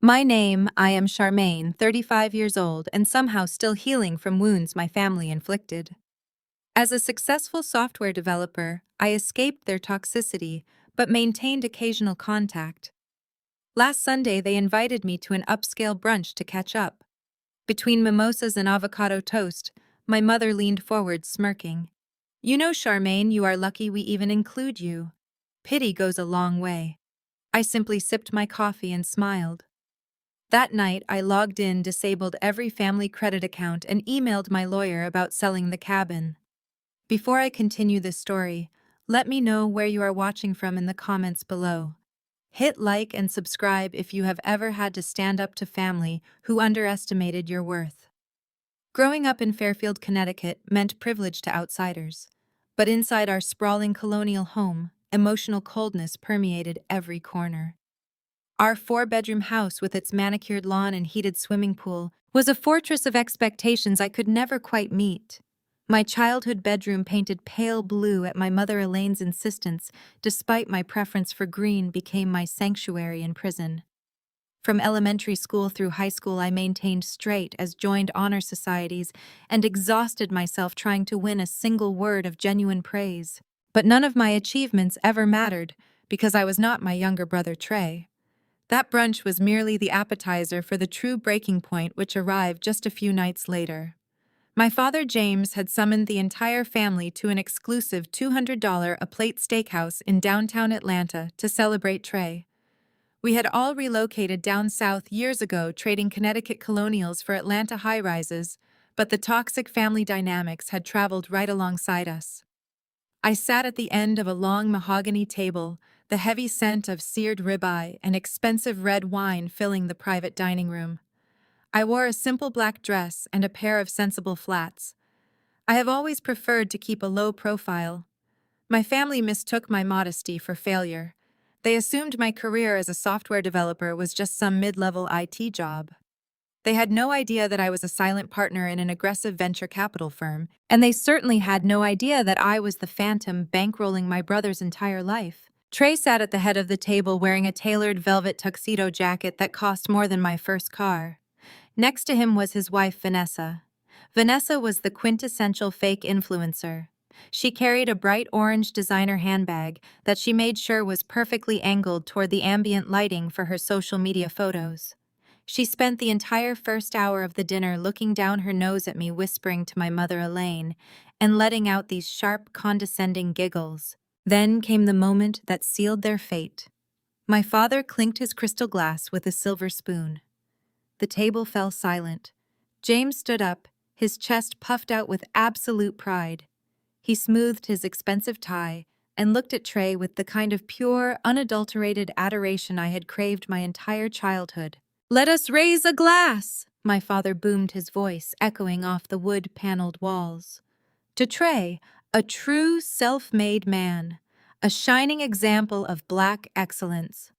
I am Charmaine, 35 years old, and somehow still healing from wounds my family inflicted. As a successful software developer, I escaped their toxicity, but maintained occasional contact. Last Sunday, they invited me to an upscale brunch to catch up. Between mimosas and avocado toast, my mother leaned forward, smirking. "You know, Charmaine, you are lucky we even include you. Pity goes a long way." I simply sipped my coffee and smiled. That night, I logged in, disabled every family credit account, and emailed my lawyer about selling the cabin. Before I continue this story, let me know where you are watching from in the comments below. Hit like and subscribe if you have ever had to stand up to family who underestimated your worth. Growing up in Fairfield, Connecticut meant privilege to outsiders. But inside our sprawling colonial home, emotional coldness permeated every corner. Our four-bedroom house with its manicured lawn and heated swimming pool was a fortress of expectations I could never quite meet. My childhood bedroom, painted pale blue at my mother Elaine's insistence, despite my preference for green, became my sanctuary in prison. From elementary school through high school, I maintained straight as joined honor societies and exhausted myself trying to win a single word of genuine praise. But none of my achievements ever mattered because I was not my younger brother Trey. That brunch was merely the appetizer for the true breaking point, which arrived just a few nights later. My father, James, had summoned the entire family to an exclusive $200 a plate steakhouse in downtown Atlanta to celebrate Trey. We had all relocated down south years ago, trading Connecticut colonials for Atlanta high-rises, but the toxic family dynamics had traveled right alongside us. I sat at the end of a long mahogany table, the heavy scent of seared ribeye and expensive red wine filling the private dining room. I wore a simple black dress and a pair of sensible flats. I have always preferred to keep a low profile. My family mistook my modesty for failure. They assumed my career as a software developer was just some mid-level IT job. They had no idea that I was a silent partner in an aggressive venture capital firm, and they certainly had no idea that I was the phantom bankrolling my brother's entire life. Trey sat at the head of the table wearing a tailored velvet tuxedo jacket that cost more than my first car. Next to him was his wife, Vanessa. Vanessa was the quintessential fake influencer. She carried a bright orange designer handbag that she made sure was perfectly angled toward the ambient lighting for her social media photos. She spent the entire first hour of the dinner looking down her nose at me, whispering to my mother Elaine, and letting out these sharp, condescending giggles. Then came the moment that sealed their fate. My father clinked his crystal glass with a silver spoon. The table fell silent. James stood up, his chest puffed out with absolute pride. He smoothed his expensive tie and looked at Trey with the kind of pure, unadulterated adoration I had craved my entire childhood. "Let us raise a glass!" My father boomed, his voice echoing off the wood-paneled walls. To Trey, a true self-made man, a shining example of Black excellence.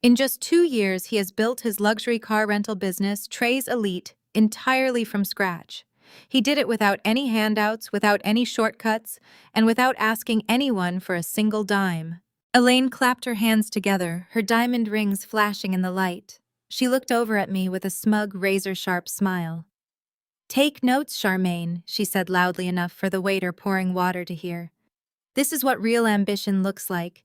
In just 2 years, he has built his luxury car rental business, Trey's Elite, entirely from scratch. He did it without any handouts, without any shortcuts, and without asking anyone for a single dime. Elaine clapped her hands together, her diamond rings flashing in the light. She looked over at me with a smug, razor-sharp smile. "Take notes, Charmaine," she said loudly enough for the waiter pouring water to hear. "This is what real ambition looks like.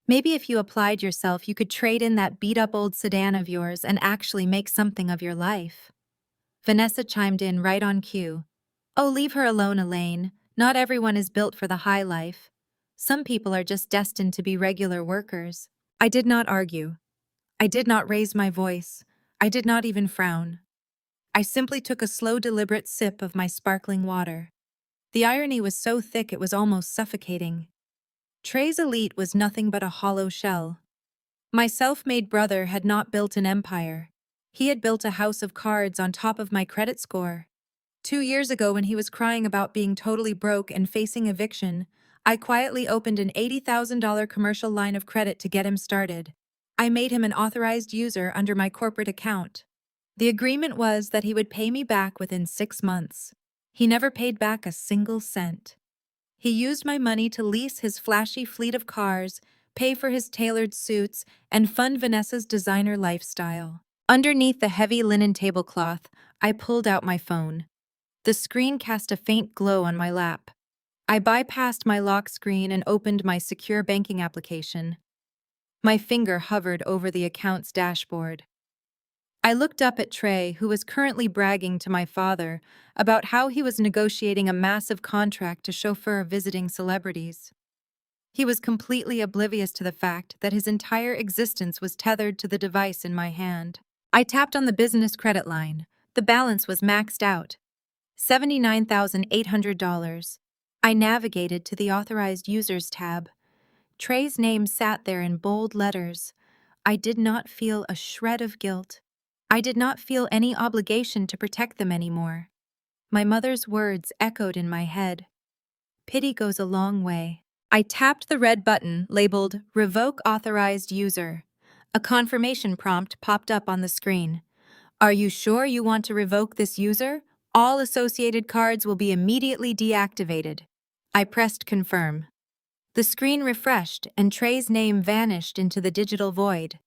Maybe if you applied yourself, you could trade in that beat-up old sedan of yours and actually make something of your life." Vanessa chimed in right on cue. "Oh, leave her alone, Elaine. Not everyone is built for the high life. Some people are just destined to be regular workers." I did not argue. I did not raise my voice. I did not even frown. I simply took a slow, deliberate sip of my sparkling water. The irony was so thick it was almost suffocating. Trey's Elite was nothing but a hollow shell. My self-made brother had not built an empire. He had built a house of cards on top of my credit score. 2 years ago, when he was crying about being totally broke and facing eviction, I quietly opened an $80,000 commercial line of credit to get him started. I made him an authorized user under my corporate account. The agreement was that he would pay me back within 6 months. He never paid back a single cent. He used my money to lease his flashy fleet of cars, pay for his tailored suits, and fund Vanessa's designer lifestyle. Underneath the heavy linen tablecloth, I pulled out my phone. The screen cast a faint glow on my lap. I bypassed my lock screen and opened my secure banking application. My finger hovered over the account's dashboard. I looked up at Trey, who was currently bragging to my father about how he was negotiating a massive contract to chauffeur visiting celebrities. He was completely oblivious to the fact that his entire existence was tethered to the device in my hand. I tapped on the business credit line. The balance was maxed out. $79,800. I navigated to the Authorized Users tab. Trey's name sat there in bold letters. I did not feel a shred of guilt. I did not feel any obligation to protect them anymore. My mother's words echoed in my head. Pity goes a long way. I tapped the red button labeled Revoke Authorized User. A confirmation prompt popped up on the screen. Are you sure you want to revoke this user? All associated cards will be immediately deactivated. I pressed confirm. The screen refreshed and Trey's name vanished into the digital void.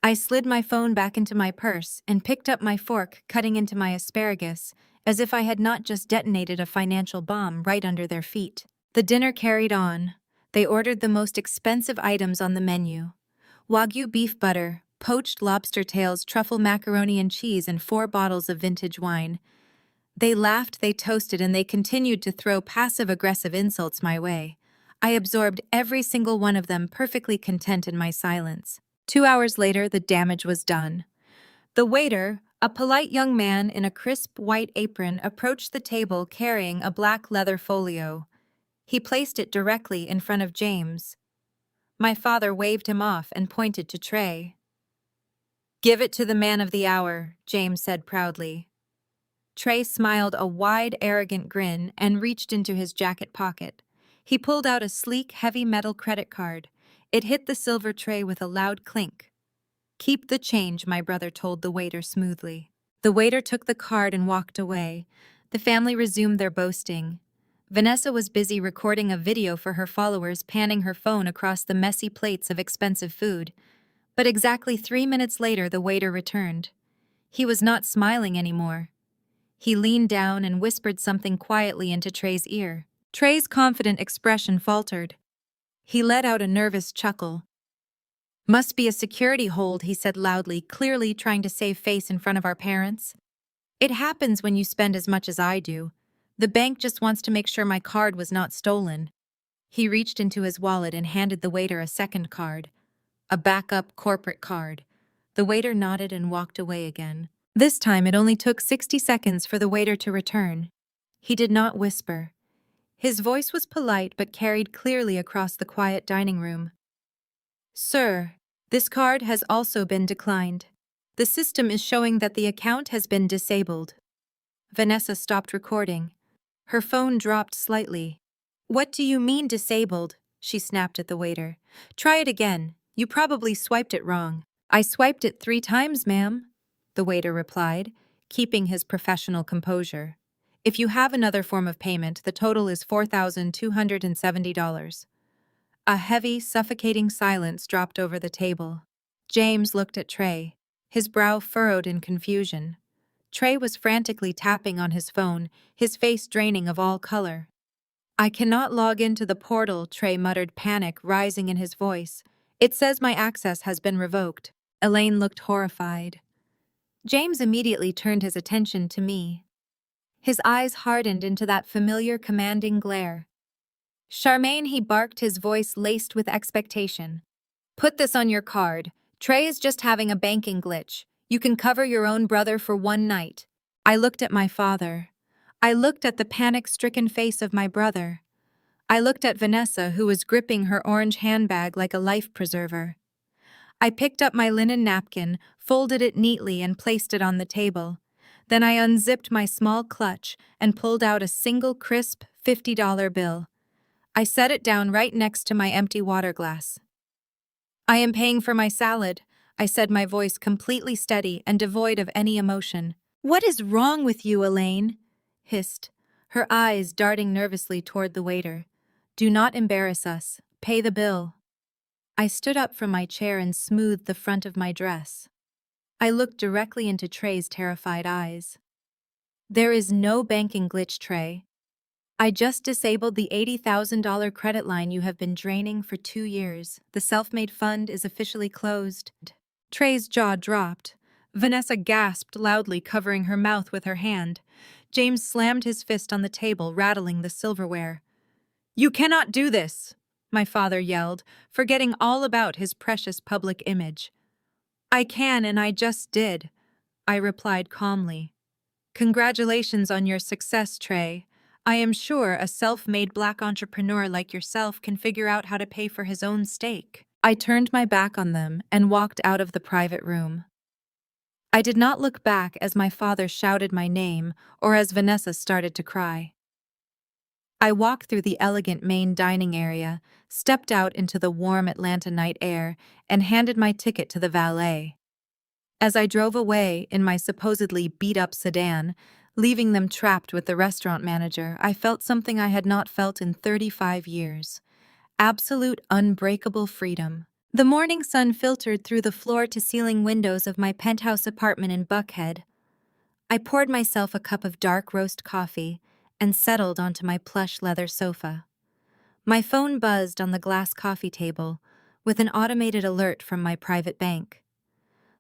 I slid my phone back into my purse and picked up my fork, cutting into my asparagus, as if I had not just detonated a financial bomb right under their feet. The dinner carried on. They ordered the most expensive items on the menu: Wagyu beef butter, poached lobster tails, truffle macaroni and cheese, and 4 bottles of vintage wine. They laughed, they toasted, and they continued to throw passive-aggressive insults my way. I absorbed every single one of them, perfectly content in my silence. 2 hours later, the damage was done. The waiter, a polite young man in a crisp white apron, approached the table carrying a black leather folio. He placed it directly in front of James. My father waved him off and pointed to Trey. "Give it to the man of the hour," James said proudly. Trey smiled a wide, arrogant grin and reached into his jacket pocket. He pulled out a sleek, heavy metal credit card. It hit the silver tray with a loud clink. "Keep the change," my brother told the waiter smoothly. The waiter took the card and walked away. The family resumed their boasting. Vanessa was busy recording a video for her followers, panning her phone across the messy plates of expensive food. But exactly 3 minutes later, the waiter returned. He was not smiling anymore. He leaned down and whispered something quietly into Trey's ear. Trey's confident expression faltered. He let out a nervous chuckle. "Must be a security hold," he said loudly, clearly trying to save face in front of our parents. "It happens when you spend as much as I do. The bank just wants to make sure my card was not stolen." He reached into his wallet and handed the waiter a second card, a backup corporate card. The waiter nodded and walked away again. This time it only took 60 seconds for the waiter to return. He did not whisper. His voice was polite but carried clearly across the quiet dining room. "Sir, this card has also been declined. The system is showing that the account has been disabled." Vanessa stopped recording. Her phone dropped slightly. "What do you mean disabled?" she snapped at the waiter. "Try it again. You probably swiped it wrong." "I swiped it 3 times, ma'am," the waiter replied, keeping his professional composure. "If you have another form of payment, the total is $4,270. A heavy, suffocating silence dropped over the table. James looked at Trey, his brow furrowed in confusion. Trey was frantically tapping on his phone, his face draining of all color. "I cannot log into the portal," Trey muttered, panic rising in his voice. "It says my access has been revoked." Elaine looked horrified. James immediately turned his attention to me. His eyes hardened into that familiar commanding glare. "Charmaine," he barked, his voice laced with expectation. "Put this on your card. Trey is just having a banking glitch. You can cover your own brother for 1 night." I looked at my father. I looked at the panic-stricken face of my brother. I looked at Vanessa, who was gripping her orange handbag like a life preserver. I picked up my linen napkin, folded it neatly, and placed it on the table. Then I unzipped my small clutch and pulled out a single crisp $50 bill. I set it down right next to my empty water glass. "I am paying for my salad," I said, my voice completely steady and devoid of any emotion. "What is wrong with you, Elaine?" hissed, her eyes darting nervously toward the waiter. "Do not embarrass us. Pay the bill." I stood up from my chair and smoothed the front of my dress. I looked directly into Trey's terrified eyes. There is no banking glitch, Trey. I just disabled the $80,000 credit line you have been draining for 2 years. The self-made fund is officially closed. Trey's jaw dropped. Vanessa gasped loudly, covering her mouth with her hand. James slammed his fist on the table, rattling the silverware. "You cannot do this!" my father yelled, forgetting all about his precious public image. "I can, and I just did," I replied calmly. "Congratulations on your success, Trey. I am sure a self-made black entrepreneur like yourself can figure out how to pay for his own stake." I turned my back on them and walked out of the private room. I did not look back as my father shouted my name or as Vanessa started to cry. I walked through the elegant main dining area, stepped out into the warm Atlanta night air, and handed my ticket to the valet. As I drove away in my supposedly beat-up sedan, leaving them trapped with the restaurant manager, I felt something I had not felt in 35 years. Absolute unbreakable freedom. The morning sun filtered through the floor-to-ceiling windows of my penthouse apartment in Buckhead. I poured myself a cup of dark roast coffee and settled onto my plush leather sofa. My phone buzzed on the glass coffee table with an automated alert from my private bank.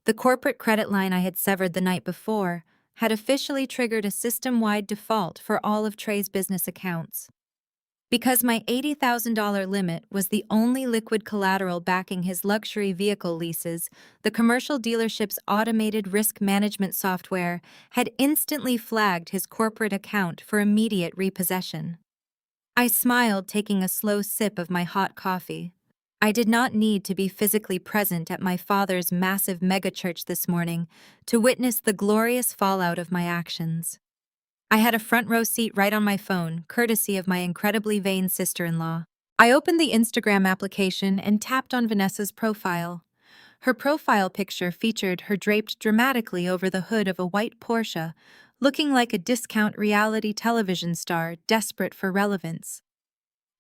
The corporate credit line I had severed the night before had officially triggered a system-wide default for all of Trey's business accounts. Because my $80,000 limit was the only liquid collateral backing his luxury vehicle leases, the commercial dealership's automated risk management software had instantly flagged his corporate account for immediate repossession. I smiled, taking a slow sip of my hot coffee. I did not need to be physically present at my father's massive megachurch this morning to witness the glorious fallout of my actions. I had a front row seat right on my phone, courtesy of my incredibly vain sister-in-law. I opened the Instagram application and tapped on Vanessa's profile. Her profile picture featured her draped dramatically over the hood of a white Porsche, looking like a discount reality television star desperate for relevance.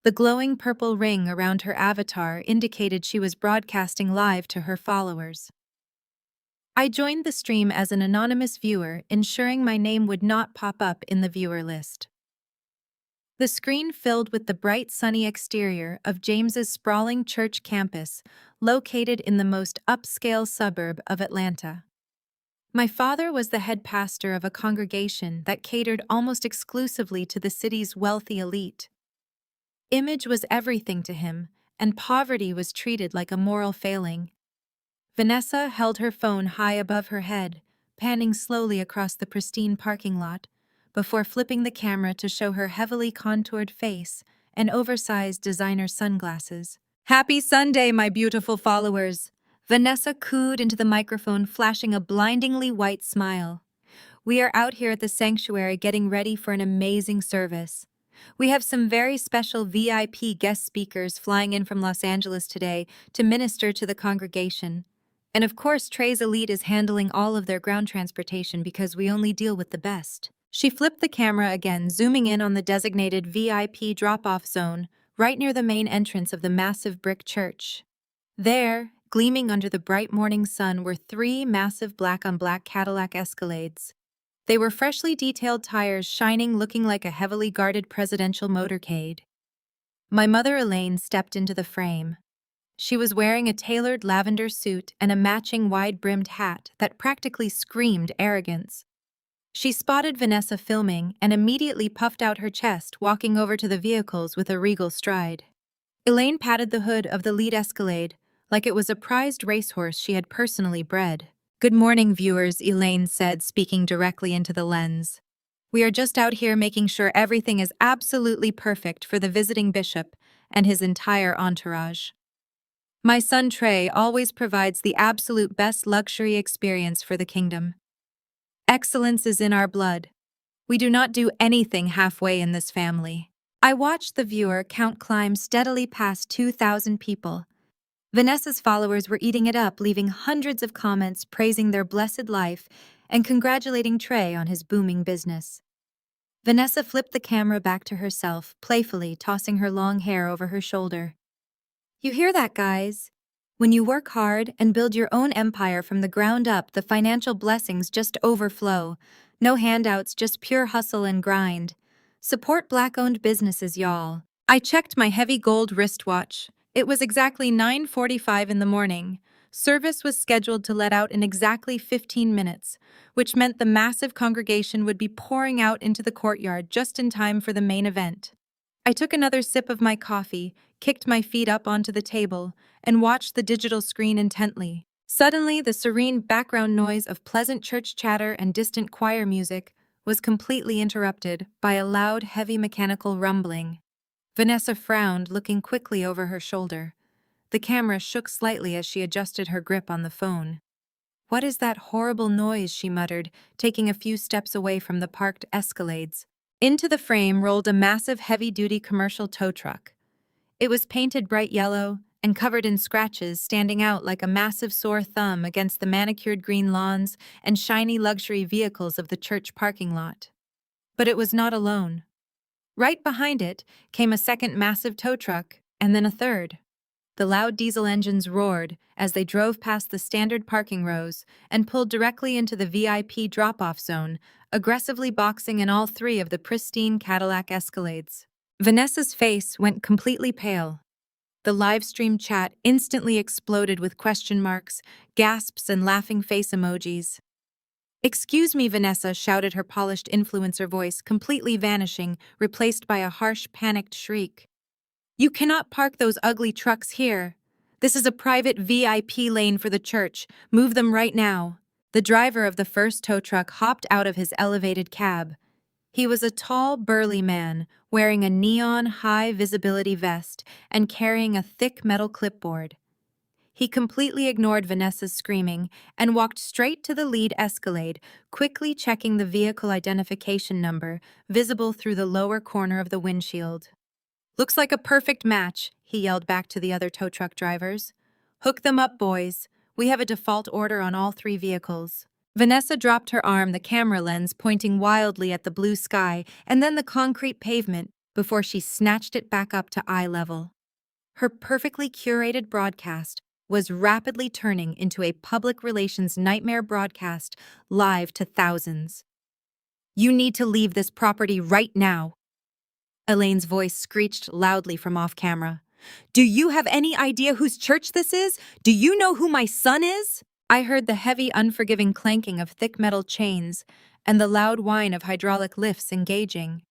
The glowing purple ring around her avatar indicated she was broadcasting live to her followers. I joined the stream as an anonymous viewer, ensuring my name would not pop up in the viewer list. The screen filled with the bright sunny exterior of James's sprawling church campus, located in the most upscale suburb of Atlanta. My father was the head pastor of a congregation that catered almost exclusively to the city's wealthy elite. Image was everything to him, and poverty was treated like a moral failing. Vanessa held her phone high above her head, panning slowly across the pristine parking lot, before flipping the camera to show her heavily contoured face and oversized designer sunglasses. "Happy Sunday, my beautiful followers!" Vanessa cooed into the microphone, flashing a blindingly white smile. "We are out here at the sanctuary getting ready for an amazing service. We have some very special VIP guest speakers flying in from Los Angeles today to minister to the congregation. And of course, Trey's Elite is handling all of their ground transportation because we only deal with the best." She flipped the camera again, zooming in on the designated VIP drop-off zone, right near the main entrance of the massive brick church. There, gleaming under the bright morning sun, were 3 massive black-on-black Cadillac Escalades. They were freshly detailed tires shining, looking like a heavily guarded presidential motorcade. My mother Elaine stepped into the frame. She was wearing a tailored lavender suit and a matching wide-brimmed hat that practically screamed arrogance. She spotted Vanessa filming and immediately puffed out her chest, walking over to the vehicles with a regal stride. Elaine patted the hood of the lead Escalade like it was a prized racehorse she had personally bred. "Good morning, viewers," Elaine said, speaking directly into the lens. "We are just out here making sure everything is absolutely perfect for the visiting bishop and his entire entourage. My son Trey always provides the absolute best luxury experience for the kingdom. Excellence is in our blood. We do not do anything halfway in this family." I watched the viewer count climb steadily past 2,000 people. Vanessa's followers were eating it up, leaving hundreds of comments praising their blessed life and congratulating Trey on his booming business. Vanessa flipped the camera back to herself, playfully tossing her long hair over her shoulder. "You hear that, guys? When you work hard and build your own empire from the ground up, the financial blessings just overflow. No handouts, just pure hustle and grind. Support Black-owned businesses, y'all. I checked my heavy gold wristwatch. It was exactly 9:45 in the morning. Service was scheduled to let out in exactly 15 minutes, which meant the massive congregation would be pouring out into the courtyard just in time for the main event. I took another sip of my coffee, kicked my feet up onto the table, and watched the digital screen intently. Suddenly, the serene background noise of pleasant church chatter and distant choir music was completely interrupted by a loud, heavy mechanical rumbling. Vanessa frowned, looking quickly over her shoulder. The camera shook slightly as she adjusted her grip on the phone. "What is that horrible noise?" she muttered, taking a few steps away from the parked Escalades. Into the frame rolled a massive heavy-duty commercial tow truck. It was painted bright yellow and covered in scratches, standing out like a massive sore thumb against the manicured green lawns and shiny luxury vehicles of the church parking lot. But it was not alone. Right behind it came a second massive tow truck, and then a third. The loud diesel engines roared as they drove past the standard parking rows and pulled directly into the VIP drop-off zone, aggressively boxing in all three of the pristine Cadillac Escalades. Vanessa's face went completely pale. The live-stream chat instantly exploded with question marks, gasps, and laughing face emojis. "Excuse me, Vanessa," shouted her polished influencer voice, completely vanishing, replaced by a harsh, panicked shriek. "You cannot park those ugly trucks here. This is a private VIP lane for the church. Move them right now." The driver of the first tow truck hopped out of his elevated cab. He was a tall, burly man, wearing a neon high-visibility vest and carrying a thick metal clipboard. He completely ignored Vanessa's screaming and walked straight to the lead Escalade, quickly checking the vehicle identification number visible through the lower corner of the windshield. "Looks like a perfect match," he yelled back to the other tow truck drivers. "Hook them up, boys. We have a default order on all three vehicles." Vanessa dropped her arm, the camera lens pointing wildly at the blue sky and then the concrete pavement before she snatched it back up to eye level. Her perfectly curated broadcast was rapidly turning into a public relations nightmare broadcast live to thousands. "You need to leave this property right now," Elaine's voice screeched loudly from off-camera. "Do you have any idea whose church this is? Do you know who my son is?" I heard the heavy, unforgiving clanking of thick metal chains and the loud whine of hydraulic lifts engaging.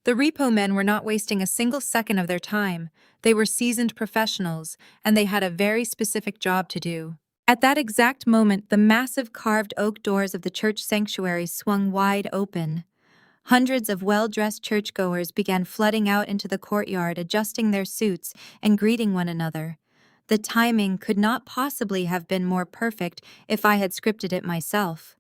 The repo men were not wasting a single second of their time. They were seasoned professionals, and they had a very specific job to do. At that exact moment, the massive carved oak doors of the church sanctuary swung wide open. Hundreds of well-dressed churchgoers began flooding out into the courtyard, adjusting their suits and greeting one another. The timing could not possibly have been more perfect if I had scripted it myself.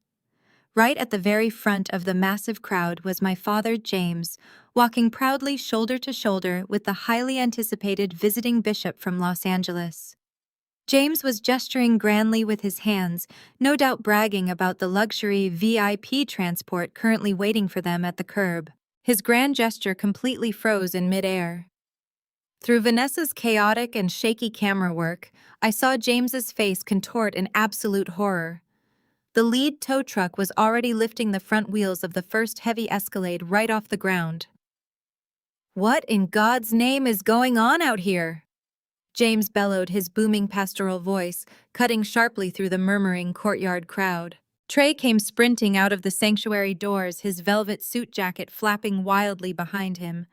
Right at the very front of the massive crowd was my father, James, walking proudly shoulder to shoulder with the highly anticipated visiting bishop from Los Angeles. James was gesturing grandly with his hands, no doubt bragging about the luxury VIP transport currently waiting for them at the curb. His grand gesture completely froze in midair. Through Vanessa's chaotic and shaky camera work, I saw James's face contort in absolute horror. The lead tow truck was already lifting the front wheels of the first heavy Escalade right off the ground. "What in God's name is going on out here?" James bellowed, his booming pastoral voice cutting sharply through the murmuring courtyard crowd. Trey came sprinting out of the sanctuary doors, his velvet suit jacket flapping wildly behind him.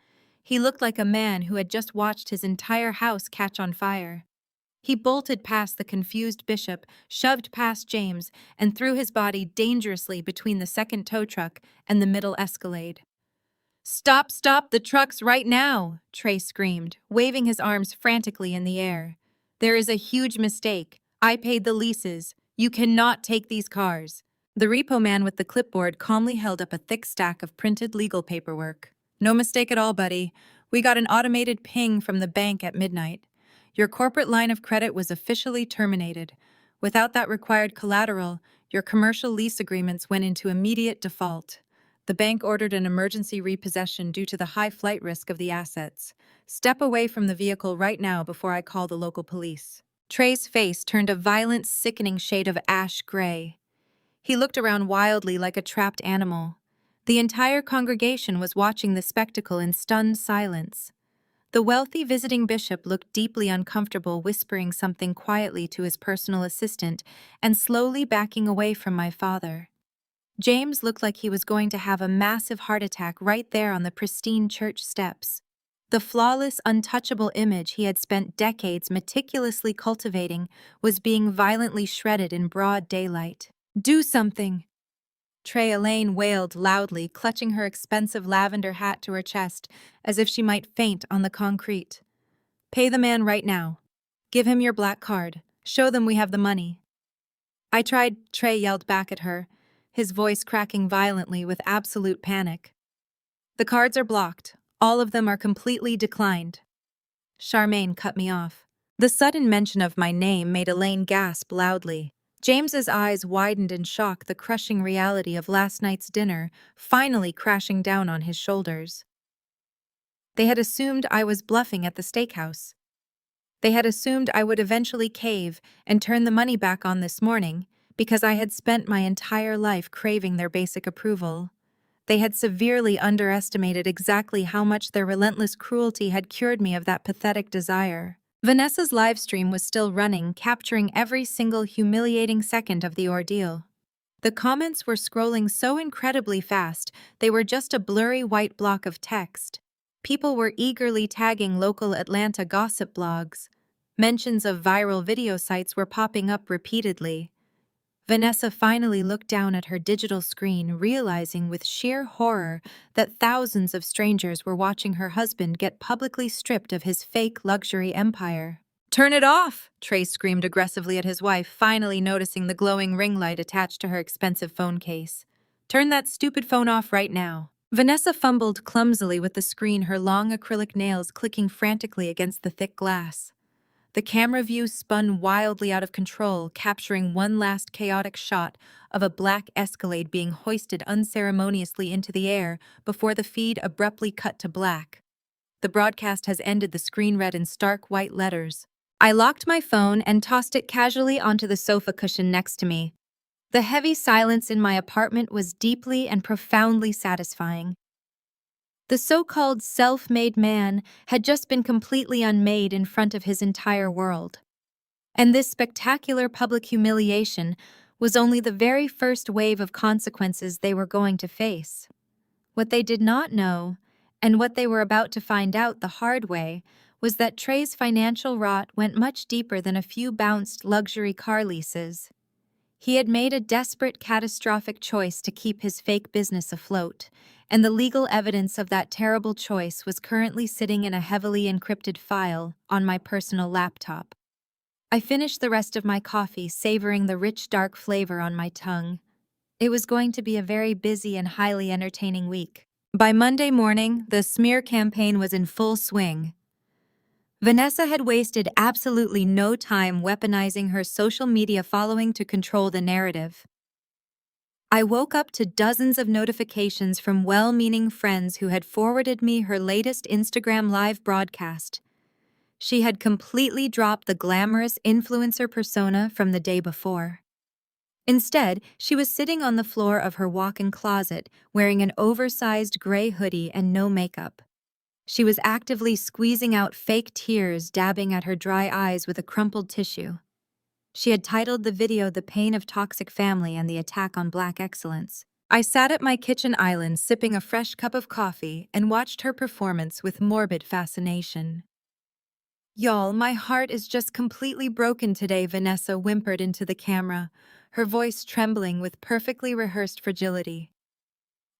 He looked like a man who had just watched his entire house catch on fire. He bolted past the confused bishop, shoved past James, and threw his body dangerously between the second tow truck and the middle Escalade. Stop the trucks right now!" Trey screamed, waving his arms frantically in the air. "There is a huge mistake. I paid the leases. You cannot take these cars." The repo man with the clipboard calmly held up a thick stack of printed legal paperwork. "No mistake at all, buddy. We got an automated ping from the bank at midnight. Your corporate line of credit was officially terminated. Without that required collateral, your commercial lease agreements went into immediate default. The bank ordered an emergency repossession due to the high flight risk of the assets. Step away from the vehicle right now before I call the local police." Trey's face turned a violent, sickening shade of ash gray. He looked around wildly like a trapped animal. The entire congregation was watching the spectacle in stunned silence. The wealthy visiting bishop looked deeply uncomfortable, whispering something quietly to his personal assistant and slowly backing away from my father. James looked like he was going to have a massive heart attack right there on the pristine church steps. The flawless, untouchable image he had spent decades meticulously cultivating was being violently shredded in broad daylight. "Do something!" Trey Elaine wailed loudly, clutching her expensive lavender hat to her chest as if she might faint on the concrete. "Pay the man right now. Give him your black card. Show them we have the money." "I tried," Trey yelled back at her, his voice cracking violently with absolute panic. "The cards are blocked. All of them are completely declined." Charmaine cut me off. The sudden mention of my name made Elaine gasp loudly. James's eyes widened in shock, the crushing reality of last night's dinner finally crashing down on his shoulders. They had assumed I was bluffing at the steakhouse. They had assumed I would eventually cave and turn the money back on this morning because I had spent my entire life craving their basic approval. They had severely underestimated exactly how much their relentless cruelty had cured me of that pathetic desire. Vanessa's live stream was still running, capturing every single humiliating second of the ordeal. The comments were scrolling so incredibly fast, they were just a blurry white block of text. People were eagerly tagging local Atlanta gossip blogs. Mentions of viral video sites were popping up repeatedly. Vanessa finally looked down at her digital screen, realizing with sheer horror that thousands of strangers were watching her husband get publicly stripped of his fake luxury empire. "Turn it off!" Trey screamed aggressively at his wife, finally noticing the glowing ring light attached to her expensive phone case. "Turn that stupid phone off right now." Vanessa fumbled clumsily with the screen, her long acrylic nails clicking frantically against the thick glass. The camera view spun wildly out of control, capturing one last chaotic shot of a black Escalade being hoisted unceremoniously into the air before the feed abruptly cut to black. "The broadcast has ended," the screen read in stark white letters. I locked my phone and tossed it casually onto the sofa cushion next to me. The heavy silence in my apartment was deeply and profoundly satisfying. The so-called self-made man had just been completely unmade in front of his entire world. And this spectacular public humiliation was only the very first wave of consequences they were going to face. What they did not know, and what they were about to find out the hard way, was that Trey's financial rot went much deeper than a few bounced luxury car leases. He had made a desperate, catastrophic choice to keep his fake business afloat, and the legal evidence of that terrible choice was currently sitting in a heavily encrypted file on my personal laptop. I finished the rest of my coffee, savoring the rich, dark flavor on my tongue. It was going to be a very busy and highly entertaining week. By Monday morning, the smear campaign was in full swing. Vanessa had wasted absolutely no time weaponizing her social media following to control the narrative. I woke up to dozens of notifications from well-meaning friends who had forwarded me her latest Instagram live broadcast. She had completely dropped the glamorous influencer persona from the day before. Instead, she was sitting on the floor of her walk-in closet, wearing an oversized gray hoodie and no makeup. She was actively squeezing out fake tears, dabbing at her dry eyes with a crumpled tissue. She had titled the video "The Pain of Toxic Family and the Attack on Black Excellence." I sat at my kitchen island sipping a fresh cup of coffee and watched her performance with morbid fascination. "Y'all, my heart is just completely broken today," Vanessa whimpered into the camera, her voice trembling with perfectly rehearsed fragility.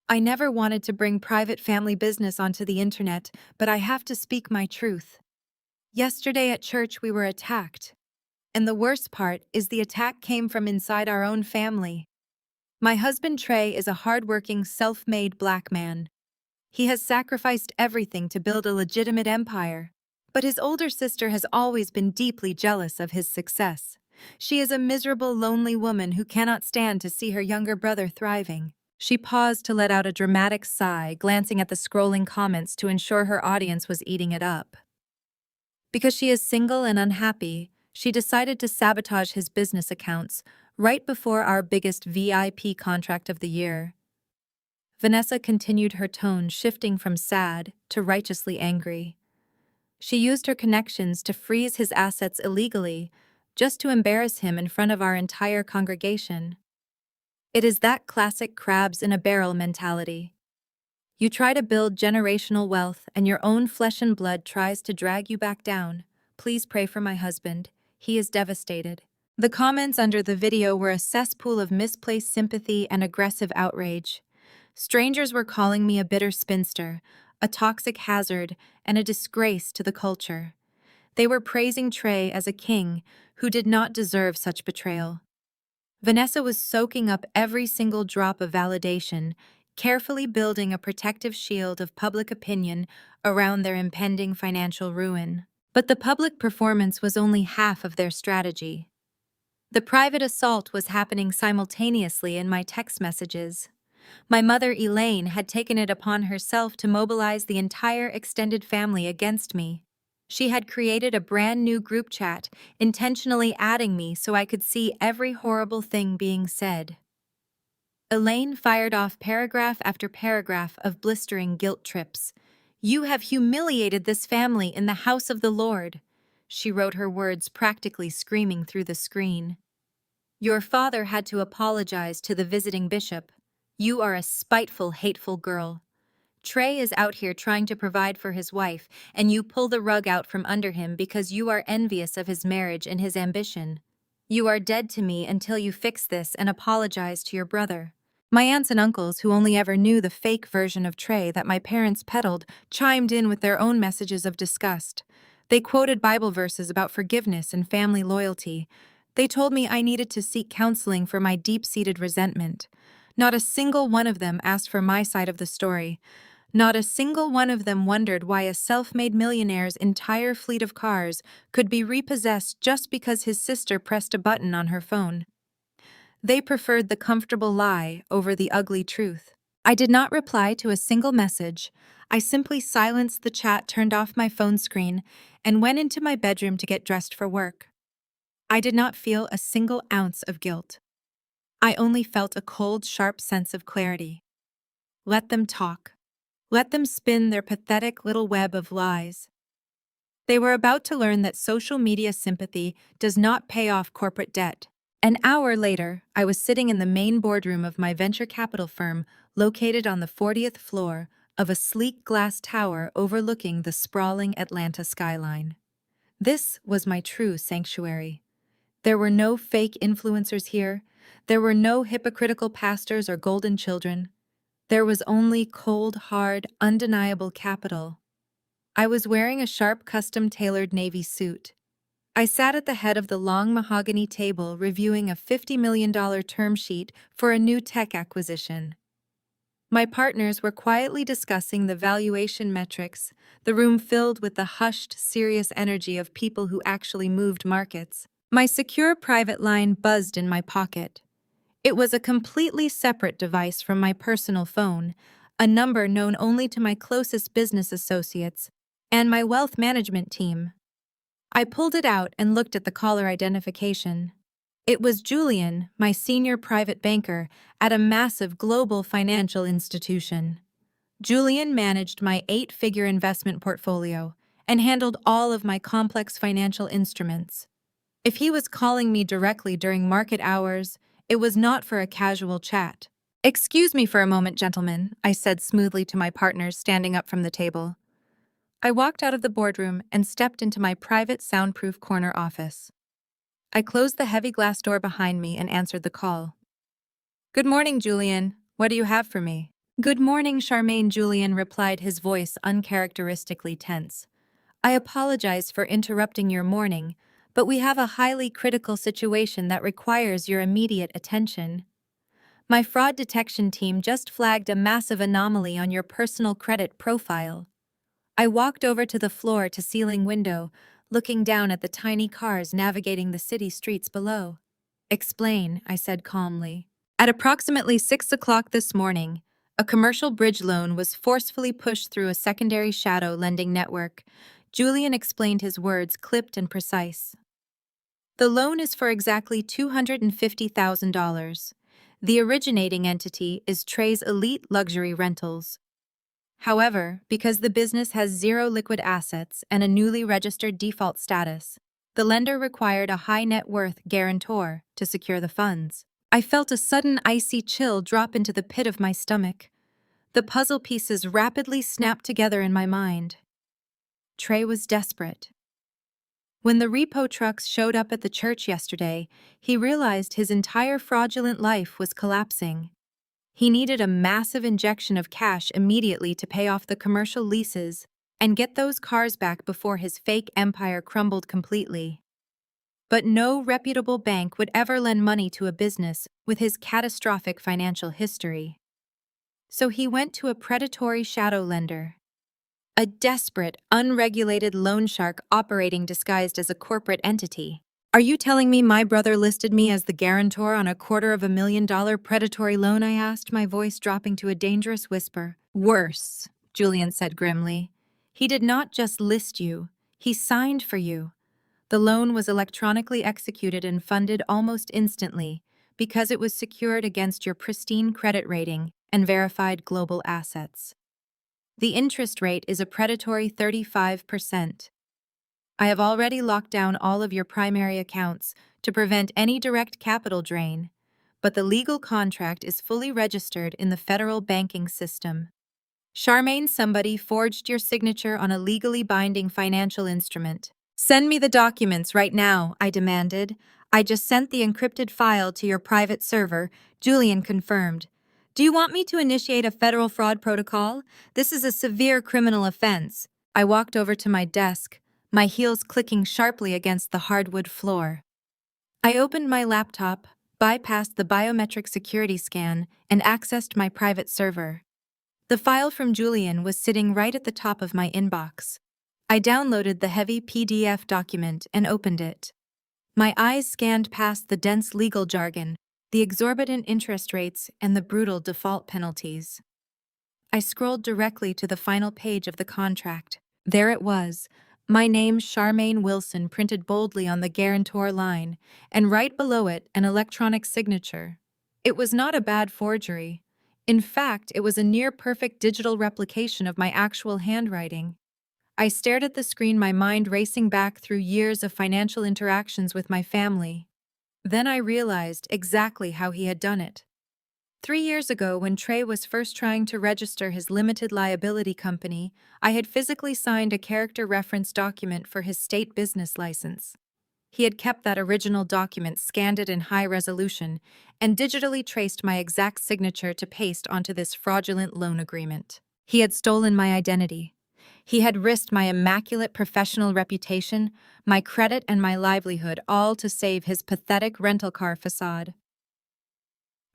"I never wanted to bring private family business onto the internet, but I have to speak my truth. Yesterday at church we were attacked. And the worst part is the attack came from inside our own family. My husband Trey is a hardworking, self-made black man. He has sacrificed everything to build a legitimate empire. But his older sister has always been deeply jealous of his success. She is a miserable, lonely woman who cannot stand to see her younger brother thriving." She paused to let out a dramatic sigh, glancing at the scrolling comments to ensure her audience was eating it up. Because she is single and unhappy, She decided to sabotage his business accounts right before our biggest VIP contract of the year. Vanessa continued her tone, shifting from sad to righteously angry. She used her connections to freeze his assets illegally, just to embarrass him in front of our entire congregation. It is that classic crabs in a barrel mentality. You try to build generational wealth, and your own flesh and blood tries to drag you back down. Please pray for my husband. He is devastated. The comments under the video were a cesspool of misplaced sympathy and aggressive outrage. Strangers were calling me a bitter spinster, a toxic hazard, and a disgrace to the culture. They were praising Trey as a king who did not deserve such betrayal. Vanessa was soaking up every single drop of validation, carefully building a protective shield of public opinion around their impending financial ruin. But the public performance was only half of their strategy. The private assault was happening simultaneously in my text messages. My mother, Elaine, had taken it upon herself to mobilize the entire extended family against me. She had created a brand new group chat, intentionally adding me so I could see every horrible thing being said. Elaine fired off paragraph after paragraph of blistering guilt trips. "You have humiliated this family in the house of the Lord," she wrote, her words practically screaming through the screen. "Your father had to apologize to the visiting bishop. You are a spiteful, hateful girl. Trey is out here trying to provide for his wife, and you pull the rug out from under him because you are envious of his marriage and his ambition. You are dead to me until you fix this and apologize to your brother." My aunts and uncles, who only ever knew the fake version of Trey that my parents peddled, chimed in with their own messages of disgust. They quoted Bible verses about forgiveness and family loyalty. They told me I needed to seek counseling for my deep-seated resentment. Not a single one of them asked for my side of the story. Not a single one of them wondered why a self-made millionaire's entire fleet of cars could be repossessed just because his sister pressed a button on her phone. They preferred the comfortable lie over the ugly truth. I did not reply to a single message. I simply silenced the chat, turned off my phone screen, and went into my bedroom to get dressed for work. I did not feel a single ounce of guilt. I only felt a cold, sharp sense of clarity. Let them talk. Let them spin their pathetic little web of lies. They were about to learn that social media sympathy does not pay off corporate debt. An hour later, I was sitting in the main boardroom of my venture capital firm, located on the 40th floor of a sleek glass tower overlooking the sprawling Atlanta skyline. This was my true sanctuary. There were no fake influencers here. There were no hypocritical pastors or golden children. There was only cold, hard, undeniable capital. I was wearing a sharp, custom-tailored navy suit. I sat at the head of the long mahogany table reviewing a $50 million term sheet for a new tech acquisition. My partners were quietly discussing the valuation metrics, the room filled with the hushed, serious energy of people who actually moved markets. My secure private line buzzed in my pocket. It was a completely separate device from my personal phone, a number known only to my closest business associates and my wealth management team. I pulled it out and looked at the caller identification. It was Julian, my senior private banker at a massive global financial institution. Julian managed my 8-figure investment portfolio and handled all of my complex financial instruments. If he was calling me directly during market hours, it was not for a casual chat. "Excuse me for a moment, gentlemen," I said smoothly to my partners, standing up from the table. I walked out of the boardroom and stepped into my private soundproof corner office. I closed the heavy glass door behind me and answered the call. "Good morning, Julian. What do you have for me?" "Good morning, Charmaine," Julian replied, his voice uncharacteristically tense. "I apologize for interrupting your morning, but we have a highly critical situation that requires your immediate attention. My fraud detection team just flagged a massive anomaly on your personal credit profile." I walked over to the floor-to-ceiling window, looking down at the tiny cars navigating the city streets below. "Explain," I said calmly. At approximately 6 o'clock this morning, a commercial bridge loan was forcefully pushed through a secondary shadow lending network. Julian explained, his words clipped and precise. The loan is for exactly $250,000. The originating entity is Trey's Elite Luxury Rentals. However, because the business has zero liquid assets and a newly registered default status, the lender required a high net worth guarantor to secure the funds. I felt a sudden icy chill drop into the pit of my stomach. The puzzle pieces rapidly snapped together in my mind. Trey was desperate. When the repo trucks showed up at the church yesterday, he realized his entire fraudulent life was collapsing. He needed a massive injection of cash immediately to pay off the commercial leases and get those cars back before his fake empire crumbled completely. But no reputable bank would ever lend money to a business with his catastrophic financial history. So he went to a predatory shadow lender. A desperate, unregulated loan shark operating disguised as a corporate entity. Are you telling me my brother listed me as the guarantor on a $250,000 predatory loan? I asked, my voice dropping to a dangerous whisper. Worse, Julian said grimly. He did not just list you, he signed for you. The loan was electronically executed and funded almost instantly because it was secured against your pristine credit rating and verified global assets. The interest rate is a predatory 35%. I have already locked down all of your primary accounts to prevent any direct capital drain, but the legal contract is fully registered in the federal banking system. Charmaine, somebody forged your signature on a legally binding financial instrument. Send me the documents right now, I demanded. I just sent the encrypted file to your private server, Julian confirmed. Do you want me to initiate a federal fraud protocol? This is a severe criminal offense. I walked over to my desk, my heels clicking sharply against the hardwood floor. I opened my laptop, bypassed the biometric security scan, and accessed my private server. The file from Julian was sitting right at the top of my inbox. I downloaded the heavy PDF document and opened it. My eyes scanned past the dense legal jargon, the exorbitant interest rates, and the brutal default penalties. I scrolled directly to the final page of the contract. There it was, my name, Charmaine Wilson, printed boldly on the guarantor line, and right below it, an electronic signature. It was not a bad forgery. In fact, it was a near-perfect digital replication of my actual handwriting. I stared at the screen, my mind racing back through years of financial interactions with my family. Then I realized exactly how he had done it. 3 years ago, when Trey was first trying to register his limited liability company, I had physically signed a character reference document for his state business license. He had kept that original document, scanned it in high resolution, and digitally traced my exact signature to paste onto this fraudulent loan agreement. He had stolen my identity. He had risked my immaculate professional reputation, my credit, and my livelihood, all to save his pathetic rental car facade.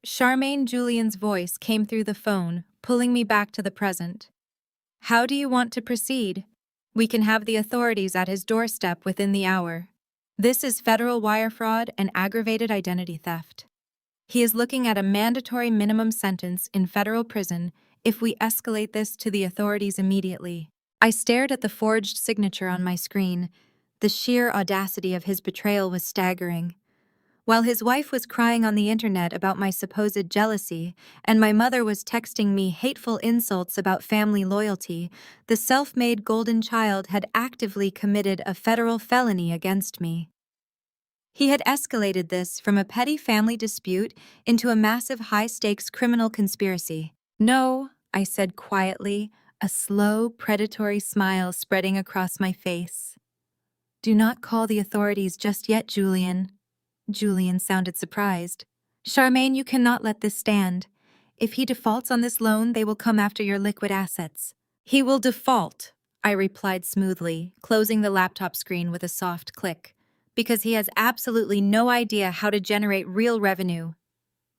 Charmaine, Julian's voice came through the phone, pulling me back to the present. How do you want to proceed? We can have the authorities at his doorstep within the hour. This is federal wire fraud and aggravated identity theft. He is looking at a mandatory minimum sentence in federal prison if we escalate this to the authorities immediately. I stared at the forged signature on my screen. The sheer audacity of his betrayal was staggering. While his wife was crying on the internet about my supposed jealousy, and my mother was texting me hateful insults about family loyalty, the self-made golden child had actively committed a federal felony against me. He had escalated this from a petty family dispute into a massive high-stakes criminal conspiracy. No, I said quietly, a slow, predatory smile spreading across my face. Do not call the authorities just yet, Julian. Julian sounded surprised. Charmaine, you cannot let this stand. If he defaults on this loan, they will come after your liquid assets. He will default, I replied smoothly, closing the laptop screen with a soft click, because he has absolutely no idea how to generate real revenue.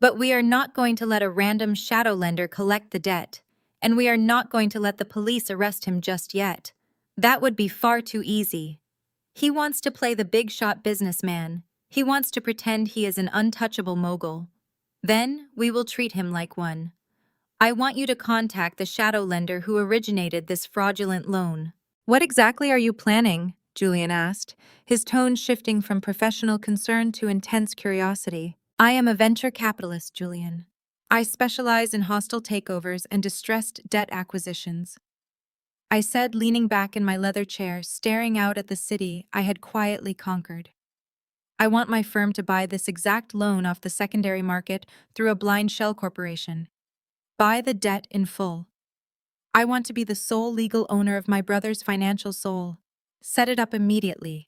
But we are not going to let a random shadow lender collect the debt, and we are not going to let the police arrest him just yet. That would be far too easy. He wants to play the big-shot businessman. He wants to pretend he is an untouchable mogul. Then we will treat him like one. I want you to contact the shadow lender who originated this fraudulent loan. What exactly are you planning? Julian asked, his tone shifting from professional concern to intense curiosity. I am a venture capitalist, Julian. I specialize in hostile takeovers and distressed debt acquisitions. I said, leaning back in my leather chair, staring out at the city I had quietly conquered. I want my firm to buy this exact loan off the secondary market through a blind shell corporation. Buy the debt in full. I want to be the sole legal owner of my brother's financial soul. Set it up immediately.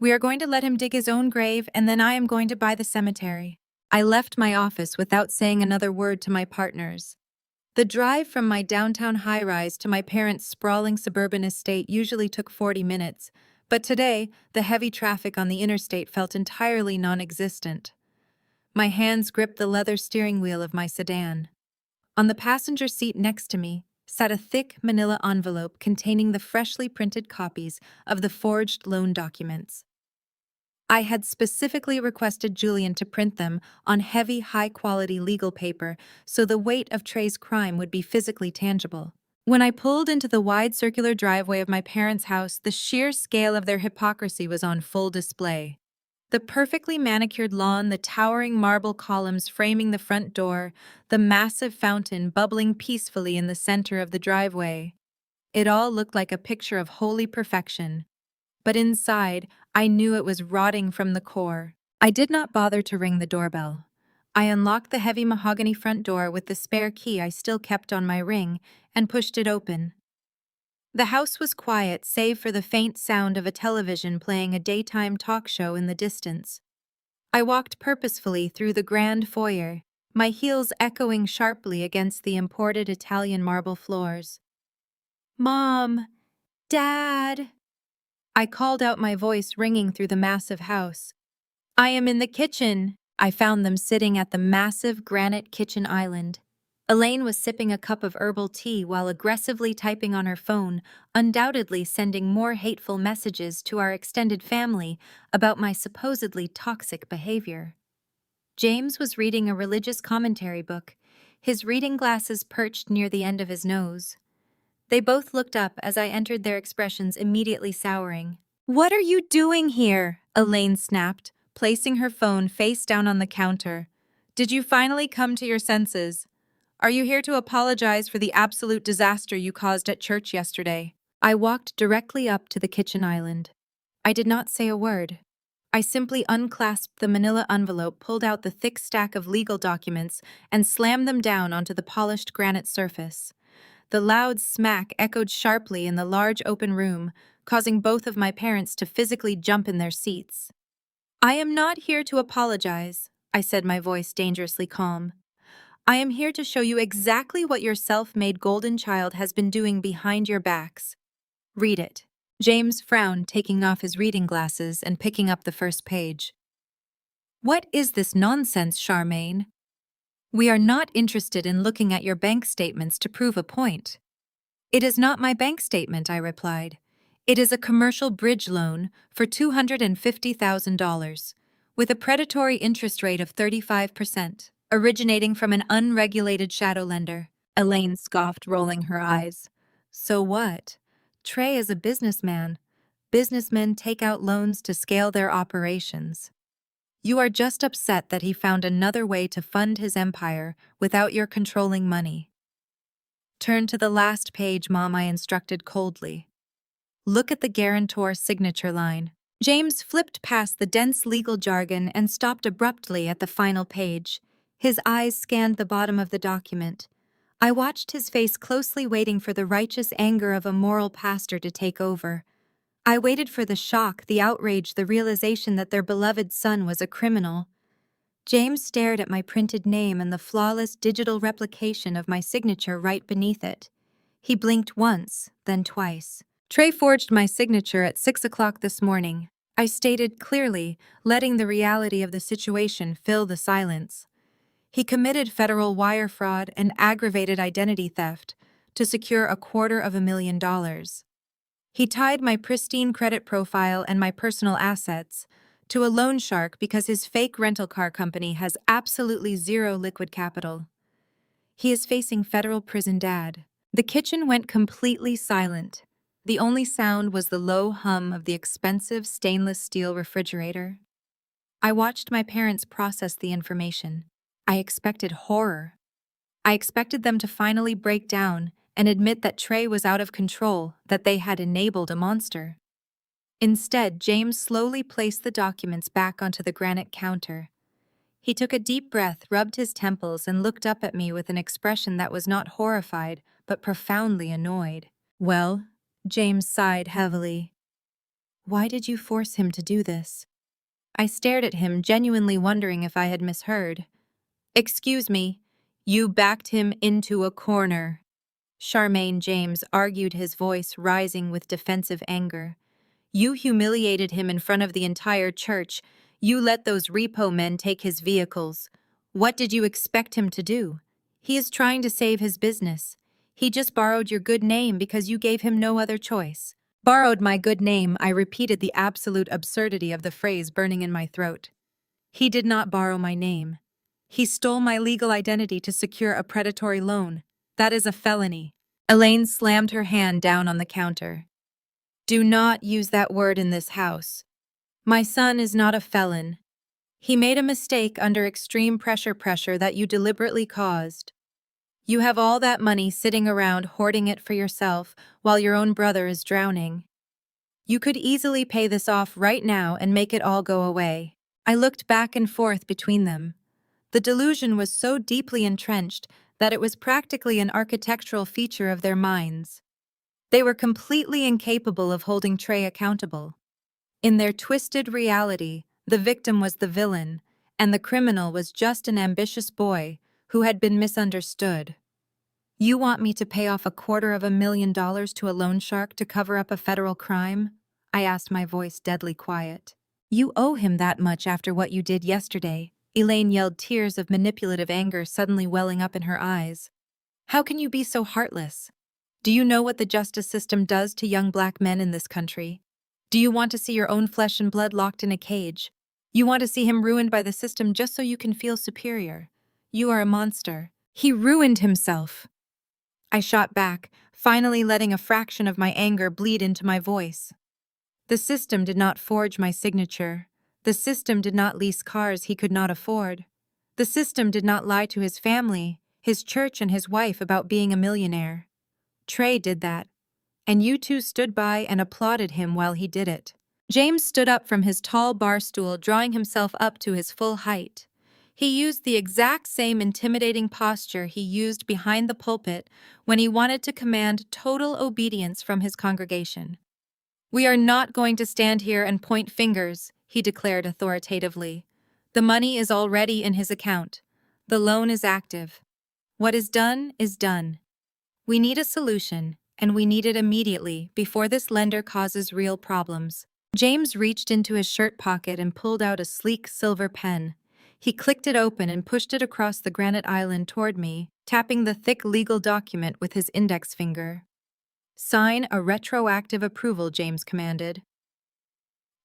We are going to let him dig his own grave, and then I am going to buy the cemetery. I left my office without saying another word to my partners. The drive from my downtown high-rise to my parents' sprawling suburban estate usually took 40 minutes, but today, the heavy traffic on the interstate felt entirely non-existent. My hands gripped the leather steering wheel of my sedan. On the passenger seat next to me sat a thick manila envelope containing the freshly printed copies of the forged loan documents. I had specifically requested Julian to print them on heavy, high-quality legal paper so the weight of Trey's crime would be physically tangible. When I pulled into the wide circular driveway of my parents' house, the sheer scale of their hypocrisy was on full display. The perfectly manicured lawn, the towering marble columns framing the front door, the massive fountain bubbling peacefully in the center of the driveway. It all looked like a picture of holy perfection. But inside, I knew it was rotting from the core. I did not bother to ring the doorbell. I unlocked the heavy mahogany front door with the spare key I still kept on my ring and pushed it open. The house was quiet, save for the faint sound of a television playing a daytime talk show in the distance. I walked purposefully through the grand foyer, my heels echoing sharply against the imported Italian marble floors. "Mom! Dad!" I called out, my voice ringing through the massive house. "I am in the kitchen." I found them sitting at the massive granite kitchen island. Elaine was sipping a cup of herbal tea while aggressively typing on her phone, undoubtedly sending more hateful messages to our extended family about my supposedly toxic behavior. James was reading a religious commentary book, his reading glasses perched near the end of his nose. They both looked up as I entered, their expressions immediately souring. "What are you doing here?" Elaine snapped, placing her phone face down on the counter. "Did you finally come to your senses? Are you here to apologize for the absolute disaster you caused at church yesterday?" I walked directly up to the kitchen island. I did not say a word. I simply unclasped the manila envelope, pulled out the thick stack of legal documents, and slammed them down onto the polished granite surface. The loud smack echoed sharply in the large open room, causing both of my parents to physically jump in their seats. "I am not here to apologize," I said, my voice dangerously calm. "I am here to show you exactly what your self-made golden child has been doing behind your backs. Read it." James frowned, taking off his reading glasses and picking up the first page. "What is this nonsense, Charmaine? We are not interested in looking at your bank statements to prove a point." "It is not my bank statement," I replied. "It is a commercial bridge loan for $250,000, with a predatory interest rate of 35%, originating from an unregulated shadow lender." Elaine scoffed, rolling her eyes. "So what? Trey is a businessman. Businessmen take out loans to scale their operations. You are just upset that he found another way to fund his empire without your controlling money." "Turn to the last page, Mom," I instructed coldly. "Look at the guarantor signature line." James flipped past the dense legal jargon and stopped abruptly at the final page. His eyes scanned the bottom of the document. I watched his face closely, waiting for the righteous anger of a moral pastor to take over. I waited for the shock, the outrage, the realization that their beloved son was a criminal. James stared at my printed name and the flawless digital replication of my signature right beneath it. He blinked once, then twice. "Trey forged my signature at 6 o'clock this morning," I stated clearly, letting the reality of the situation fill the silence. "He committed federal wire fraud and aggravated identity theft to secure $250,000. He tied my pristine credit profile and my personal assets to a loan shark because his fake rental car company has absolutely zero liquid capital. He is facing federal prison, Dad." The kitchen went completely silent. The only sound was the low hum of the expensive stainless steel refrigerator. I watched my parents process the information. I expected horror. I expected them to finally break down and admit that Trey was out of control, that they had enabled a monster. Instead, James slowly placed the documents back onto the granite counter. He took a deep breath, rubbed his temples, and looked up at me with an expression that was not horrified, but profoundly annoyed. "Well," James sighed heavily, "why did you force him to do this?" I stared at him, genuinely wondering if I had misheard. "Excuse me, you backed him into a corner." Charmaine James argued, his voice rising with defensive anger. "You humiliated him in front of the entire church. You let those repo men take his vehicles. What did you expect him to do? He is trying to save his business. He just borrowed your good name because you gave him no other choice." "Borrowed my good name," I repeated, the absolute absurdity of the phrase burning in my throat. "He did not borrow my name. He stole my legal identity to secure a predatory loan. That is a felony." Elaine slammed her hand down on the counter. "Do not use that word in this house. My son is not a felon. He made a mistake under extreme pressure that you deliberately caused. You have all that money sitting around hoarding it for yourself while your own brother is drowning. You could easily pay this off right now and make it all go away." I looked back and forth between them. The delusion was so deeply entrenched that it was practically an architectural feature of their minds. They were completely incapable of holding Trey accountable. In their twisted reality, the victim was the villain, and the criminal was just an ambitious boy who had been misunderstood. "You want me to pay off $250,000 to a loan shark to cover up a federal crime?" I asked, my voice deadly quiet. "You owe him that much after what you did yesterday," Elaine yelled, tears of manipulative anger suddenly welling up in her eyes. "How can you be so heartless? Do you know what the justice system does to young black men in this country? Do you want to see your own flesh and blood locked in a cage? You want to see him ruined by the system just so you can feel superior? You are a monster. He ruined himself." I shot back, finally letting a fraction of my anger bleed into my voice. The system did not forge my signature. The system did not lease cars he could not afford. The system did not lie to his family, his church, and his wife about being a millionaire. Trey did that, and you two stood by and applauded him while he did it. James stood up from his tall bar stool, drawing himself up to his full height. He used the exact same intimidating posture he used behind the pulpit when he wanted to command total obedience from his congregation. "We are not going to stand here and point fingers," he declared authoritatively. "The money is already in his account. The loan is active. What is done is done. We need a solution, and we need it immediately before this lender causes real problems." James reached into his shirt pocket and pulled out a sleek silver pen. He clicked it open and pushed it across the granite island toward me, tapping the thick legal document with his index finger. "Sign a retroactive approval," James commanded.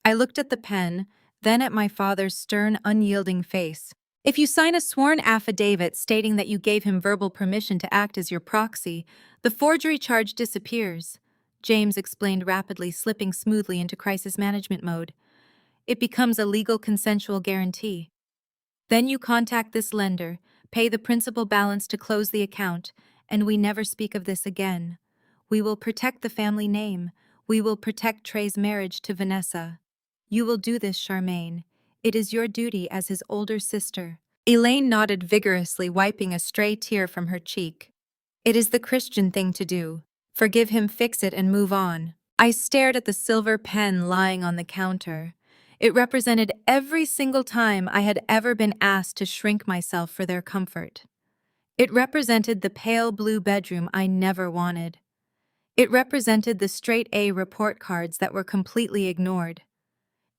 I looked at the pen, then at my father's stern, unyielding face. "If you sign a sworn affidavit stating that you gave him verbal permission to act as your proxy, the forgery charge disappears," James explained rapidly, slipping smoothly into crisis management mode. "It becomes a legal consensual guarantee. Then you contact this lender, pay the principal balance to close the account, and we never speak of this again. We will protect the family name. We will protect Trey's marriage to Vanessa. You will do this, Charmaine. It is your duty as his older sister." Elaine nodded vigorously, wiping a stray tear from her cheek. "It is the Christian thing to do. Forgive him, fix it, and move on." I stared at the silver pen lying on the counter. It represented every single time I had ever been asked to shrink myself for their comfort. It represented the pale blue bedroom I never wanted. It represented the straight-A report cards that were completely ignored.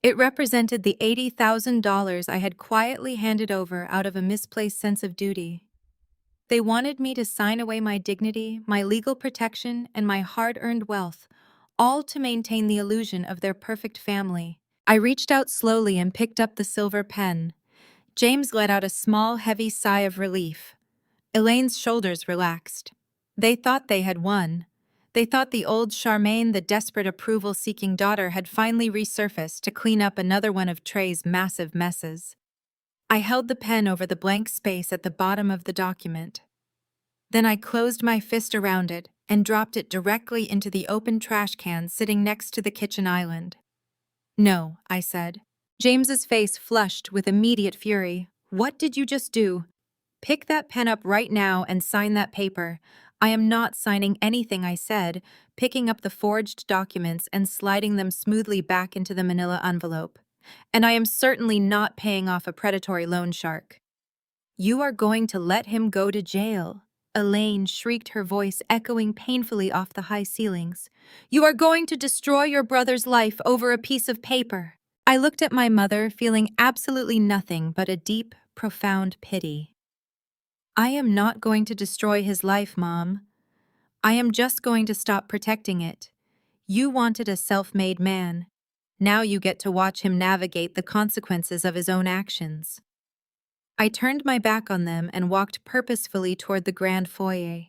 It represented the $80,000 I had quietly handed over out of a misplaced sense of duty. They wanted me to sign away my dignity, my legal protection, and my hard-earned wealth, all to maintain the illusion of their perfect family. I reached out slowly and picked up the silver pen. James let out a small, heavy sigh of relief. Elaine's shoulders relaxed. They thought they had won. They thought the old Charmaine, the desperate approval-seeking daughter, had finally resurfaced to clean up another one of Trey's massive messes. I held the pen over the blank space at the bottom of the document. Then I closed my fist around it and dropped it directly into the open trash can sitting next to the kitchen island. "No," I said. James's face flushed with immediate fury. "What did you just do?" "Pick that pen up right now and sign that paper." "I am not signing anything," I said, picking up the forged documents and sliding them smoothly back into the manila envelope. "And I am certainly not paying off a predatory loan shark." "You are going to let him go to jail," Elaine shrieked, her voice echoing painfully off the high ceilings. "You are going to destroy your brother's life over a piece of paper." I looked at my mother, feeling absolutely nothing but a deep, profound pity. "I am not going to destroy his life, Mom. I am just going to stop protecting it. You wanted a self-made man. Now you get to watch him navigate the consequences of his own actions." I turned my back on them and walked purposefully toward the grand foyer.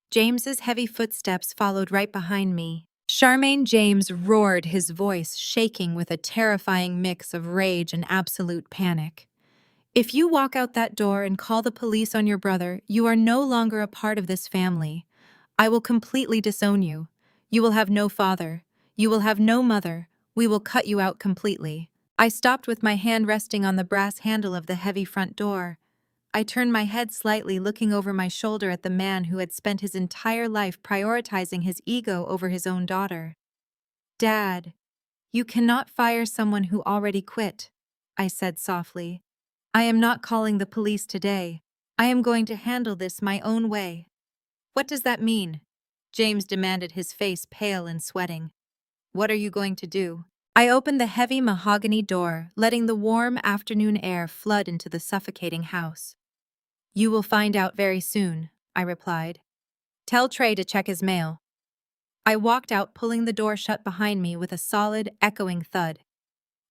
James's heavy footsteps followed right behind me. Charmaine James roared, his voice shaking with a terrifying mix of rage and absolute panic. "If you walk out that door and call the police on your brother, you are no longer a part of this family. I will completely disown you. You will have no father. You will have no mother. We will cut you out completely." I stopped with my hand resting on the brass handle of the heavy front door. I turned my head slightly, looking over my shoulder at the man who had spent his entire life prioritizing his ego over his own daughter. "Dad, you cannot fire someone who already quit," I said softly. "I am not calling the police today. I am going to handle this my own way." "What does that mean?" James demanded, his face pale and sweating. "What are you going to do?" I opened the heavy mahogany door, letting the warm afternoon air flood into the suffocating house. "You will find out very soon," I replied. "Tell Trey to check his mail." I walked out, pulling the door shut behind me with a solid, echoing thud.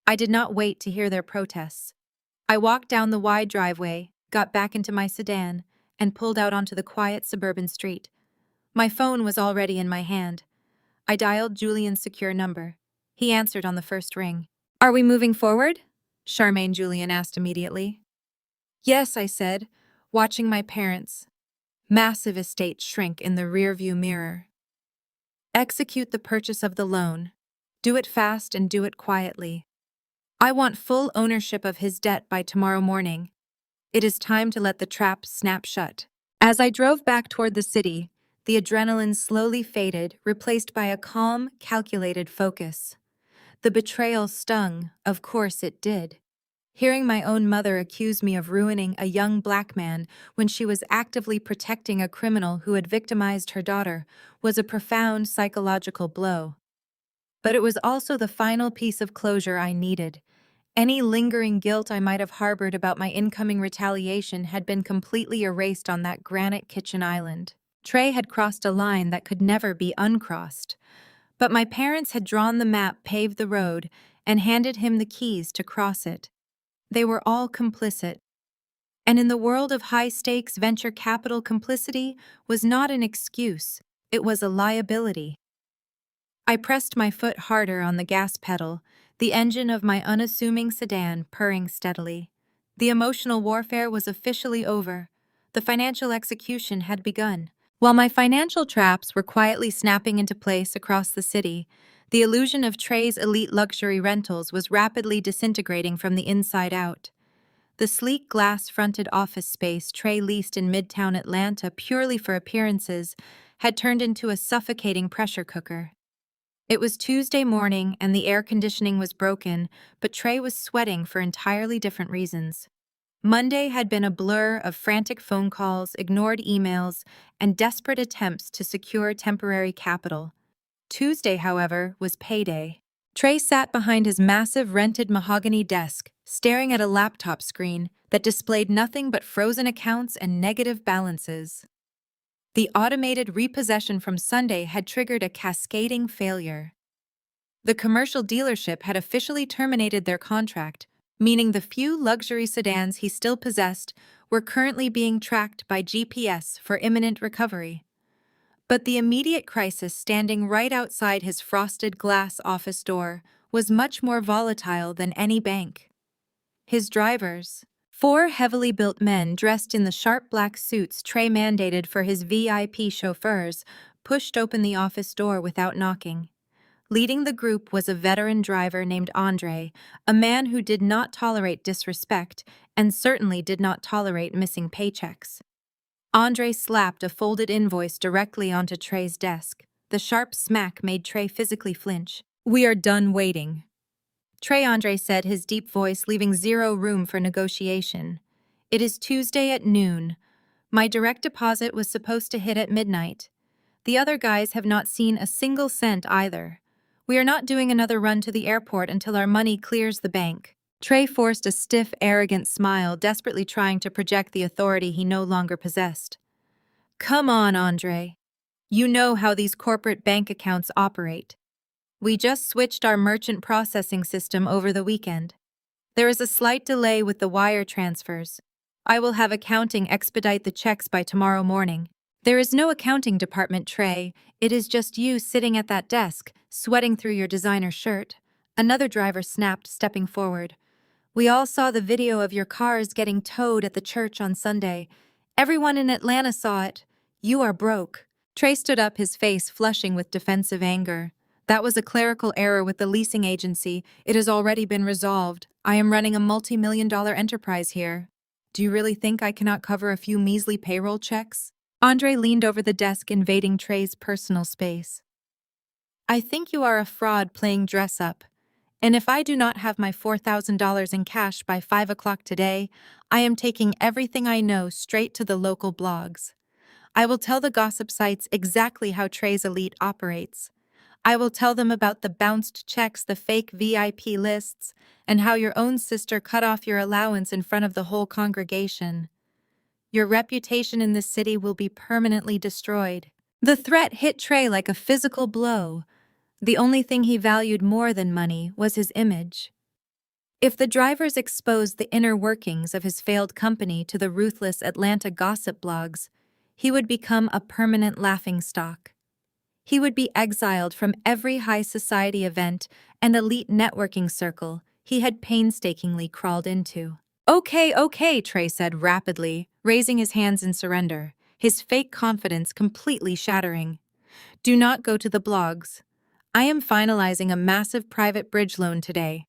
I did not wait to hear their protests. I walked down the wide driveway, got back into my sedan, and pulled out onto the quiet suburban street. My phone was already in my hand. I dialed Julian's secure number. He answered on the first ring. "Are we moving forward?" Charmaine Julian asked immediately. "Yes," I said, watching my parents' massive estate shrink in the rearview mirror. "Execute the purchase of the loan. Do it fast and do it quietly. I want full ownership of his debt by tomorrow morning. It is time to let the trap snap shut." As I drove back toward the city, the adrenaline slowly faded, replaced by a calm, calculated focus. The betrayal stung, of course it did. Hearing my own mother accuse me of ruining a young black man when she was actively protecting a criminal who had victimized her daughter was a profound psychological blow. But it was also the final piece of closure I needed. Any lingering guilt I might have harbored about my incoming retaliation had been completely erased on that granite kitchen island. Trey had crossed a line that could never be uncrossed. But my parents had drawn the map, paved the road, and handed him the keys to cross it. They were all complicit. And in the world of high-stakes venture capital, complicity was not an excuse, it was a liability. I pressed my foot harder on the gas pedal, the engine of my unassuming sedan purring steadily. The emotional warfare was officially over. The financial execution had begun. While my financial traps were quietly snapping into place across the city, the illusion of Trey's elite luxury rentals was rapidly disintegrating from the inside out. The sleek glass-fronted office space Trey leased in Midtown Atlanta purely for appearances had turned into a suffocating pressure cooker. It was Tuesday morning and the air conditioning was broken, but Trey was sweating for entirely different reasons. Monday had been a blur of frantic phone calls, ignored emails, and desperate attempts to secure temporary capital. Tuesday, however, was payday. Trey sat behind his massive rented mahogany desk, staring at a laptop screen that displayed nothing but frozen accounts and negative balances. The automated repossession from Sunday had triggered a cascading failure. The commercial dealership had officially terminated their contract, meaning the few luxury sedans he still possessed were currently being tracked by GPS for imminent recovery. But the immediate crisis standing right outside his frosted glass office door was much more volatile than any bank. His drivers, four heavily built men dressed in the sharp black suits Trey mandated for his VIP chauffeurs, pushed open the office door without knocking. Leading the group was a veteran driver named Andre, a man who did not tolerate disrespect and certainly did not tolerate missing paychecks. Andre slapped a folded invoice directly onto Trey's desk. The sharp smack made Trey physically flinch. "We are done waiting," Andre said, his deep voice leaving zero room for negotiation. "It is Tuesday at noon. My direct deposit was supposed to hit at midnight. The other guys have not seen a single cent either. We are not doing another run to the airport until our money clears the bank." Trey forced a stiff, arrogant smile, desperately trying to project the authority he no longer possessed. "Come on, Andre. You know how these corporate bank accounts operate. We just switched our merchant processing system over the weekend. There is a slight delay with the wire transfers. I will have accounting expedite the checks by tomorrow morning." "There is no accounting department, Trey. It is just you sitting at that desk, sweating through your designer shirt," another driver snapped, stepping forward. "We all saw the video of your cars getting towed at the church on Sunday. Everyone in Atlanta saw it. You are broke." Trey stood up, his face flushing with defensive anger. "That was a clerical error with the leasing agency. It has already been resolved. I am running a multi-million-dollar enterprise here. Do you really think I cannot cover a few measly payroll checks?" Andre leaned over the desk, invading Trey's personal space. "I think you are a fraud playing dress-up. And if I do not have my $4,000 in cash by 5 o'clock today, I am taking everything I know straight to the local blogs. I will tell the gossip sites exactly how Trey's Elite operates. I will tell them about the bounced checks, the fake VIP lists, and how your own sister cut off your allowance in front of the whole congregation. Your reputation in this city will be permanently destroyed." The threat hit Trey like a physical blow. The only thing he valued more than money was his image. If the drivers exposed the inner workings of his failed company to the ruthless Atlanta gossip blogs, he would become a permanent laughingstock. He would be exiled from every high society event and elite networking circle he had painstakingly crawled into. Okay, Trey said rapidly, raising his hands in surrender, his fake confidence completely shattering. "Do not go to the blogs. I am finalizing a massive private bridge loan today.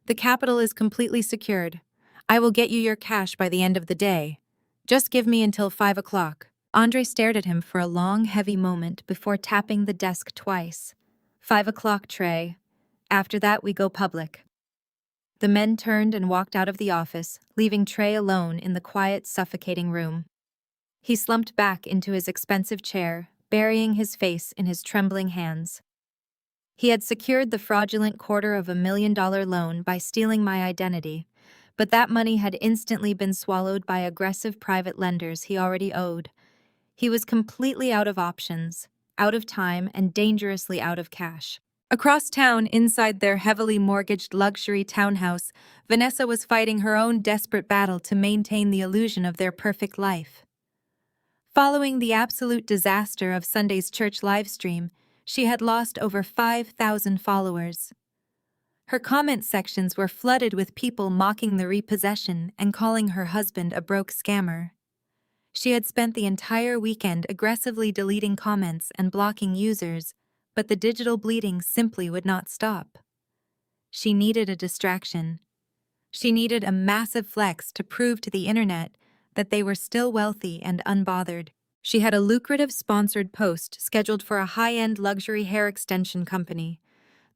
The capital is completely secured. I will get you your cash by the end of the day. Just give me until 5 o'clock. Andre stared at him for a long, heavy moment before tapping the desk twice. 5 o'clock, Trey. After that, we go public." The men turned and walked out of the office, leaving Trey alone in the quiet, suffocating room. He slumped back into his expensive chair, burying his face in his trembling hands. He had secured the fraudulent $250,000 loan by stealing my identity, but that money had instantly been swallowed by aggressive private lenders he already owed. He was completely out of options, out of time, and dangerously out of cash. Across town, inside their heavily mortgaged luxury townhouse, Vanessa was fighting her own desperate battle to maintain the illusion of their perfect life. Following the absolute disaster of Sunday's church livestream, she had lost over 5,000 followers. Her comment sections were flooded with people mocking the repossession and calling her husband a broke scammer. She had spent the entire weekend aggressively deleting comments and blocking users, but the digital bleeding simply would not stop. She needed a distraction. She needed a massive flex to prove to the internet that they were still wealthy and unbothered. She had a lucrative sponsored post scheduled for a high-end luxury hair extension company.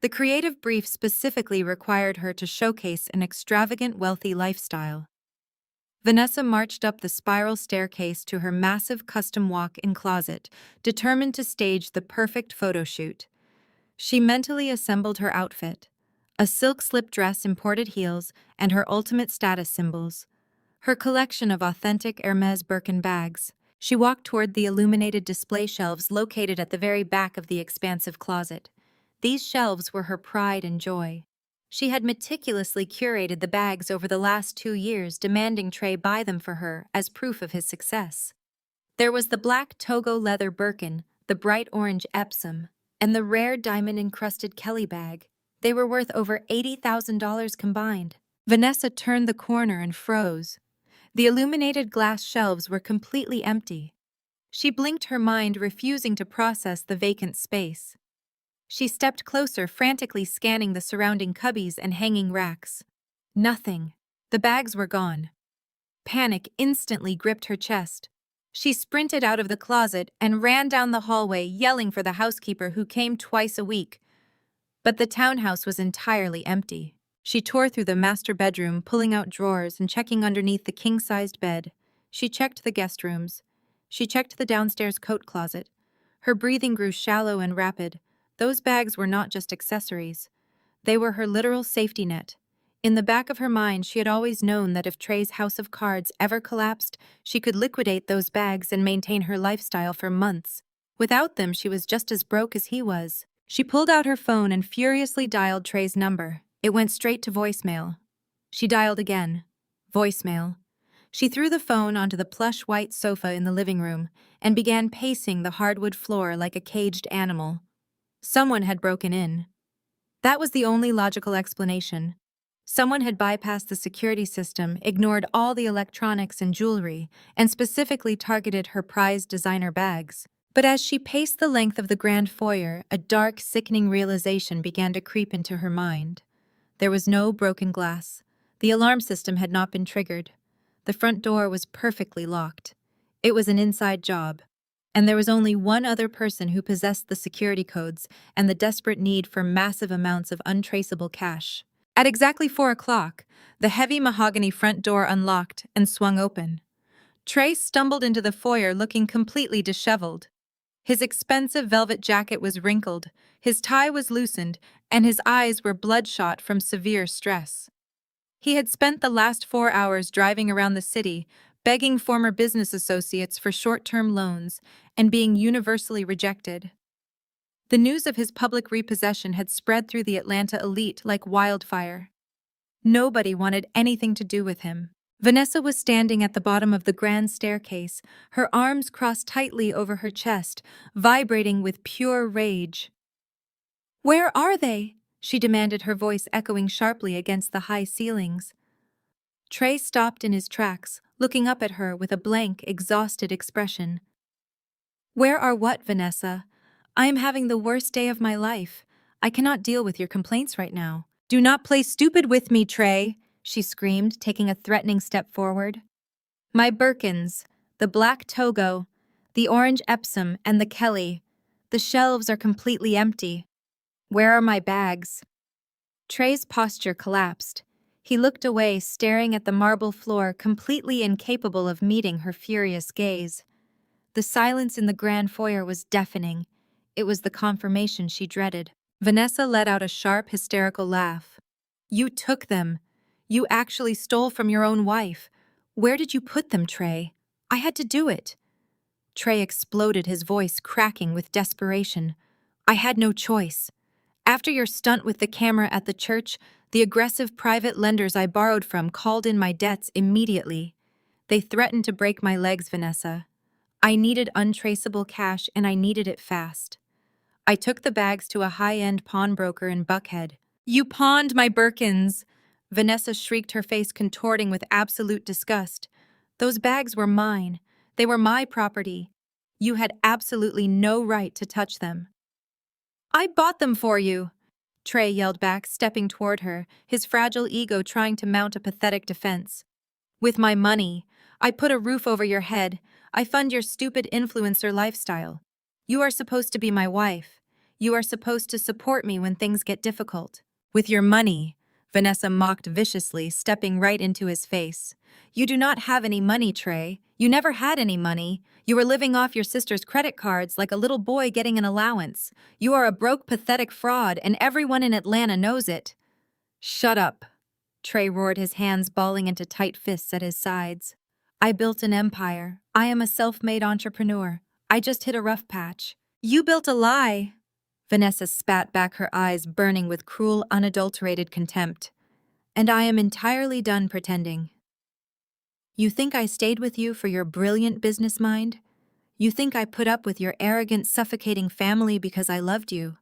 The creative brief specifically required her to showcase an extravagant, wealthy lifestyle. Vanessa marched up the spiral staircase to her massive custom walk-in closet, determined to stage the perfect photo shoot. She mentally assembled her outfit, a silk slip dress, imported heels, and her ultimate status symbols. Her collection of authentic Hermès Birkin bags. She walked toward the illuminated display shelves located at the very back of the expansive closet. These shelves were her pride and joy. She had meticulously curated the bags over the last 2 years, demanding Trey buy them for her as proof of his success. There was the black Togo leather Birkin, the bright orange Epsom, and the rare diamond-encrusted Kelly bag. They were worth over $80,000 combined. Vanessa turned the corner and froze. The illuminated glass shelves were completely empty. She blinked, her mind refusing to process the vacant space. She stepped closer, frantically scanning the surrounding cubbies and hanging racks. Nothing. The bags were gone. Panic instantly gripped her chest. She sprinted out of the closet and ran down the hallway, yelling for the housekeeper who came twice a week. But the townhouse was entirely empty. She tore through the master bedroom, pulling out drawers and checking underneath the king-sized bed. She checked the guest rooms. She checked the downstairs coat closet. Her breathing grew shallow and rapid. Those bags were not just accessories. They were her literal safety net. In the back of her mind, she had always known that if Trey's house of cards ever collapsed, she could liquidate those bags and maintain her lifestyle for months. Without them, she was just as broke as he was. She pulled out her phone and furiously dialed Trey's number. It went straight to voicemail. She dialed again. Voicemail. She threw the phone onto the plush white sofa in the living room and began pacing the hardwood floor like a caged animal. Someone had broken in. That was the only logical explanation. Someone had bypassed the security system, ignored all the electronics and jewelry, and specifically targeted her prized designer bags. But as she paced the length of the grand foyer, a dark, sickening realization began to creep into her mind. There was no broken glass. The alarm system had not been triggered. The front door was perfectly locked. It was an inside job. And there was only one other person who possessed the security codes and the desperate need for massive amounts of untraceable cash. At exactly 4 o'clock, the heavy mahogany front door unlocked and swung open. Trey stumbled into the foyer looking completely disheveled. His expensive velvet jacket was wrinkled, his tie was loosened, and his eyes were bloodshot from severe stress. He had spent the last 4 hours driving around the city, begging former business associates for short-term loans, and being universally rejected. The news of his public repossession had spread through the Atlanta elite like wildfire. Nobody wanted anything to do with him. Vanessa was standing at the bottom of the grand staircase, her arms crossed tightly over her chest, vibrating with pure rage. "Where are they?" she demanded, her voice echoing sharply against the high ceilings. Trey stopped in his tracks, looking up at her with a blank, exhausted expression. "Where are what, Vanessa? I am having the worst day of my life. I cannot deal with your complaints right now." "Do not play stupid with me, Trey," she screamed, taking a threatening step forward. "My Birkins, the black Togo, the orange Epsom, and the Kelly. The shelves are completely empty. Where are my bags?" Trey's posture collapsed. He looked away, staring at the marble floor, completely incapable of meeting her furious gaze. The silence in the grand foyer was deafening. It was the confirmation she dreaded. Vanessa let out a sharp, hysterical laugh. "You took them. You actually stole from your own wife. Where did you put them, Trey? I had to do it." Trey exploded, his voice cracking with desperation. "I had no choice. After your stunt with the camera at the church, the aggressive private lenders I borrowed from called in my debts immediately. They threatened to break my legs, Vanessa. I needed untraceable cash, and I needed it fast. I took the bags to a high-end pawnbroker in Buckhead." "You pawned my Birkins!" Vanessa shrieked, her face contorting with absolute disgust. "Those bags were mine. They were my property. You had absolutely no right to touch them." "I bought them for you!" Trey yelled back, stepping toward her, his fragile ego trying to mount a pathetic defense. "With my money. I put a roof over your head. I fund your stupid influencer lifestyle. You are supposed to be my wife. You are supposed to support me when things get difficult." "With your money," Vanessa mocked viciously, stepping right into his face. "You do not have any money, Trey. You never had any money. You were living off your sister's credit cards like a little boy getting an allowance. You are a broke, pathetic fraud, and everyone in Atlanta knows it." "Shut up," Trey roared, his hands balling into tight fists at his sides. "I built an empire. I am a self-made entrepreneur. I just hit a rough patch." "You built a lie." Vanessa spat back, her eyes burning with cruel, unadulterated contempt. "And I am entirely done pretending. You think I stayed with you for your brilliant business mind? You think I put up with your arrogant, suffocating family because I loved you?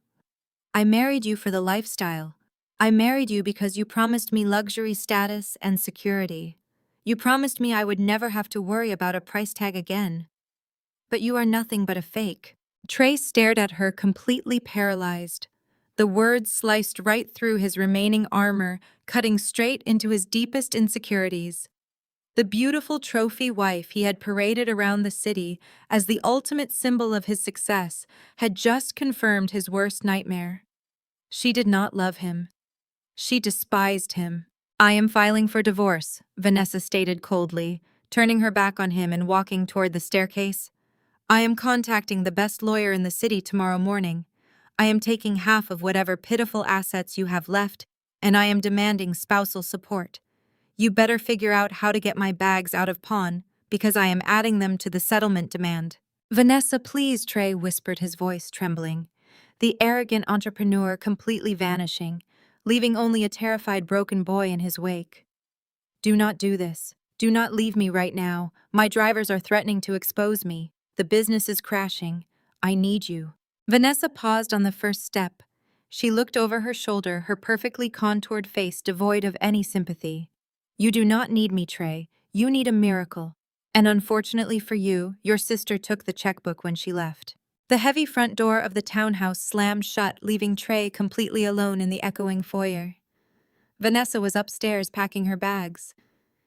I married you for the lifestyle. I married you because you promised me luxury status and security. You promised me I would never have to worry about a price tag again. But you are nothing but a fake. Trey stared at her, completely paralyzed. The words sliced right through his remaining armor, cutting straight into his deepest insecurities. The beautiful trophy wife he had paraded around the city as the ultimate symbol of his success had just confirmed his worst nightmare. She did not love him. She despised him. I am filing for divorce, Vanessa stated coldly, turning her back on him and walking toward the staircase. I am contacting the best lawyer in the city tomorrow morning. I am taking half of whatever pitiful assets you have left, and I am demanding spousal support. You better figure out how to get my bags out of pawn, because I am adding them to the settlement demand. Vanessa, please, Trey whispered, his voice trembling. The arrogant entrepreneur completely vanishing, leaving only a terrified broken boy in his wake. Do not do this. Do not leave me right now. My drivers are threatening to expose me. The business is crashing. I need you. Vanessa paused on the first step. She looked over her shoulder, her perfectly contoured face devoid of any sympathy. You do not need me, Trey. You need a miracle. And unfortunately for you, your sister took the checkbook when she left. The heavy front door of the townhouse slammed shut, leaving Trey completely alone in the echoing foyer. Vanessa was upstairs packing her bags.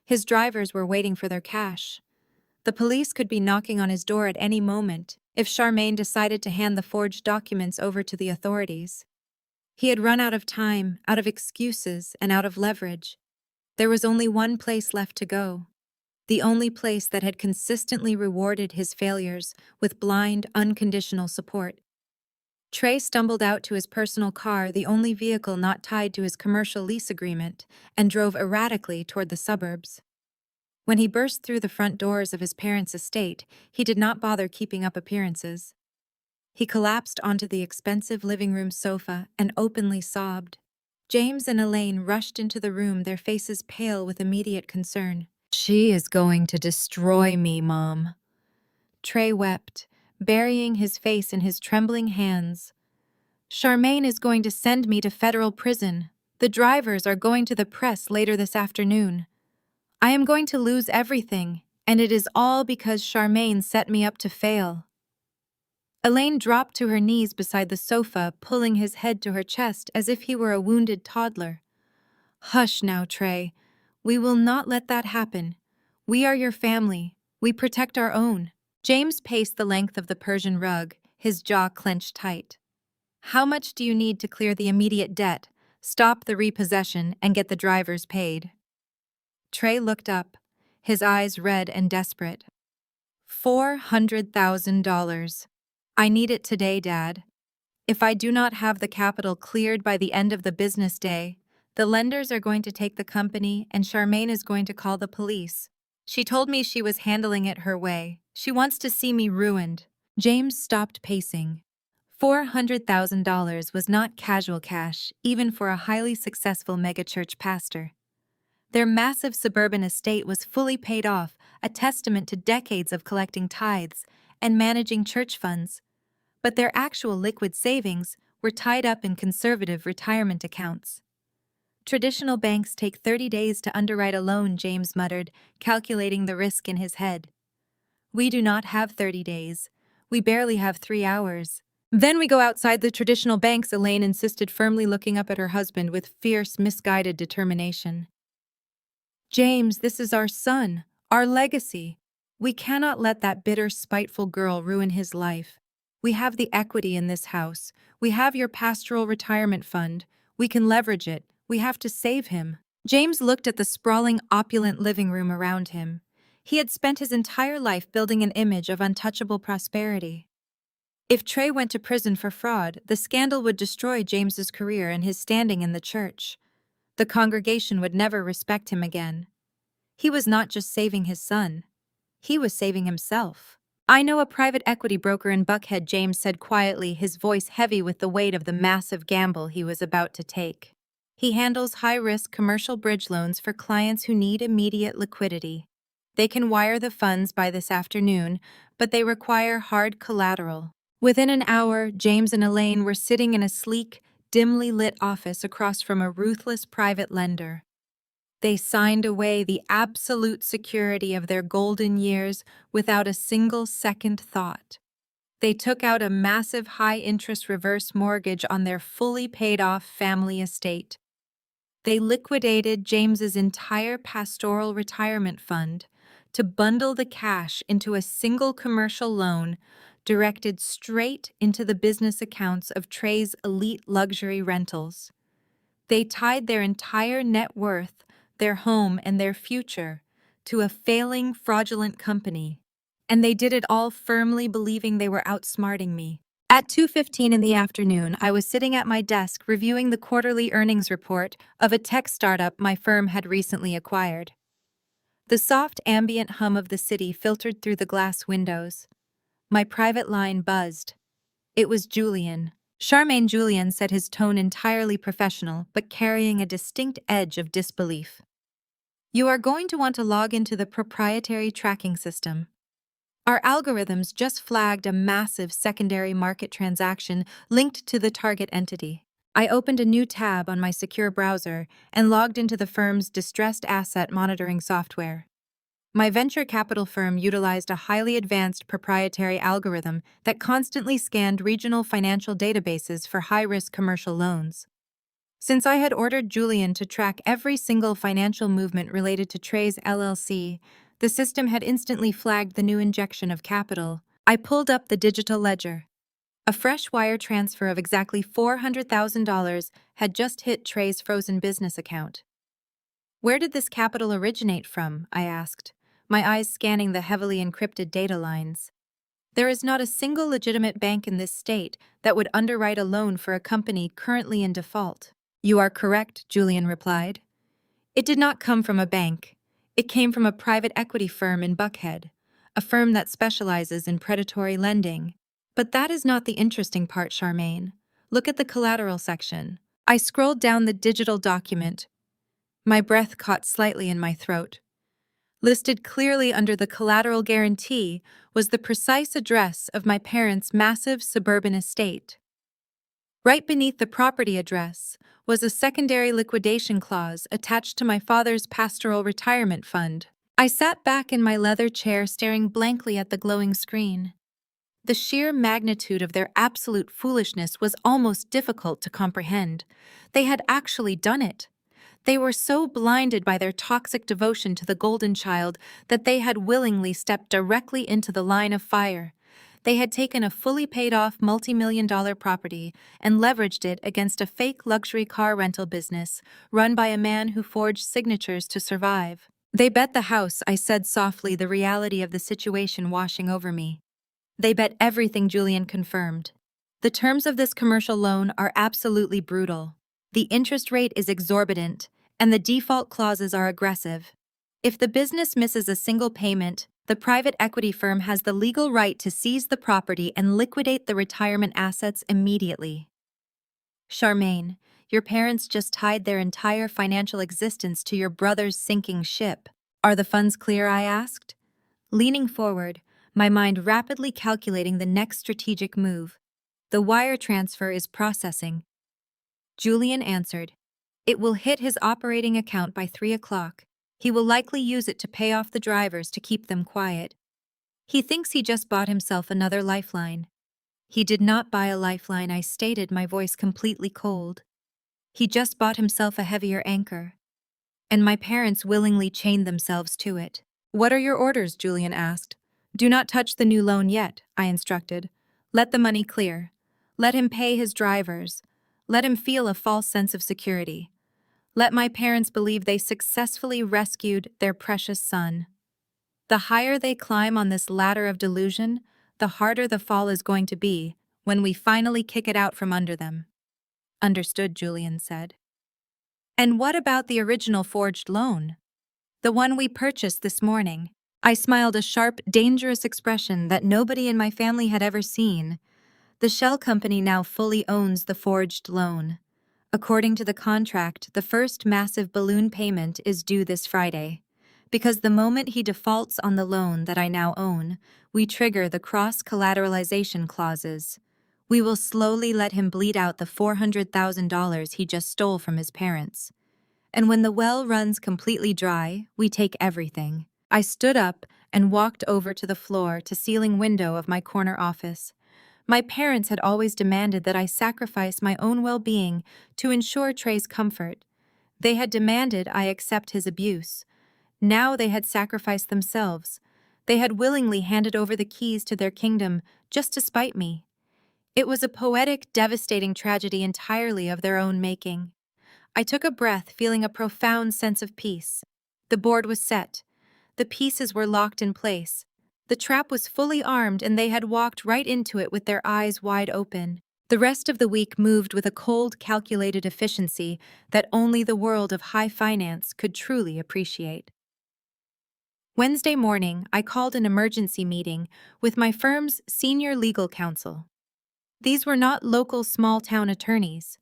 His drivers were waiting for their cash. The police could be knocking on his door at any moment if Charmaine decided to hand the forged documents over to the authorities. He had run out of time, out of excuses, and out of leverage. There was only one place left to go. The only place that had consistently rewarded his failures with blind, unconditional support. Trey stumbled out to his personal car, the only vehicle not tied to his commercial lease agreement, and drove erratically toward the suburbs. When he burst through the front doors of his parents' estate, he did not bother keeping up appearances. He collapsed onto the expensive living room sofa and openly sobbed. James and Elaine rushed into the room, their faces pale with immediate concern. She is going to destroy me, Mom. Trey wept, burying his face in his trembling hands. Charmaine is going to send me to federal prison. The drivers are going to the press later this afternoon. I am going to lose everything, and it is all because Charmaine set me up to fail. Elaine dropped to her knees beside the sofa, pulling his head to her chest as if he were a wounded toddler. Hush now, Trey. We will not let that happen. We are your family. We protect our own. James paced the length of the Persian rug, his jaw clenched tight. How much do you need to clear the immediate debt, stop the repossession, and get the drivers paid? Trey looked up, his eyes red and desperate. $400,000. I need it today, Dad. If I do not have the capital cleared by the end of the business day, the lenders are going to take the company and Charmaine is going to call the police. She told me she was handling it her way. She wants to see me ruined. James stopped pacing. $400,000 was not casual cash, even for a highly successful megachurch pastor. Their massive suburban estate was fully paid off, a testament to decades of collecting tithes and managing church funds. But their actual liquid savings were tied up in conservative retirement accounts. Traditional banks take 30 days to underwrite a loan, James muttered, calculating the risk in his head. We do not have 30 days. We barely have 3 hours. Then we go outside the traditional banks, Elaine insisted, firmly looking up at her husband with fierce, misguided determination. James, this is our son, our legacy. We cannot let that bitter, spiteful girl ruin his life. We have the equity in this house. We have your pastoral retirement fund. We can leverage it. We have to save him. James looked at the sprawling, opulent living room around him. He had spent his entire life building an image of untouchable prosperity. If Trey went to prison for fraud, the scandal would destroy James's career and his standing in the church. The congregation would never respect him again. He was not just saving his son. He was saving himself. I know a private equity broker in Buckhead, James said quietly, his voice heavy with the weight of the massive gamble he was about to take. He handles high-risk commercial bridge loans for clients who need immediate liquidity. They can wire the funds by this afternoon, but they require hard collateral. Within an hour, James and Elaine were sitting in a sleek, dimly lit office across from a ruthless private lender. They signed away the absolute security of their golden years without a single second thought. They took out a massive high-interest reverse mortgage on their fully paid-off family estate. They liquidated James's entire pastoral retirement fund to bundle the cash into a single commercial loan directed straight into the business accounts of Trey's elite luxury rentals. They tied their entire net worth, their home, and their future to a failing, fraudulent company. And they did it all firmly believing they were outsmarting me. At 2:15 in the afternoon, I was sitting at my desk reviewing the quarterly earnings report of a tech startup my firm had recently acquired. The soft ambient hum of the city filtered through the glass windows. My private line buzzed. It was Julian. Charmaine. Julian said, his tone entirely professional, but carrying a distinct edge of disbelief. You are going to want to log into the proprietary tracking system. Our algorithms just flagged a massive secondary market transaction linked to the target entity. I opened a new tab on my secure browser and logged into the firm's distressed asset monitoring software. My venture capital firm utilized a highly advanced proprietary algorithm that constantly scanned regional financial databases for high-risk commercial loans. Since I had ordered Julian to track every single financial movement related to Trey's LLC, the system had instantly flagged the new injection of capital. I pulled up the digital ledger. A fresh wire transfer of exactly $400,000 had just hit Trey's frozen business account. Where did this capital originate from? I asked, my eyes scanning the heavily encrypted data lines. There is not a single legitimate bank in this state that would underwrite a loan for a company currently in default. You are correct, Julian replied. It did not come from a bank. It came from a private equity firm in Buckhead, a firm that specializes in predatory lending. But that is not the interesting part, Charmaine. Look at the collateral section. I scrolled down the digital document. My breath caught slightly in my throat. Listed clearly under the collateral guarantee was the precise address of my parents' massive suburban estate. Right beneath the property address was a secondary liquidation clause attached to my father's pastoral retirement fund. I sat back in my leather chair staring blankly at the glowing screen. The sheer magnitude of their absolute foolishness was almost difficult to comprehend. They had actually done it. They were so blinded by their toxic devotion to the golden child that they had willingly stepped directly into the line of fire. They had taken a fully paid-off multi-million-dollar property and leveraged it against a fake luxury car rental business run by a man who forged signatures to survive. They bet the house, I said softly, the reality of the situation washing over me. They bet everything, Julian confirmed. The terms of this commercial loan are absolutely brutal. The interest rate is exorbitant, and the default clauses are aggressive. If the business misses a single payment, the private equity firm has the legal right to seize the property and liquidate the retirement assets immediately. Charmaine, your parents just tied their entire financial existence to your brother's sinking ship. Are the funds clear? I asked, leaning forward, my mind rapidly calculating the next strategic move. The wire transfer is processing. Julian answered. It will hit his operating account by 3 o'clock. He will likely use it to pay off the drivers to keep them quiet. He thinks he just bought himself another lifeline. He did not buy a lifeline, I stated, my voice completely cold. He just bought himself a heavier anchor. And my parents willingly chained themselves to it. What are your orders? Julian asked. Do not touch the new loan yet, I instructed. Let the money clear. Let him pay his drivers. Let him feel a false sense of security. Let my parents believe they successfully rescued their precious son. The higher they climb on this ladder of delusion, the harder the fall is going to be when we finally kick it out from under them. Understood, Julian said. And what about the original forged loan? The one we purchased this morning? I smiled, a sharp, dangerous expression that nobody in my family had ever seen. The shell company now fully owns the forged loan. According to the contract, the first massive balloon payment is due this Friday. because the moment he defaults on the loan that I now own, we trigger the cross-collateralization clauses. We will slowly let him bleed out the $400,000 he just stole from his parents. And when the well runs completely dry, we take everything. I stood up and walked over to the floor-to-ceiling window of my corner office. My parents had always demanded that I sacrifice my own well-being to ensure Trey's comfort. They had demanded I accept his abuse. Now they had sacrificed themselves. They had willingly handed over the keys to their kingdom just to spite me. It was a poetic, devastating tragedy entirely of their own making. I took a breath, feeling a profound sense of peace. The board was set. The pieces were locked in place. The trap was fully armed, and they had walked right into it with their eyes wide open. The rest of the week moved with a cold, calculated efficiency that only the world of high finance could truly appreciate. Wednesday morning, I called an emergency meeting with my firm's senior legal counsel. These were not local small-town attorneys.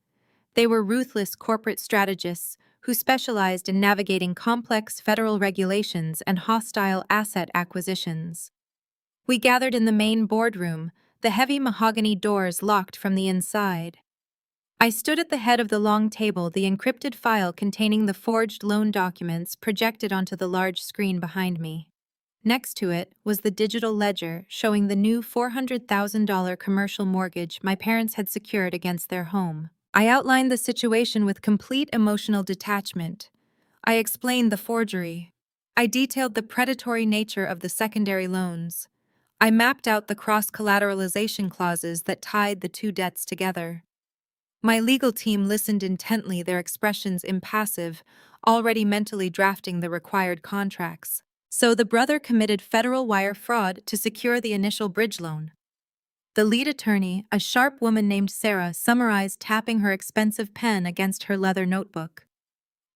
They were ruthless corporate strategists who specialized in navigating complex federal regulations and hostile asset acquisitions. We gathered in the main boardroom, the heavy mahogany doors locked from the inside. I stood at the head of the long table, the encrypted file containing the forged loan documents projected onto the large screen behind me. Next to it was the digital ledger showing the new $400,000 commercial mortgage my parents had secured against their home. I outlined the situation with complete emotional detachment. I explained the forgery. I detailed the predatory nature of the secondary loans. I mapped out the cross-collateralization clauses that tied the two debts together. My legal team listened intently, their expressions impassive, already mentally drafting the required contracts. So the brother committed federal wire fraud to secure the initial bridge loan. The lead attorney, a sharp woman named Sarah, summarized, tapping her expensive pen against her leather notebook.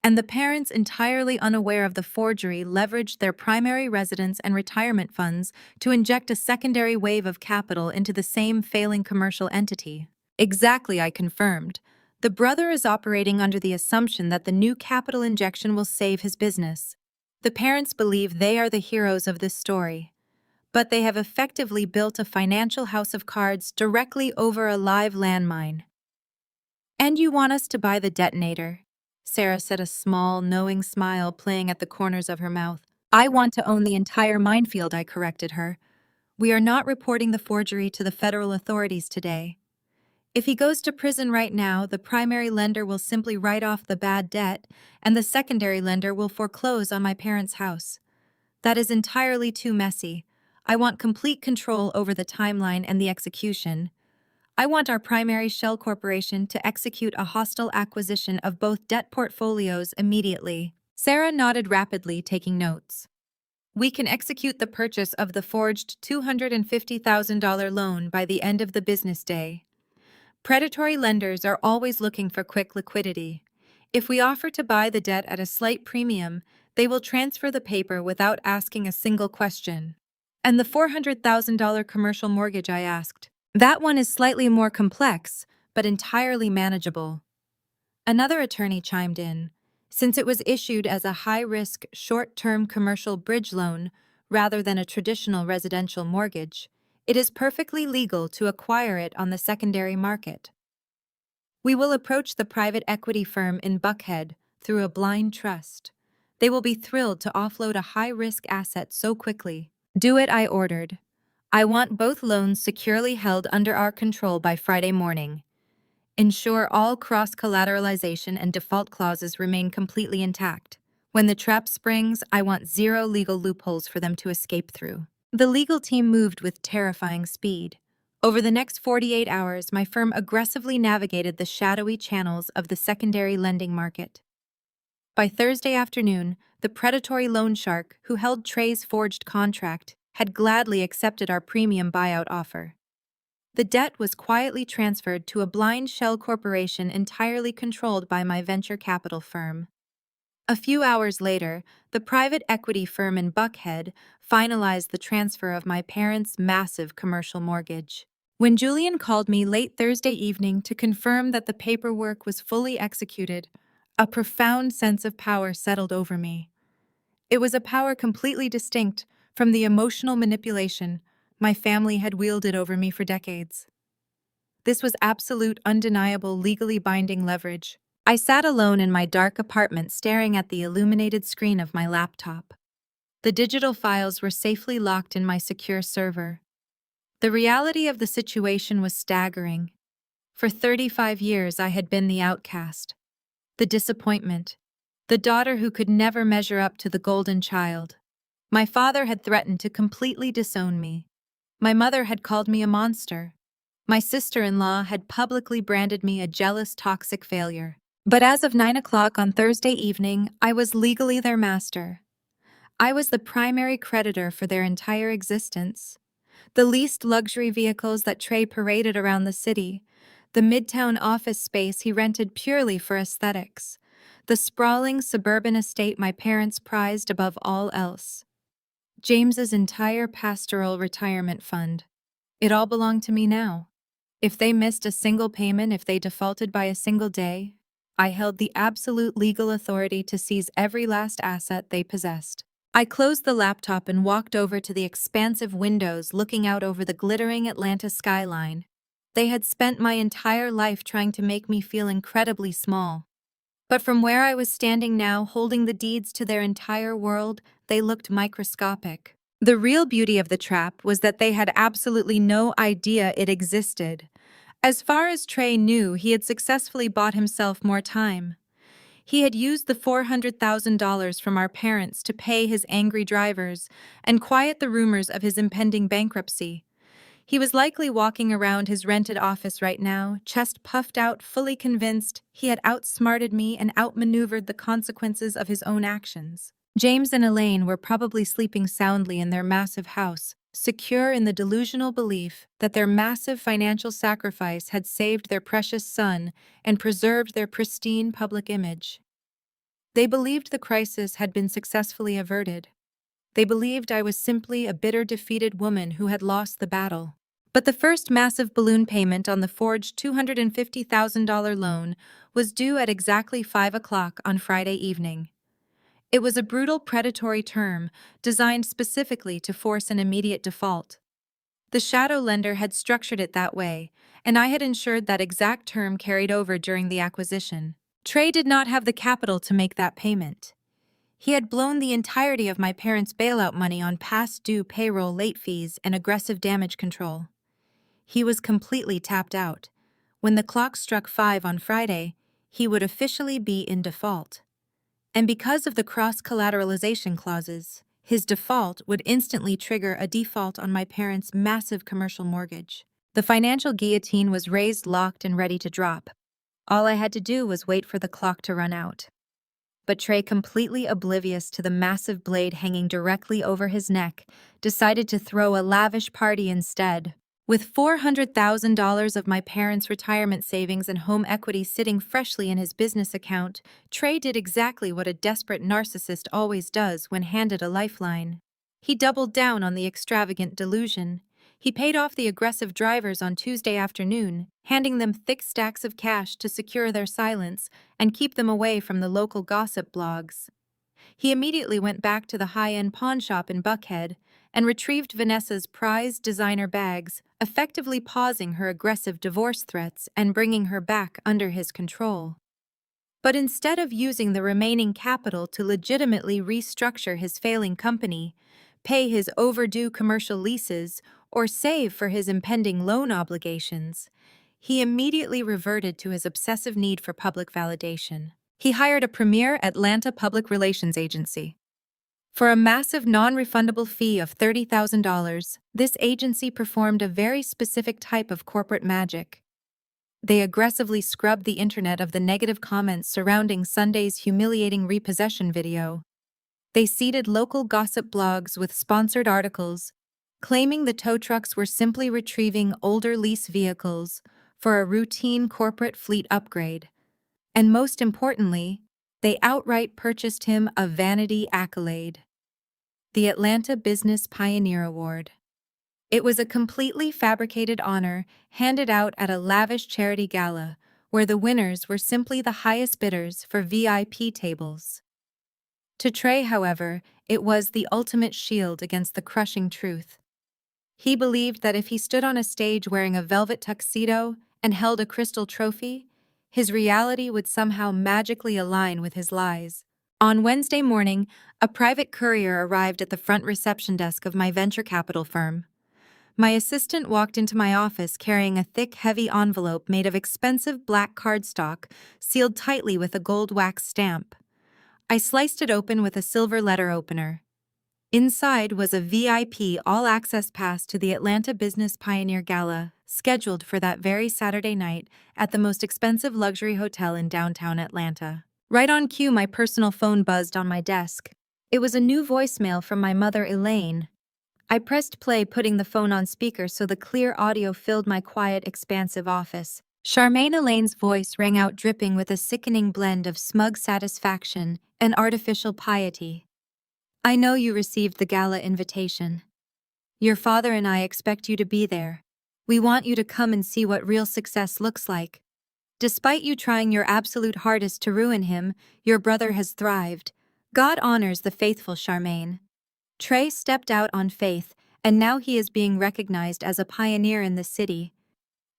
And the parents, entirely unaware of the forgery, leveraged their primary residence and retirement funds to inject a secondary wave of capital into the same failing commercial entity. Exactly, I confirmed. The brother is operating under the assumption that the new capital injection will save his business. The parents believe they are the heroes of this story. But they have effectively built a financial house of cards directly over a live landmine. And you want us to buy the detonator? Sarah said, a small, knowing smile playing at the corners of her mouth. I want to own the entire minefield, I corrected her. We are not reporting the forgery to the federal authorities today. If he goes to prison right now, the primary lender will simply write off the bad debt, and the secondary lender will foreclose on my parents' house. That is entirely too messy. I want complete control over the timeline and the execution. I want our primary shell corporation to execute a hostile acquisition of both debt portfolios immediately. Sarah nodded rapidly, taking notes. We can execute the purchase of the forged $250,000 loan by the end of the business day. Predatory lenders are always looking for quick liquidity. If we offer to buy the debt at a slight premium, they will transfer the paper without asking a single question. And the $400,000 commercial mortgage, I asked. That one is slightly more complex, but entirely manageable. Another attorney chimed in. Since it was issued as a high-risk, short-term commercial bridge loan rather than a traditional residential mortgage, it is perfectly legal to acquire it on the secondary market. We will approach the private equity firm in Buckhead through a blind trust. They will be thrilled to offload a high-risk asset so quickly. Do it, I ordered. I want both loans securely held under our control by Friday morning. Ensure all cross-collateralization and default clauses remain completely intact. When the trap springs, I want zero legal loopholes for them to escape through. The legal team moved with terrifying speed. Over the next 48 hours, my firm aggressively navigated the shadowy channels of the secondary lending market. By Thursday afternoon, the predatory loan shark who held Trey's forged contract had gladly accepted our premium buyout offer. The debt was quietly transferred to a blind shell corporation entirely controlled by my venture capital firm. A few hours later, the private equity firm in Buckhead finalized the transfer of my parents' massive commercial mortgage. When Julian called me late Thursday evening to confirm that the paperwork was fully executed, a profound sense of power settled over me. It was a power completely distinct from the emotional manipulation my family had wielded over me for decades. This was absolute, undeniable, legally binding leverage. I sat alone in my dark apartment staring at the illuminated screen of my laptop. The digital files were safely locked in my secure server. The reality of the situation was staggering. For 35 years, I had been the outcast, the disappointment, the daughter who could never measure up to the golden child. My father had threatened to completely disown me. My mother had called me a monster. My sister-in-law had publicly branded me a jealous, toxic failure. But as of 9 o'clock on Thursday evening, I was legally their master. I was the primary creditor for their entire existence. The leased luxury vehicles that Trey paraded around the city, the midtown office space he rented purely for aesthetics, the sprawling suburban estate my parents prized above all else. James's entire pastoral retirement fund. It all belonged to me now. If they missed a single payment, if they defaulted by a single day, I held the absolute legal authority to seize every last asset they possessed. I closed the laptop and walked over to the expansive windows looking out over the glittering Atlanta skyline. They had spent my entire life trying to make me feel incredibly small. But from where I was standing now, holding the deeds to their entire world, they looked microscopic. The real beauty of the trap was that they had absolutely no idea it existed. As far as Trey knew, he had successfully bought himself more time. He had used the $400,000 from our parents to pay his angry drivers and quiet the rumors of his impending bankruptcy. He was likely walking around his rented office right now, chest puffed out, fully convinced he had outsmarted me and outmaneuvered the consequences of his own actions. James and Elaine were probably sleeping soundly in their massive house, secure in the delusional belief that their massive financial sacrifice had saved their precious son and preserved their pristine public image. They believed the crisis had been successfully averted. They believed I was simply a bitter, defeated woman who had lost the battle. But the first massive balloon payment on the forged $250,000 loan was due at exactly 5 o'clock on Friday evening. It was a brutal, predatory term designed specifically to force an immediate default. The shadow lender had structured it that way, and I had ensured that exact term carried over during the acquisition. Trey did not have the capital to make that payment. He had blown the entirety of my parents' bailout money on past due payroll, late fees, and aggressive damage control. He was completely tapped out. When the clock struck 5 on Friday, he would officially be in default. And because of the cross-collateralization clauses, his default would instantly trigger a default on my parents' massive commercial mortgage. The financial guillotine was raised, locked, and ready to drop. All I had to do was wait for the clock to run out. But Trey, completely oblivious to the massive blade hanging directly over his neck, decided to throw a lavish party instead. With $400,000 of my parents' retirement savings and home equity sitting freshly in his business account, Trey did exactly what a desperate narcissist always does when handed a lifeline. He doubled down on the extravagant delusion. He paid off the aggressive drivers on Tuesday afternoon, handing them thick stacks of cash to secure their silence and keep them away from the local gossip blogs. He immediately went back to the high-end pawn shop in Buckhead and retrieved Vanessa's prized designer bags, effectively pausing her aggressive divorce threats and bringing her back under his control. But instead of using the remaining capital to legitimately restructure his failing company, pay his overdue commercial leases, or save for his impending loan obligations, he immediately reverted to his obsessive need for public validation. He hired a premier Atlanta public relations agency. For a massive non-refundable fee of $30,000, this agency performed a very specific type of corporate magic. They aggressively scrubbed the internet of the negative comments surrounding Sunday's humiliating repossession video. They seeded local gossip blogs with sponsored articles, claiming the tow trucks were simply retrieving older lease vehicles for a routine corporate fleet upgrade. And most importantly, they outright purchased him a vanity accolade: the Atlanta Business Pioneer Award. It was a completely fabricated honor handed out at a lavish charity gala, where the winners were simply the highest bidders for VIP tables. To Trey, however, it was the ultimate shield against the crushing truth. He believed that if he stood on a stage wearing a velvet tuxedo and held a crystal trophy, his reality would somehow magically align with his lies. On Wednesday morning, a private courier arrived at the front reception desk of my venture capital firm. My assistant walked into my office carrying a thick, heavy envelope made of expensive black cardstock, sealed tightly with a gold wax stamp. I sliced it open with a silver letter opener. Inside was a VIP all-access pass to the Atlanta Business Pioneer Gala, scheduled for that very Saturday night at the most expensive luxury hotel in downtown Atlanta. Right on cue, my personal phone buzzed on my desk. It was a new voicemail from my mother, Elaine. I pressed play, putting the phone on speaker so the clear audio filled my quiet, expansive office. Charmaine Elaine's voice rang out, dripping with a sickening blend of smug satisfaction and artificial piety. "I know you received the gala invitation. Your father and I expect you to be there. We want you to come and see what real success looks like. Despite you trying your absolute hardest to ruin him, your brother has thrived. God honors the faithful, Charmaine." Trey stepped out on faith, and now he is being recognized as a pioneer in the city.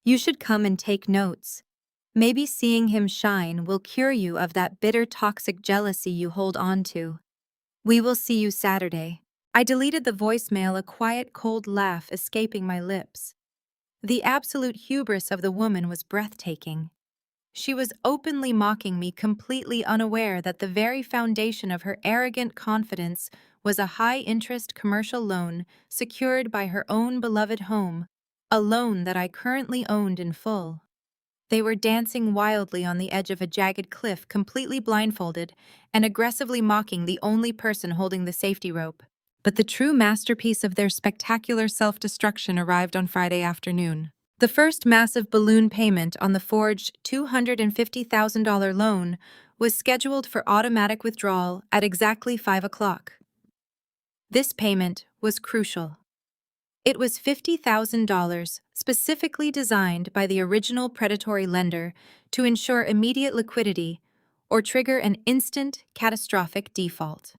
You should come and take notes. Maybe seeing him shine will cure you of that bitter, toxic jealousy you hold on to. We will see you Saturday. I deleted the voicemail, a quiet, cold laugh escaping my lips. The absolute hubris of the woman was breathtaking. She was openly mocking me, completely unaware that the very foundation of her arrogant confidence was a high-interest commercial loan secured by her own beloved home, a loan that I currently owned in full. They were dancing wildly on the edge of a jagged cliff, completely blindfolded, and aggressively mocking the only person holding the safety rope. But the true masterpiece of their spectacular self-destruction arrived on Friday afternoon. The first massive balloon payment on the forged $250,000 loan was scheduled for automatic withdrawal at exactly 5 o'clock. This payment was crucial. It was $50,000, specifically designed by the original predatory lender to ensure immediate liquidity or trigger an instant, catastrophic default.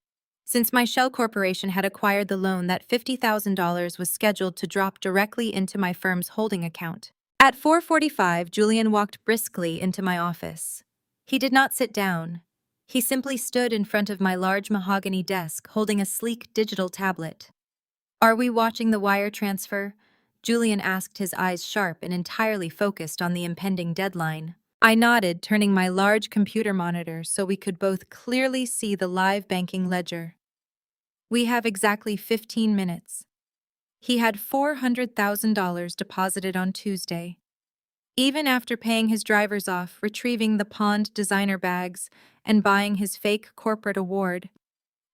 Since my shell corporation had acquired the loan, that $50,000 was scheduled to drop directly into my firm's holding account. At 4:45, Julian walked briskly into my office. He did not sit down. He simply stood in front of my large mahogany desk, holding a sleek digital tablet. "Are we watching the wire transfer?" Julian asked, his eyes sharp and entirely focused on the impending deadline. I nodded, turning my large computer monitor so we could both clearly see the live banking ledger. "We have exactly 15 minutes. He had $400,000 deposited on Tuesday. Even after paying his drivers off, retrieving the pawned designer bags, and buying his fake corporate award,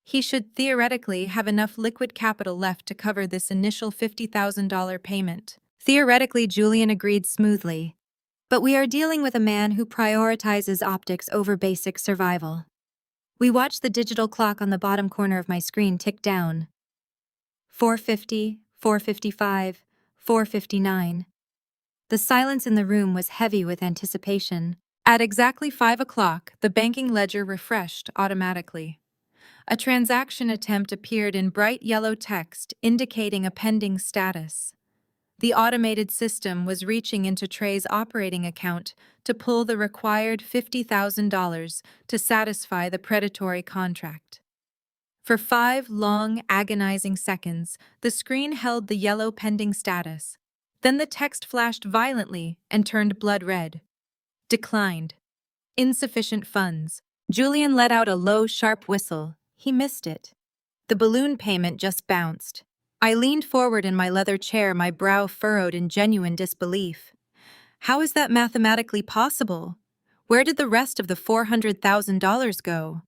he should theoretically have enough liquid capital left to cover this initial $50,000 payment." Theoretically, Julian agreed smoothly. But we are dealing with a man who prioritizes optics over basic survival. We watched the digital clock on the bottom corner of my screen tick down. 4:50, 4:55, 4:59. The silence in the room was heavy with anticipation. At exactly 5 o'clock, the banking ledger refreshed automatically. A transaction attempt appeared in bright yellow text indicating a pending status. The automated system was reaching into Trey's operating account to pull the required $50,000 to satisfy the predatory contract. For 5 long, agonizing seconds, the screen held the yellow pending status. Then the text flashed violently and turned blood red. Declined. Insufficient funds. Julian let out a low, sharp whistle. He missed it. The balloon payment just bounced. I leaned forward in my leather chair, my brow furrowed in genuine disbelief. How is that mathematically possible? Where did the rest of the $400,000 go?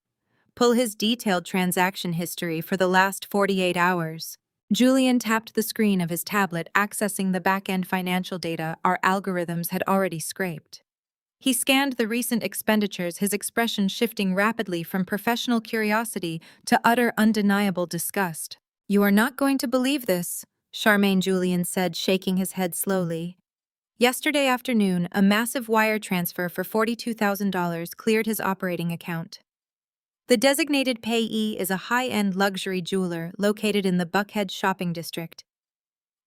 Pull his detailed transaction history for the last 48 hours. Julian tapped the screen of his tablet, accessing the back-end financial data our algorithms had already scraped. He scanned the recent expenditures, his expression shifting rapidly from professional curiosity to utter, undeniable disgust. "You are not going to believe this," Charmaine, Julian said, shaking his head slowly. Yesterday afternoon, a massive wire transfer for $42,000 cleared his operating account. The designated payee is a high-end luxury jeweler located in the Buckhead shopping district.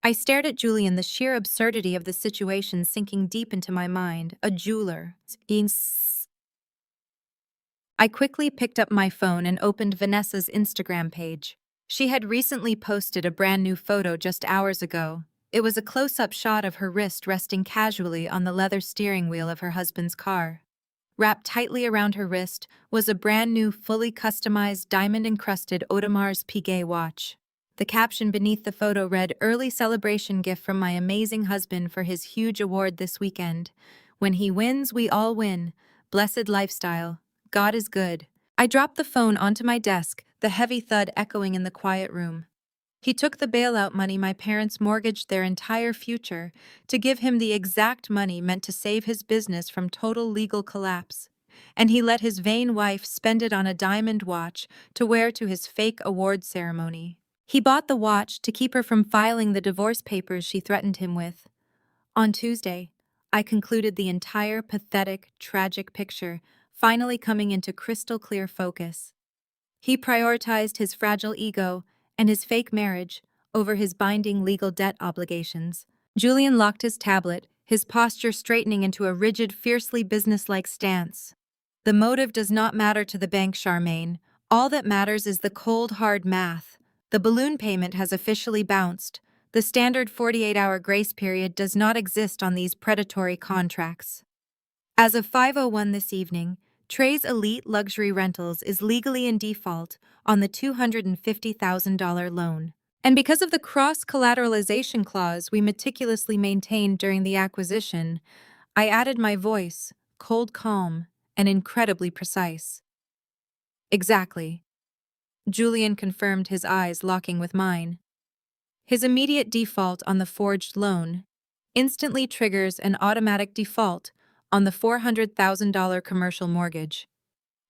I stared at Julian, the sheer absurdity of the situation sinking deep into my mind. A jeweler. I quickly picked up my phone and opened Vanessa's Instagram page. She had recently posted a brand new photo just hours ago. It was a close-up shot of her wrist resting casually on the leather steering wheel of her husband's car. Wrapped tightly around her wrist was a brand new, fully customized, diamond-encrusted Audemars Piguet watch. The caption beneath the photo read, "Early celebration gift from my amazing husband for his huge award this weekend. When he wins, we all win. Blessed lifestyle. God is good." I dropped the phone onto my desk, the heavy thud echoing in the quiet room. He took the bailout money my parents mortgaged their entire future to give him the exact money meant to save his business from total legal collapse. And he let his vain wife spend it on a diamond watch to wear to his fake award ceremony. He bought the watch to keep her from filing the divorce papers she threatened him with. On Tuesday, I concluded the entire pathetic, tragic picture, finally coming into crystal clear focus. He prioritized his fragile ego and his fake marriage over his binding legal debt obligations. Julian locked his tablet, his posture straightening into a rigid, fiercely businesslike stance. The motive does not matter to the bank, Charmaine. All that matters is the cold, hard math. The balloon payment has officially bounced. The standard 48-hour grace period does not exist on these predatory contracts. As of 5:01 this evening, Trey's Elite Luxury Rentals is legally in default on the $250,000 loan. And because of the cross-collateralization clause we meticulously maintained during the acquisition, I added my voice, cold calm and incredibly precise. "Exactly," Julian confirmed, his eyes locking with mine. His immediate default on the forged loan instantly triggers an automatic default on the $400,000 commercial mortgage.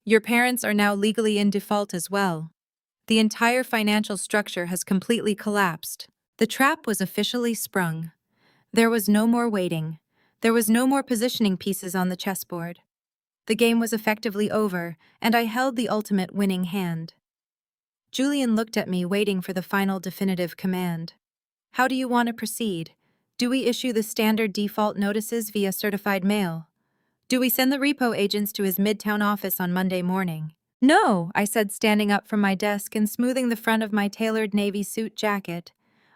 Your parents are now legally in default as well. The entire financial structure has completely collapsed. The trap was officially sprung. There was no more waiting. There was no more positioning pieces on the chessboard. The game was effectively over, and I held the ultimate winning hand. Julian looked at me, waiting for the final definitive command. "How do you want to proceed? Do we issue the standard default notices via certified mail? Do we send the repo agents to his Midtown office on Monday morning?" "No," I said, standing up from my desk and smoothing the front of my tailored navy suit jacket.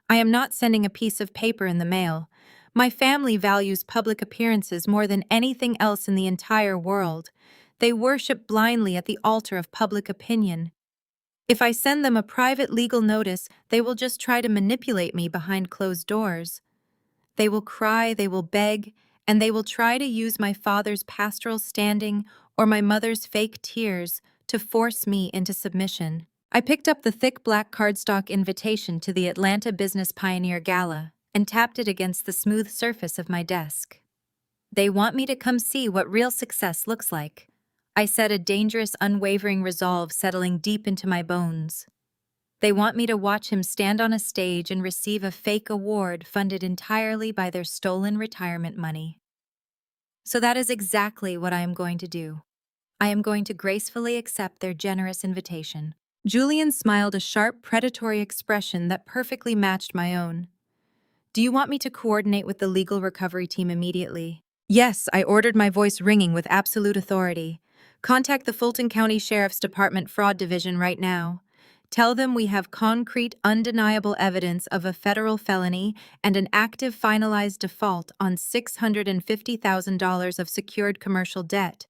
"I am not sending a piece of paper in the mail. My family values public appearances more than anything else in the entire world. They worship blindly at the altar of public opinion. If I send them a private legal notice, they will just try to manipulate me behind closed doors. They will cry, they will beg, and they will try to use my father's pastoral standing or my mother's fake tears to force me into submission." I picked up the thick black cardstock invitation to the Atlanta Business Pioneer Gala and tapped it against the smooth surface of my desk. "They want me to come see what real success looks like," I said, a dangerous, unwavering resolve settling deep into my bones. "They want me to watch him stand on a stage and receive a fake award funded entirely by their stolen retirement money. So that is exactly what I am going to do. I am going to gracefully accept their generous invitation." Julian smiled, a sharp, predatory expression that perfectly matched my own. "Do you want me to coordinate with the legal recovery team immediately?" "Yes," I ordered, my voice ringing with absolute authority. "Contact the Fulton County Sheriff's Department Fraud Division right now. Tell them we have concrete, undeniable evidence of a federal felony and an active finalized default on $650,000 of secured commercial debt.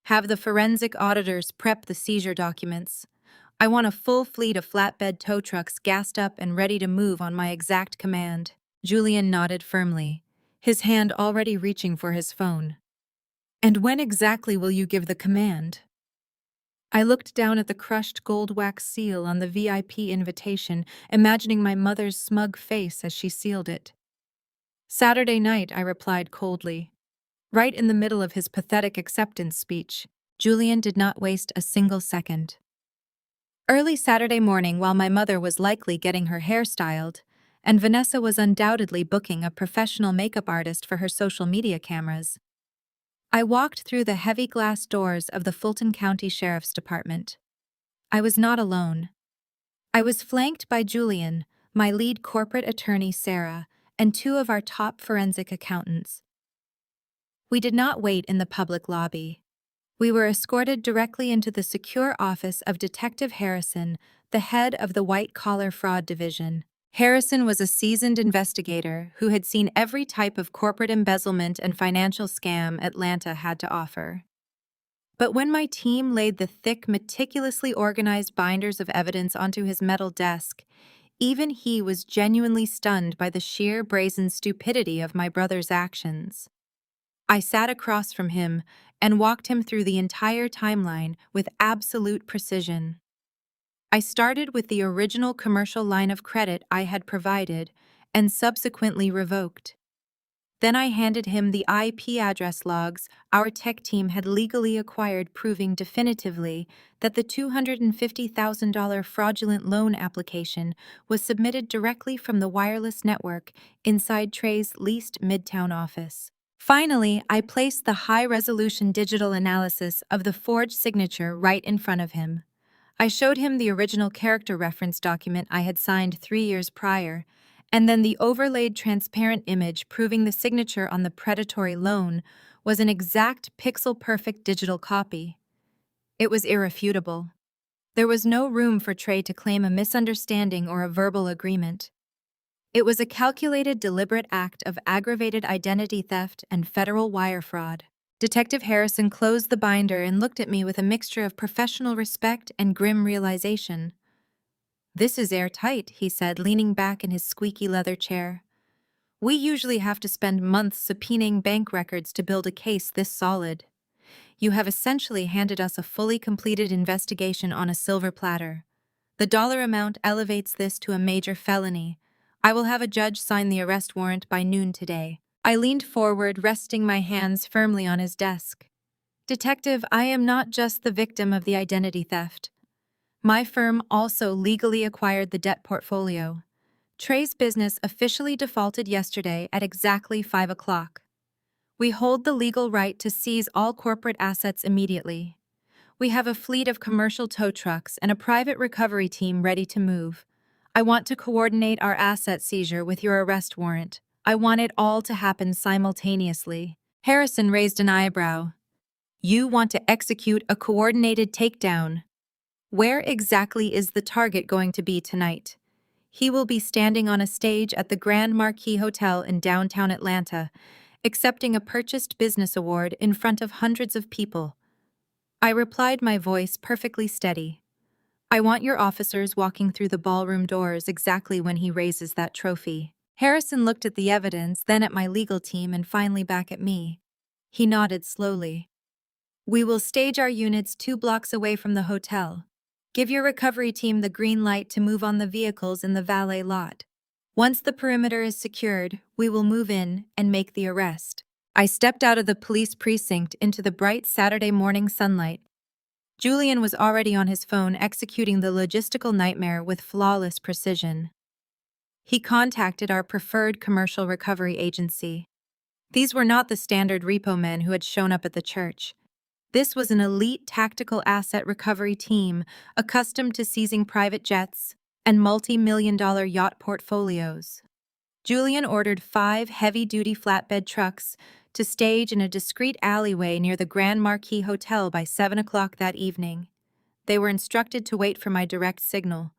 Have the forensic auditors prep the seizure documents. I want a full fleet of flatbed tow trucks gassed up and ready to move on my exact command." Julian nodded firmly, his hand already reaching for his phone. "And when exactly will you give the command?" I looked down at the crushed gold wax seal on the VIP invitation, imagining my mother's smug face as she sealed it. "Saturday night," I replied coldly. Right in the middle of his pathetic acceptance speech, Julian did not waste a single second. Early Saturday morning, while my mother was likely getting her hair styled, and Vanessa was undoubtedly booking a professional makeup artist for her social media cameras, I walked through the heavy glass doors of the Fulton County Sheriff's Department. I was not alone. I was flanked by Julian, my lead corporate attorney Sarah, and two of our top forensic accountants. We did not wait in the public lobby. We were escorted directly into the secure office of Detective Harrison, the head of the white-collar fraud division. Harrison was a seasoned investigator who had seen every type of corporate embezzlement and financial scam Atlanta had to offer. But when my team laid the thick, meticulously organized binders of evidence onto his metal desk, even he was genuinely stunned by the sheer brazen stupidity of my brother's actions. I sat across from him and walked him through the entire timeline with absolute precision. I started with the original commercial line of credit I had provided and subsequently revoked. Then I handed him the IP address logs our tech team had legally acquired, proving definitively that the $250,000 fraudulent loan application was submitted directly from the wireless network inside Trey's leased Midtown office. Finally, I placed the high-resolution digital analysis of the forged signature right in front of him. I showed him the original character reference document I had signed 3 years prior, and then the overlaid transparent image proving the signature on the predatory loan was an exact pixel-perfect digital copy. It was irrefutable. There was no room for Trey to claim a misunderstanding or a verbal agreement. It was a calculated, deliberate act of aggravated identity theft and federal wire fraud. Detective Harrison closed the binder and looked at me with a mixture of professional respect and grim realization. "This is airtight," he said, leaning back in his squeaky leather chair. "We usually have to spend months subpoenaing bank records to build a case this solid. You have essentially handed us a fully completed investigation on a silver platter. The dollar amount elevates this to a major felony. I will have a judge sign the arrest warrant by noon today." I leaned forward, resting my hands firmly on his desk. "Detective, I am not just the victim of the identity theft. My firm also legally acquired the debt portfolio. Trey's business officially defaulted yesterday at exactly 5 o'clock. We hold the legal right to seize all corporate assets immediately. We have a fleet of commercial tow trucks and a private recovery team ready to move. I want to coordinate our asset seizure with your arrest warrant. I want it all to happen simultaneously." Harrison raised an eyebrow. "You want to execute a coordinated takedown? Where exactly is the target going to be tonight?" "He will be standing on a stage at the Grand Marquis Hotel in downtown Atlanta, accepting a purchased business award in front of hundreds of people." I replied, my voice perfectly steady. "I want your officers walking through the ballroom doors exactly when he raises that trophy." Harrison looked at the evidence, then at my legal team, and finally back at me. He nodded slowly. "We will stage our units 2 blocks away from the hotel. Give your recovery team the green light to move on the vehicles in the valet lot. Once the perimeter is secured, we will move in and make the arrest." I stepped out of the police precinct into the bright Saturday morning sunlight. Julian was already on his phone executing the logistical nightmare with flawless precision. He contacted our preferred commercial recovery agency. These were not the standard repo men who had shown up at the church. This was an elite tactical asset recovery team accustomed to seizing private jets and multi-million-dollar yacht portfolios. Julian ordered 5 heavy-duty flatbed trucks to stage in a discreet alleyway near the Grand Marquis Hotel by 7 o'clock that evening. They were instructed to wait for my direct signal.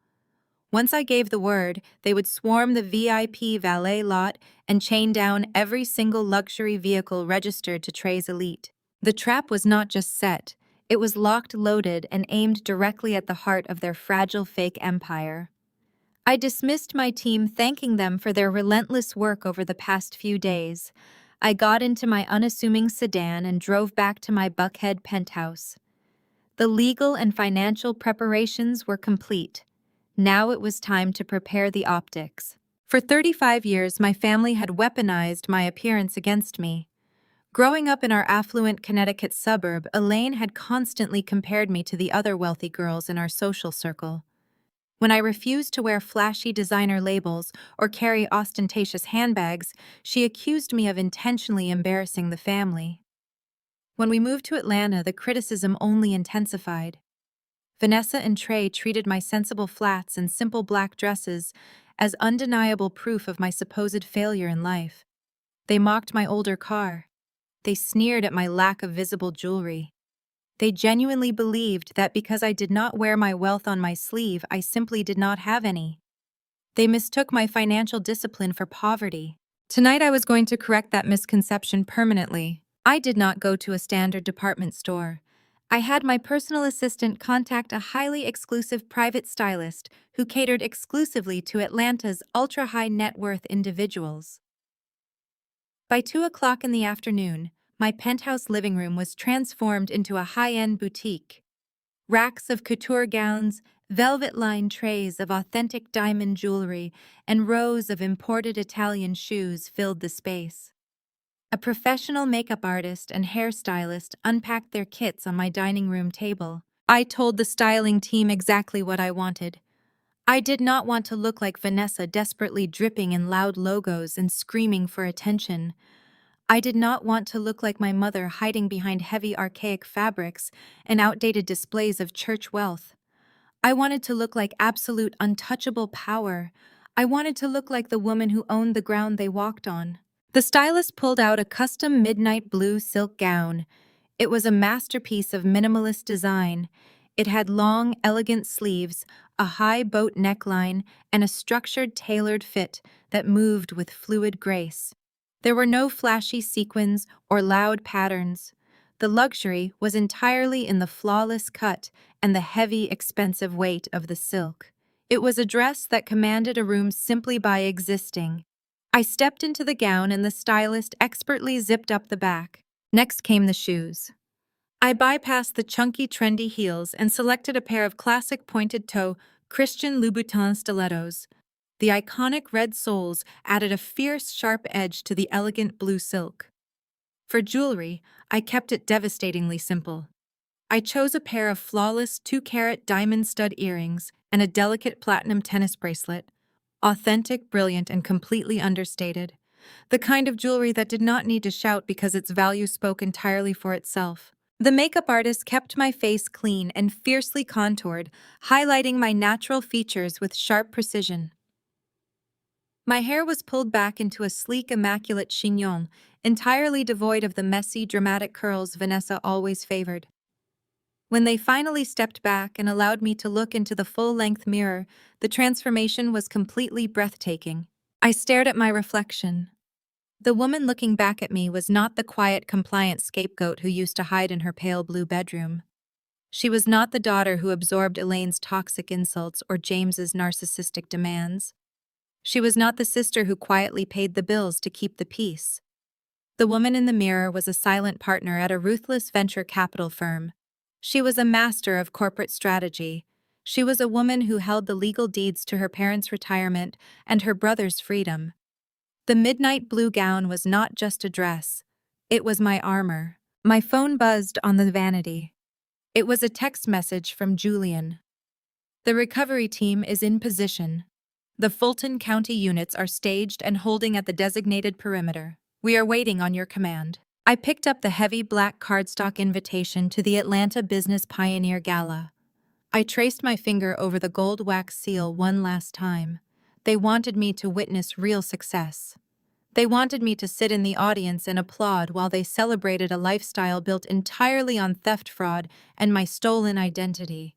Once I gave the word, they would swarm the VIP valet lot and chain down every single luxury vehicle registered to Trey's elite. The trap was not just set, it was locked, loaded, and aimed directly at the heart of their fragile fake empire. I dismissed my team, thanking them for their relentless work over the past few days. I got into my unassuming sedan and drove back to my Buckhead penthouse. The legal and financial preparations were complete. Now it was time to prepare the optics. For 35 years, my family had weaponized my appearance against me. Growing up in our affluent Connecticut suburb, Elaine had constantly compared me to the other wealthy girls in our social circle. When I refused to wear flashy designer labels or carry ostentatious handbags, she accused me of intentionally embarrassing the family. When we moved to Atlanta, the criticism only intensified. Vanessa and Trey treated my sensible flats and simple black dresses as undeniable proof of my supposed failure in life. They mocked my older car. They sneered at my lack of visible jewelry. They genuinely believed that because I did not wear my wealth on my sleeve, I simply did not have any. They mistook my financial discipline for poverty. Tonight I was going to correct that misconception permanently. I did not go to a standard department store. I had my personal assistant contact a highly exclusive private stylist who catered exclusively to Atlanta's ultra-high net worth individuals. By 2 o'clock in the afternoon, my penthouse living room was transformed into a high-end boutique. Racks of couture gowns, velvet-lined trays of authentic diamond jewelry, and rows of imported Italian shoes filled the space. A professional makeup artist and hairstylist unpacked their kits on my dining room table. I told the styling team exactly what I wanted. I did not want to look like Vanessa desperately dripping in loud logos and screaming for attention. I did not want to look like my mother hiding behind heavy archaic fabrics and outdated displays of church wealth. I wanted to look like absolute untouchable power. I wanted to look like the woman who owned the ground they walked on. The stylist pulled out a custom midnight blue silk gown. It was a masterpiece of minimalist design. It had long, elegant sleeves, a high boat neckline, and a structured, tailored fit that moved with fluid grace. There were no flashy sequins or loud patterns. The luxury was entirely in the flawless cut and the heavy, expensive weight of the silk. It was a dress that commanded a room simply by existing. I stepped into the gown and the stylist expertly zipped up the back. Next came the shoes. I bypassed the chunky, trendy heels and selected a pair of classic pointed-toe Christian Louboutin stilettos. The iconic red soles added a fierce, sharp edge to the elegant blue silk. For jewelry, I kept it devastatingly simple. I chose a pair of flawless 2-carat diamond stud earrings and a delicate platinum tennis bracelet. Authentic, brilliant, and completely understated. The kind of jewelry that did not need to shout because its value spoke entirely for itself. The makeup artist kept my face clean and fiercely contoured, highlighting my natural features with sharp precision. My hair was pulled back into a sleek, immaculate chignon, entirely devoid of the messy, dramatic curls Vanessa always favored. When they finally stepped back and allowed me to look into the full-length mirror, the transformation was completely breathtaking. I stared at my reflection. The woman looking back at me was not the quiet, compliant scapegoat who used to hide in her pale blue bedroom. She was not the daughter who absorbed Elaine's toxic insults or James's narcissistic demands. She was not the sister who quietly paid the bills to keep the peace. The woman in the mirror was a silent partner at a ruthless venture capital firm. She was a master of corporate strategy. She was a woman who held the legal deeds to her parents' retirement and her brother's freedom. The midnight blue gown was not just a dress. It was my armor. My phone buzzed on the vanity. It was a text message from Julian. The recovery team is in position. The Fulton County units are staged and holding at the designated perimeter. We are waiting on your command. I picked up the heavy black cardstock invitation to the Atlanta Business Pioneer Gala. I traced my finger over the gold wax seal one last time. They wanted me to witness real success. They wanted me to sit in the audience and applaud while they celebrated a lifestyle built entirely on theft, fraud, and my stolen identity.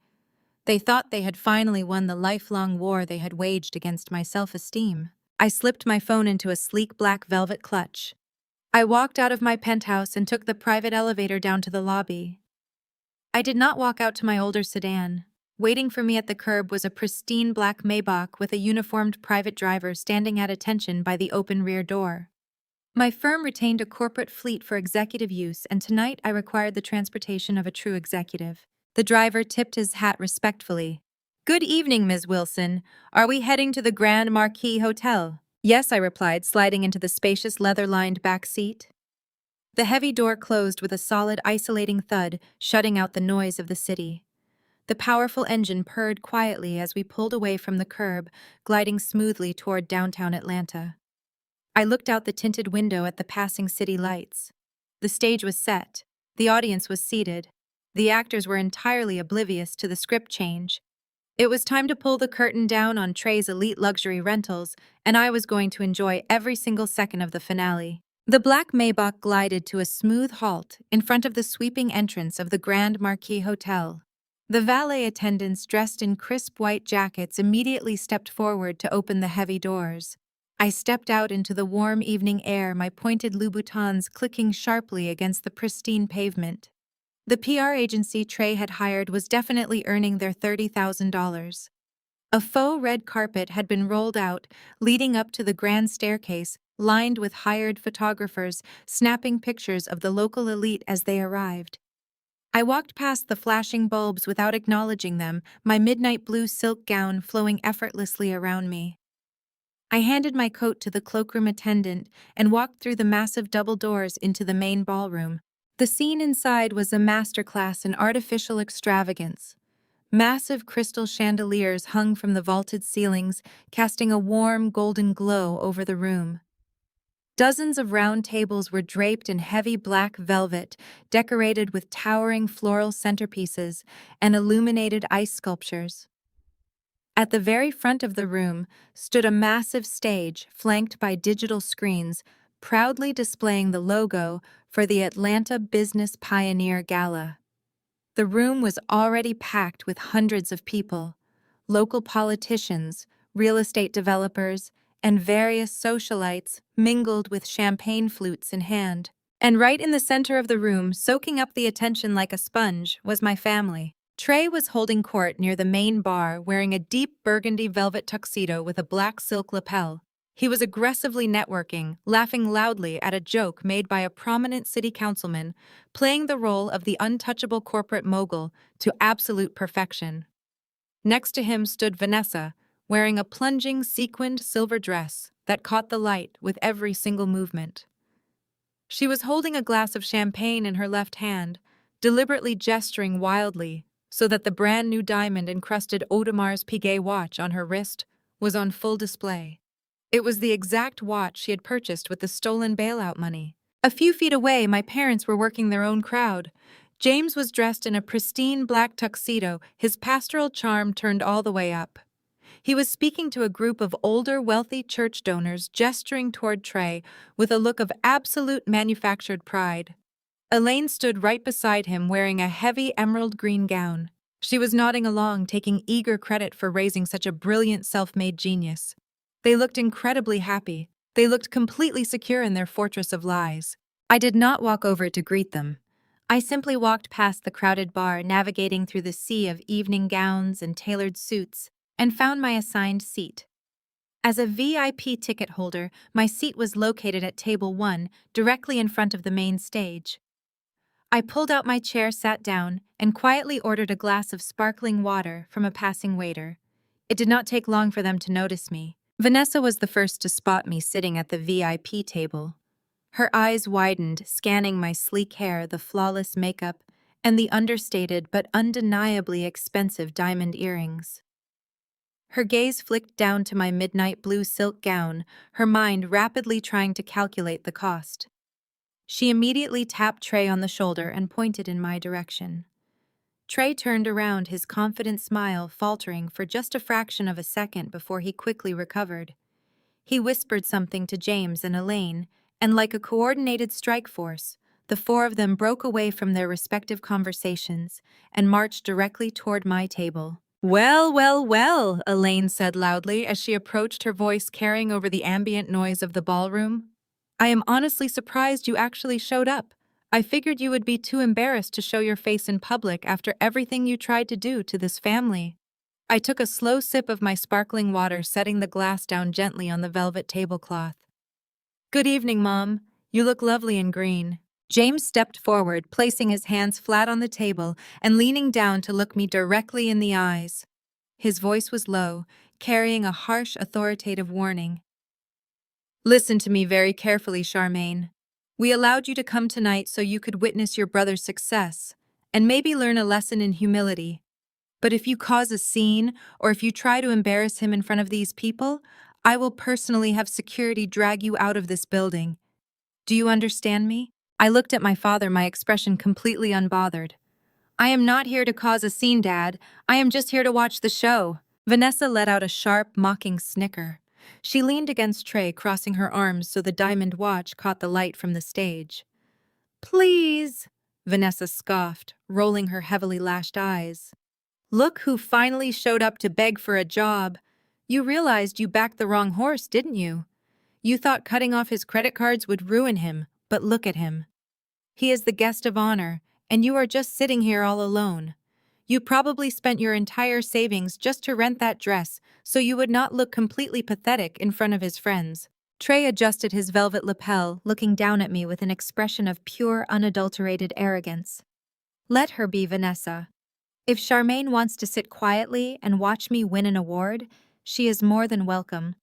They thought they had finally won the lifelong war they had waged against my self-esteem. I slipped my phone into a sleek black velvet clutch. I walked out of my penthouse and took the private elevator down to the lobby. I did not walk out to my older sedan. Waiting for me at the curb was a pristine black Maybach with a uniformed private driver standing at attention by the open rear door. My firm retained a corporate fleet for executive use, and tonight I required the transportation of a true executive. The driver tipped his hat respectfully. "Good evening, Ms. Wilson. Are we heading to the Grand Marquis Hotel?" "Yes," I replied, sliding into the spacious leather-lined back seat. The heavy door closed with a solid, isolating thud, shutting out the noise of the city. The powerful engine purred quietly as we pulled away from the curb, gliding smoothly toward downtown Atlanta. I looked out the tinted window at the passing city lights. The stage was set. The audience was seated. The actors were entirely oblivious to the script change. It was time to pull the curtain down on Trey's elite luxury rentals, and I was going to enjoy every single second of the finale. The black Maybach glided to a smooth halt in front of the sweeping entrance of the Grand Marquis Hotel. The valet attendants dressed in crisp white jackets immediately stepped forward to open the heavy doors. I stepped out into the warm evening air, my pointed Louboutins clicking sharply against the pristine pavement. The PR agency Trey had hired was definitely earning their $30,000. A faux red carpet had been rolled out, leading up to the grand staircase, lined with hired photographers, snapping pictures of the local elite as they arrived. I walked past the flashing bulbs without acknowledging them, my midnight blue silk gown flowing effortlessly around me. I handed my coat to the cloakroom attendant and walked through the massive double doors into the main ballroom. The scene inside was a masterclass in artificial extravagance. Massive crystal chandeliers hung from the vaulted ceilings, casting a warm golden glow over the room. Dozens of round tables were draped in heavy black velvet, decorated with towering floral centerpieces and illuminated ice sculptures. At the very front of the room stood a massive stage flanked by digital screens, proudly displaying the logo for the Atlanta Business Pioneer Gala. The room was already packed with hundreds of people, local politicians, real estate developers, and various socialites mingled with champagne flutes in hand. And right in the center of the room, soaking up the attention like a sponge, was my family. Trey was holding court near the main bar, wearing a deep burgundy velvet tuxedo with a black silk lapel. He was aggressively networking, laughing loudly at a joke made by a prominent city councilman, playing the role of the untouchable corporate mogul to absolute perfection. Next to him stood Vanessa, wearing a plunging sequined silver dress that caught the light with every single movement. She was holding a glass of champagne in her left hand, deliberately gesturing wildly so that the brand-new diamond-encrusted Audemars Piguet watch on her wrist was on full display. It was the exact watch she had purchased with the stolen bailout money. A few feet away, my parents were working their own crowd. James was dressed in a pristine black tuxedo, his pastoral charm turned all the way up. He was speaking to a group of older, wealthy church donors, gesturing toward Trey with a look of absolute manufactured pride. Elaine stood right beside him, wearing a heavy emerald green gown. She was nodding along, taking eager credit for raising such a brilliant self-made genius. They looked incredibly happy. They looked completely secure in their fortress of lies. I did not walk over to greet them. I simply walked past the crowded bar, navigating through the sea of evening gowns and tailored suits, and found my assigned seat. As a VIP ticket holder, my seat was located at table 1, directly in front of the main stage. I pulled out my chair, sat down, and quietly ordered a glass of sparkling water from a passing waiter. It did not take long for them to notice me. Vanessa was the first to spot me sitting at the VIP table. Her eyes widened, scanning my sleek hair, the flawless makeup, and the understated but undeniably expensive diamond earrings. Her gaze flicked down to my midnight blue silk gown, her mind rapidly trying to calculate the cost. She immediately tapped Trey on the shoulder and pointed in my direction. Trey turned around, his confident smile faltering for just a fraction of a second before he quickly recovered. He whispered something to James and Elaine, and like a coordinated strike force, the four of them broke away from their respective conversations and marched directly toward my table. "Well, well, well," Elaine said loudly as she approached, her voice carrying over the ambient noise of the ballroom. "I am honestly surprised you actually showed up. I figured you would be too embarrassed to show your face in public after everything you tried to do to this family." I took a slow sip of my sparkling water, setting the glass down gently on the velvet tablecloth. "Good evening, Mom. You look lovely in green." James stepped forward, placing his hands flat on the table and leaning down to look me directly in the eyes. His voice was low, carrying a harsh, authoritative warning. "Listen to me very carefully, Charmaine. We allowed you to come tonight so you could witness your brother's success and maybe learn a lesson in humility. But if you cause a scene or if you try to embarrass him in front of these people, I will personally have security drag you out of this building. Do you understand me?" I looked at my father, my expression completely unbothered. I am not here to cause a scene, Dad. I am just here to watch the show. Vanessa let out a sharp, mocking snicker. She leaned against Trey, crossing her arms so the diamond watch caught the light from the stage. Please, Vanessa scoffed, rolling her heavily lashed eyes. Look who finally showed up to beg for a job. You realized you backed the wrong horse, didn't you? You thought cutting off his credit cards would ruin him, but look at him. He is the guest of honor, and you are just sitting here all alone. You probably spent your entire savings just to rent that dress so you would not look completely pathetic in front of his friends. Trey adjusted his velvet lapel, looking down at me with an expression of pure, unadulterated arrogance. Let her be, Vanessa. If Charmaine wants to sit quietly and watch me win an award, she is more than welcome.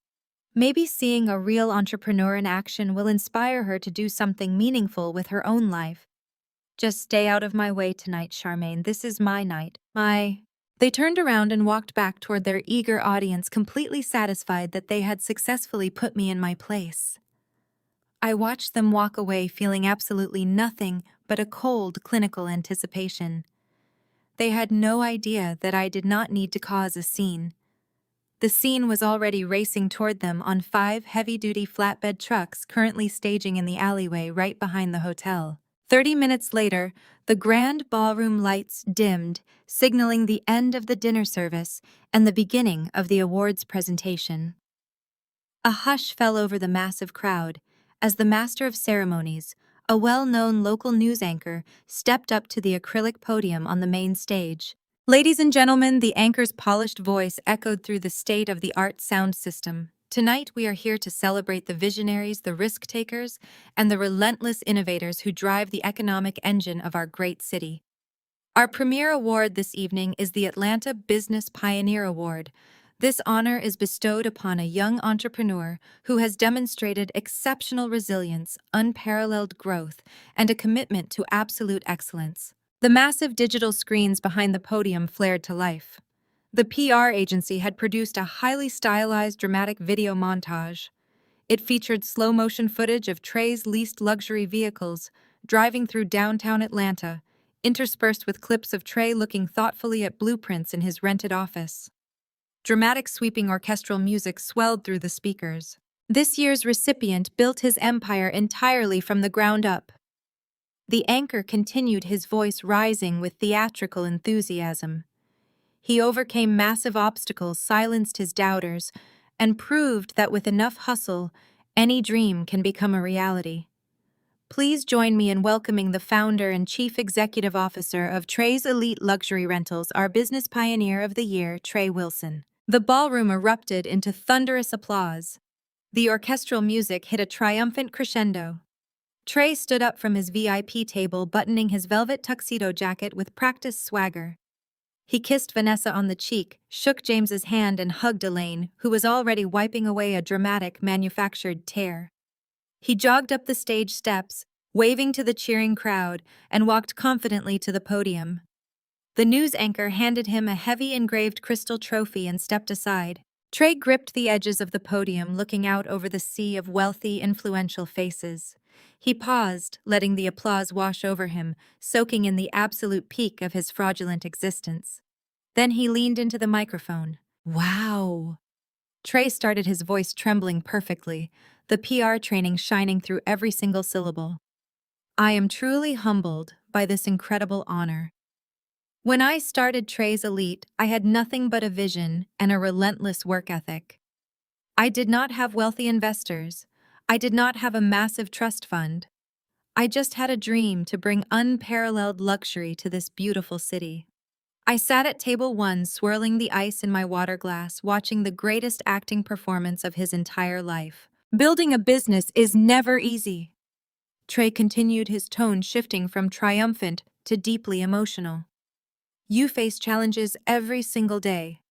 Maybe seeing a real entrepreneur in action will inspire her to do something meaningful with her own life. Just stay out of my way tonight, Charmaine. This is my night. They turned around and walked back toward their eager audience, completely satisfied that they had successfully put me in my place. I watched them walk away feeling absolutely nothing but a cold, clinical anticipation. They had no idea that I did not need to cause a scene. The scene was already racing toward them on 5 heavy-duty flatbed trucks currently staging in the alleyway right behind the hotel. 30 minutes later, the grand ballroom lights dimmed, signaling the end of the dinner service and the beginning of the awards presentation. A hush fell over the massive crowd as the master of ceremonies, a well-known local news anchor, stepped up to the acrylic podium on the main stage. Ladies and gentlemen, the anchor's polished voice echoed through the state-of-the-art sound system. Tonight, we are here to celebrate the visionaries, the risk-takers, and the relentless innovators who drive the economic engine of our great city. Our premier award this evening is the Atlanta Business Pioneer Award. This honor is bestowed upon a young entrepreneur who has demonstrated exceptional resilience, unparalleled growth, and a commitment to absolute excellence. The massive digital screens behind the podium flared to life. The PR agency had produced a highly stylized dramatic video montage. It featured slow-motion footage of Trey's leased luxury vehicles driving through downtown Atlanta, interspersed with clips of Trey looking thoughtfully at blueprints in his rented office. Dramatic sweeping orchestral music swelled through the speakers. This year's recipient built his empire entirely from the ground up. The anchor continued, his voice rising with theatrical enthusiasm. He overcame massive obstacles, silenced his doubters, and proved that with enough hustle, any dream can become a reality. Please join me in welcoming the founder and chief executive officer of Trey's Elite Luxury Rentals, our business pioneer of the year, Trey Wilson. The ballroom erupted into thunderous applause. The orchestral music hit a triumphant crescendo. Trey stood up from his VIP table, buttoning his velvet tuxedo jacket with practiced swagger. He kissed Vanessa on the cheek, shook James's hand, and hugged Elaine, who was already wiping away a dramatic, manufactured tear. He jogged up the stage steps, waving to the cheering crowd, and walked confidently to the podium. The news anchor handed him a heavy engraved crystal trophy and stepped aside. Trey gripped the edges of the podium, looking out over the sea of wealthy, influential faces. He paused, letting the applause wash over him, soaking in the absolute peak of his fraudulent existence. Then he leaned into the microphone. Wow! Trey started, his voice trembling perfectly, the PR training shining through every single syllable. I am truly humbled by this incredible honor. When I started Trey's Elite, I had nothing but a vision and a relentless work ethic. I did not have wealthy investors. I did not have a massive trust fund. I just had a dream to bring unparalleled luxury to this beautiful city. I sat at table 1, swirling the ice in my water glass, watching the greatest acting performance of his entire life. Building a business is never easy. Trey continued, his tone shifting from triumphant to deeply emotional. You face challenges every single day.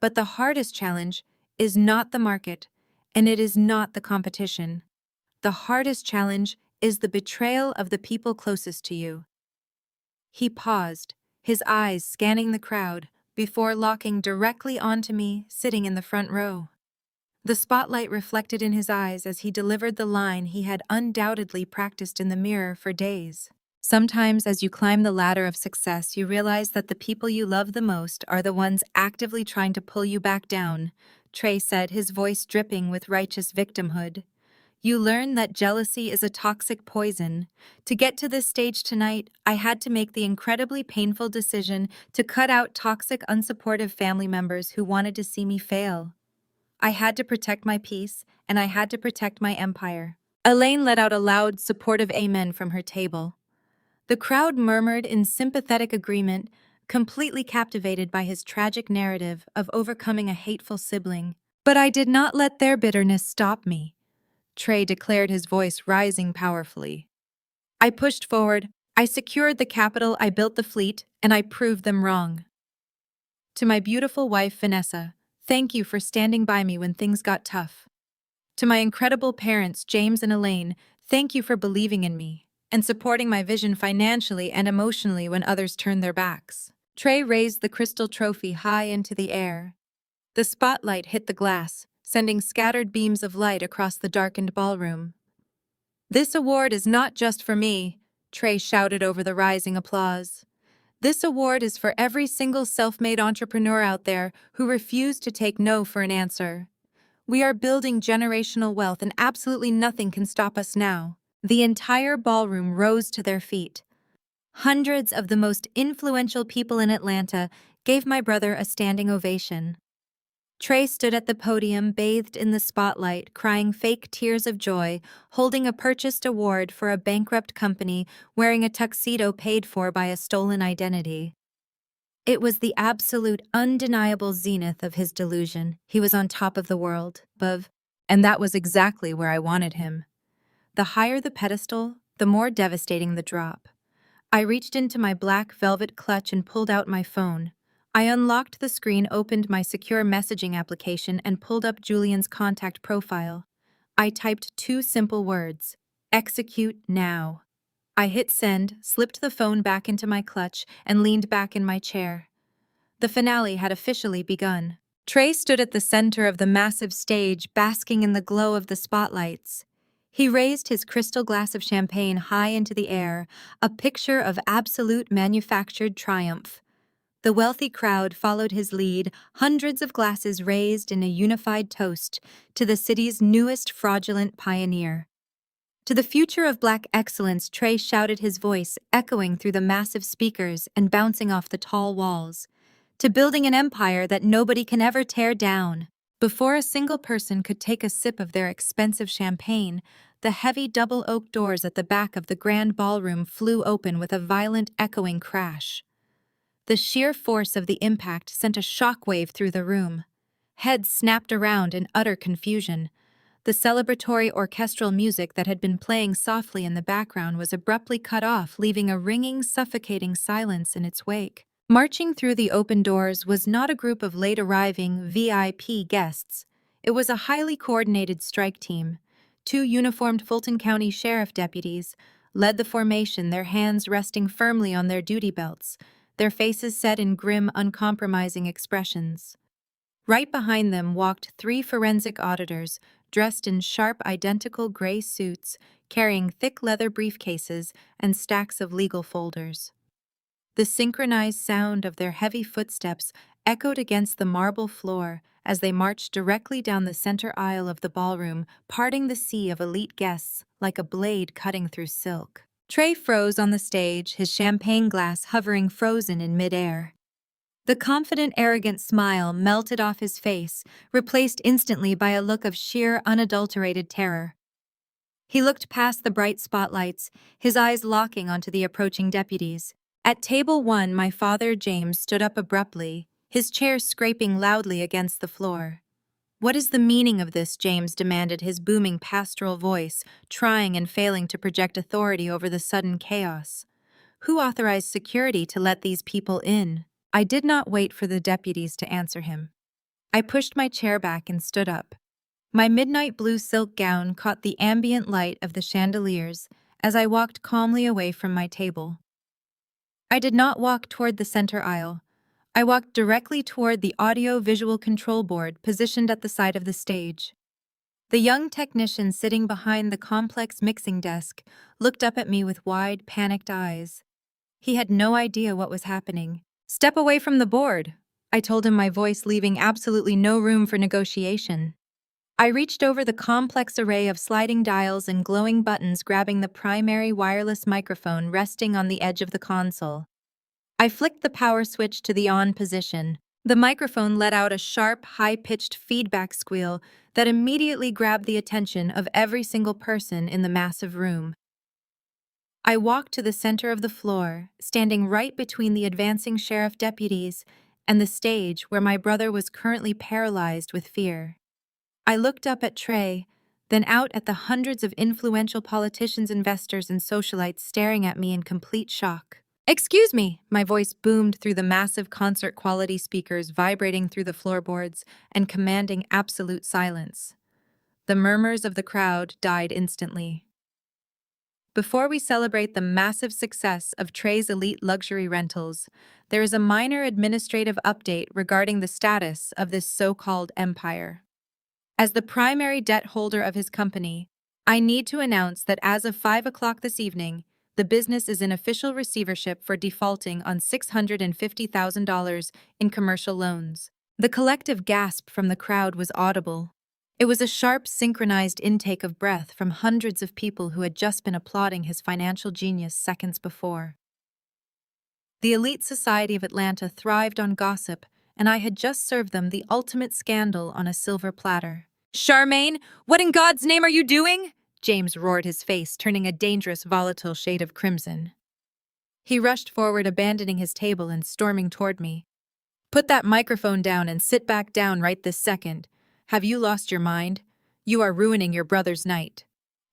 But the hardest challenge is not the market, and it is not the competition. The hardest challenge is the betrayal of the people closest to you. He paused, his eyes scanning the crowd, before locking directly onto me, sitting in the front row. The spotlight reflected in his eyes as he delivered the line he had undoubtedly practiced in the mirror for days. Sometimes, as you climb the ladder of success, you realize that the people you love the most are the ones actively trying to pull you back down, Trey said, his voice dripping with righteous victimhood. You learn that jealousy is a toxic poison. To get to this stage tonight, I had to make the incredibly painful decision to cut out toxic, unsupportive family members who wanted to see me fail. I had to protect my peace, and I had to protect my empire. Elaine let out a loud, supportive amen from her table. The crowd murmured in sympathetic agreement, completely captivated by his tragic narrative of overcoming a hateful sibling. But I did not let their bitterness stop me, Trey declared, his voice rising powerfully. I pushed forward, I secured the capital, I built the fleet, and I proved them wrong. To my beautiful wife, Vanessa, thank you for standing by me when things got tough. To my incredible parents, James and Elaine, thank you for believing in me and supporting my vision financially and emotionally when others turned their backs. Trey raised the crystal trophy high into the air. The spotlight hit the glass, sending scattered beams of light across the darkened ballroom. This award is not just for me, Trey shouted over the rising applause. This award is for every single self-made entrepreneur out there who refused to take no for an answer. We are building generational wealth and absolutely nothing can stop us now. The entire ballroom rose to their feet. Hundreds of the most influential people in Atlanta gave my brother a standing ovation. Trey stood at the podium, bathed in the spotlight, crying fake tears of joy, holding a purchased award for a bankrupt company, wearing a tuxedo paid for by a stolen identity. It was the absolute, undeniable zenith of his delusion. He was on top of the world, and that was exactly where I wanted him. The higher the pedestal, the more devastating the drop. I reached into my black velvet clutch and pulled out my phone. I unlocked the screen, opened my secure messaging application, and pulled up Julian's contact profile. I typed 2 simple words: execute now. I hit send, slipped the phone back into my clutch, and leaned back in my chair. The finale had officially begun. Trey stood at the center of the massive stage, basking in the glow of the spotlights. He raised his crystal glass of champagne high into the air, a picture of absolute manufactured triumph. The wealthy crowd followed his lead, hundreds of glasses raised in a unified toast to the city's newest fraudulent pioneer. To the future of Black excellence, Trey shouted, his voice echoing through the massive speakers and bouncing off the tall walls. To building an empire that nobody can ever tear down. Before a single person could take a sip of their expensive champagne, the heavy double oak doors at the back of the grand ballroom flew open with a violent, echoing crash. The sheer force of the impact sent a shockwave through the room. Heads snapped around in utter confusion. The celebratory orchestral music that had been playing softly in the background was abruptly cut off, leaving a ringing, suffocating silence in its wake. Marching through the open doors was not a group of late-arriving VIP guests. It was a highly coordinated strike team. 2 uniformed Fulton County Sheriff deputies led the formation, their hands resting firmly on their duty belts, their faces set in grim, uncompromising expressions. Right behind them walked 3 forensic auditors, dressed in sharp, identical gray suits, carrying thick leather briefcases and stacks of legal folders. The synchronized sound of their heavy footsteps echoed against the marble floor as they marched directly down the center aisle of the ballroom, parting the sea of elite guests like a blade cutting through silk. Trey froze on the stage, his champagne glass hovering frozen in midair. The confident, arrogant smile melted off his face, replaced instantly by a look of sheer, unadulterated terror. He looked past the bright spotlights, his eyes locking onto the approaching deputies. At table 1, my father, James, stood up abruptly, his chair scraping loudly against the floor. "What is the meaning of this?" James demanded, his booming pastoral voice, trying and failing to project authority over the sudden chaos. "Who authorized security to let these people in?" I did not wait for the deputies to answer him. I pushed my chair back and stood up. My midnight blue silk gown caught the ambient light of the chandeliers as I walked calmly away from my table. I did not walk toward the center aisle. I walked directly toward the audio-visual control board positioned at the side of the stage. The young technician sitting behind the complex mixing desk looked up at me with wide, panicked eyes. He had no idea what was happening. "Step away from the board," I told him, my voice leaving absolutely no room for negotiation. I reached over the complex array of sliding dials and glowing buttons, grabbing the primary wireless microphone resting on the edge of the console. I flicked the power switch to the on position. The microphone let out a sharp, high-pitched feedback squeal that immediately grabbed the attention of every single person in the massive room. I walked to the center of the floor, standing right between the advancing sheriff deputies and the stage where my brother was currently paralyzed with fear. I looked up at Trey, then out at the hundreds of influential politicians, investors, and socialites staring at me in complete shock. "Excuse me," my voice boomed through the massive concert-quality speakers vibrating through the floorboards and commanding absolute silence. The murmurs of the crowd died instantly. Before we celebrate the massive success of Trey's elite luxury rentals, there is a minor administrative update regarding the status of this so-called empire. As the primary debt holder of his company, I need to announce that as of 5 o'clock this evening, the business is in official receivership for defaulting on $650,000 in commercial loans. The collective gasp from the crowd was audible. It was a sharp, synchronized intake of breath from hundreds of people who had just been applauding his financial genius seconds before. The elite society of Atlanta thrived on gossip, and I had just served them the ultimate scandal on a silver platter. "Charmaine, what in God's name are you doing?" James roared, his face turning a dangerous, volatile shade of crimson. He rushed forward, abandoning his table and storming toward me. "Put that microphone down and sit back down right this second. Have you lost your mind? You are ruining your brother's night.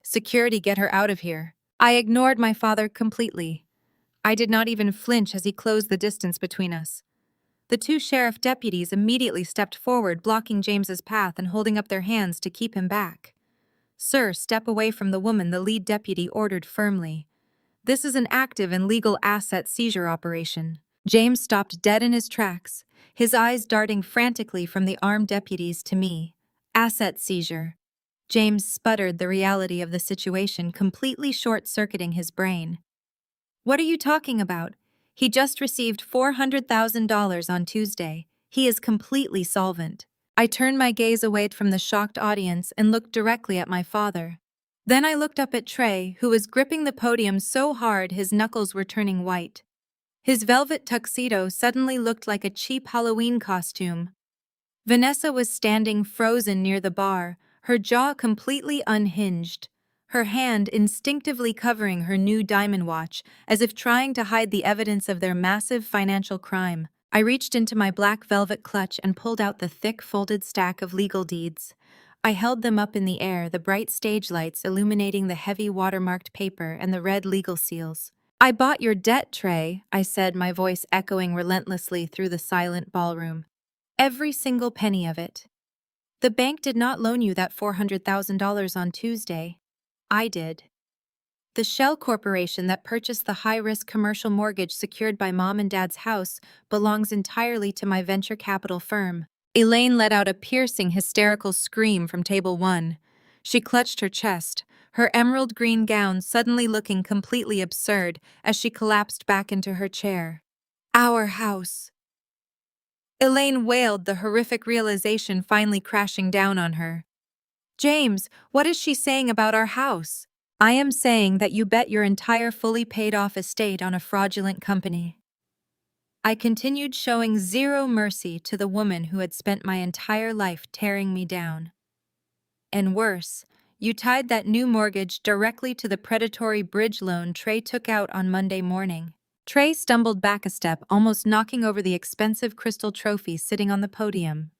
Security, get her out of here." I ignored my father completely. I did not even flinch as he closed the distance between us. The two sheriff deputies immediately stepped forward, blocking James's path and holding up their hands to keep him back. "Sir, step away from the woman," the lead deputy ordered firmly. "This is an active and legal asset seizure operation." James stopped dead in his tracks, his eyes darting frantically from the armed deputies to me. "Asset seizure." James sputtered, the reality of the situation completely short-circuiting his brain. "What are you talking about? He just received $400,000 on Tuesday. He is completely solvent." I turned my gaze away from the shocked audience and looked directly at my father. Then I looked up at Trey, who was gripping the podium so hard his knuckles were turning white. His velvet tuxedo suddenly looked like a cheap Halloween costume. Vanessa was standing frozen near the bar, her jaw completely unhinged, her hand instinctively covering her new diamond watch, as if trying to hide the evidence of their massive financial crime. I reached into my black velvet clutch and pulled out the thick, folded stack of legal deeds. I held them up in the air, the bright stage lights illuminating the heavy watermarked paper and the red legal seals. "I bought your debt, Trey," I said, my voice echoing relentlessly through the silent ballroom. "Every single penny of it. The bank did not loan you that $400,000 on Tuesday. I did. The shell corporation that purchased the high-risk commercial mortgage secured by Mom and Dad's house belongs entirely to my venture capital firm." Elaine let out a piercing, hysterical scream from table 1. She clutched her chest, her emerald green gown suddenly looking completely absurd as she collapsed back into her chair. "Our house." Elaine wailed, the horrific realization finally crashing down on her. "James, what is she saying about our house?" "I am saying that you bet your entire fully paid-off estate on a fraudulent company." I continued, showing zero mercy to the woman who had spent my entire life tearing me down. "And worse, you tied that new mortgage directly to the predatory bridge loan Trey took out on Monday morning." Trey stumbled back a step, almost knocking over the expensive crystal trophy sitting on the podium.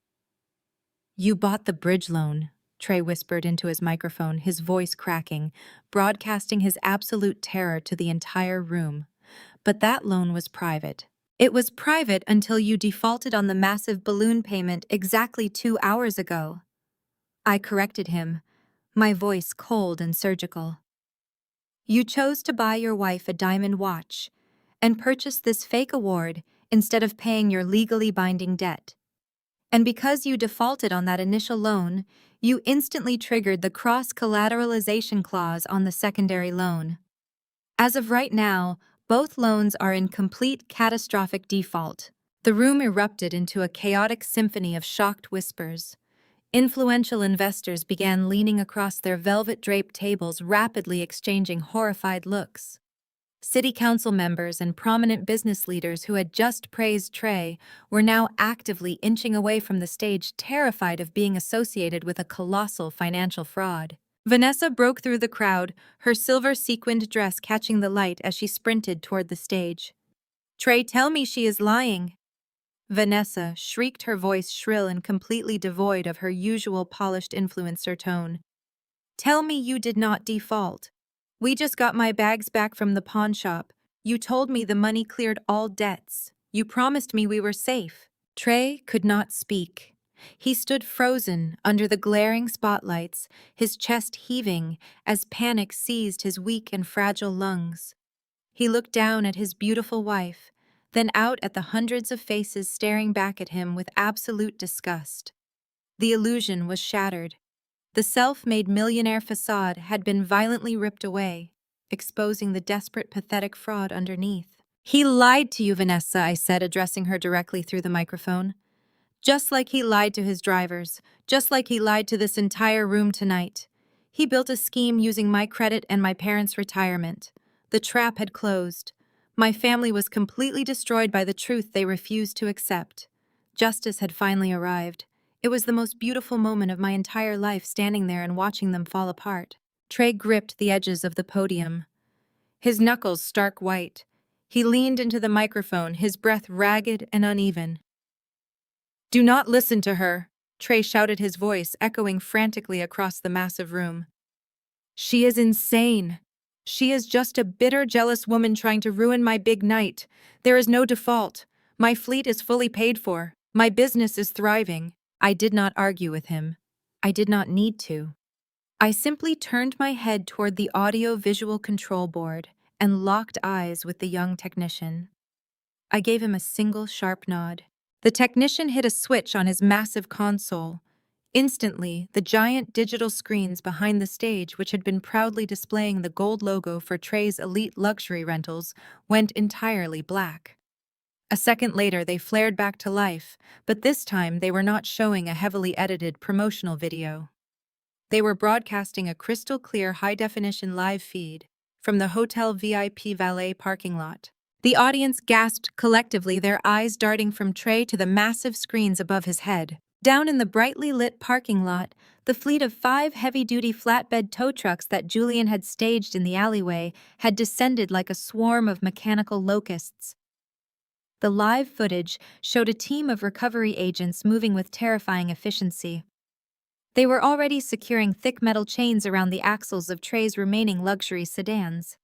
"You bought the bridge loan," Trey whispered into his microphone, his voice cracking, broadcasting his absolute terror to the entire room. "But that loan was private. It was private until you defaulted on the massive balloon payment exactly 2 hours ago." I corrected him, my voice cold and surgical. "You chose to buy your wife a diamond watch and purchase this fake award instead of paying your legally binding debt. And because you defaulted on that initial loan, you instantly triggered the cross-collateralization clause on the secondary loan. As of right now, both loans are in complete catastrophic default. The room erupted into a chaotic symphony of shocked whispers. Influential investors began leaning across their velvet-draped tables, rapidly exchanging horrified looks. City council members and prominent business leaders who had just praised Trey were now actively inching away from the stage, terrified of being associated with a colossal financial fraud. Vanessa broke through the crowd, her silver sequined dress catching the light as she sprinted toward the stage. "Trey, tell me she is lying!" Vanessa shrieked, her voice shrill and completely devoid of her usual polished influencer tone. "Tell me you did not default. We just got my bags back from the pawn shop. You told me the money cleared all debts. You promised me we were safe." Trey could not speak. He stood frozen under the glaring spotlights, his chest heaving as panic seized his weak and fragile lungs. He looked down at his beautiful wife, then out at the hundreds of faces staring back at him with absolute disgust. The illusion was shattered. The self-made millionaire facade had been violently ripped away, exposing the desperate, pathetic fraud underneath. "He lied to you, Vanessa," I said, addressing her directly through the microphone. "Just like he lied to his drivers, just like he lied to this entire room tonight. He built a scheme using my credit and my parents' retirement. The trap had closed. My family was completely destroyed by the truth they refused to accept. Justice had finally arrived. It was the most beautiful moment of my entire life, standing there and watching them fall apart." Trey gripped the edges of the podium, his knuckles stark white. He leaned into the microphone, his breath ragged and uneven. "Do not listen to her," Trey shouted, his voice echoing frantically across the massive room. "She is insane. She is just a bitter, jealous woman trying to ruin my big night. There is no default. My fleet is fully paid for. My business is thriving." I did not argue with him. I did not need to. I simply turned my head toward the audio-visual control board and locked eyes with the young technician. I gave him a single sharp nod. The technician hit a switch on his massive console. Instantly, the giant digital screens behind the stage, which had been proudly displaying the gold logo for Trey's elite luxury rentals, went entirely black. A second later, they flared back to life, but this time they were not showing a heavily edited promotional video. They were broadcasting a crystal-clear, high-definition live feed from the hotel VIP valet parking lot. The audience gasped collectively, their eyes darting from Trey to the massive screens above his head. Down in the brightly lit parking lot, the fleet of 5 heavy-duty flatbed tow trucks that Julian had staged in the alleyway had descended like a swarm of mechanical locusts. The live footage showed a team of recovery agents moving with terrifying efficiency. They were already securing thick metal chains around the axles of Trey's remaining luxury sedans.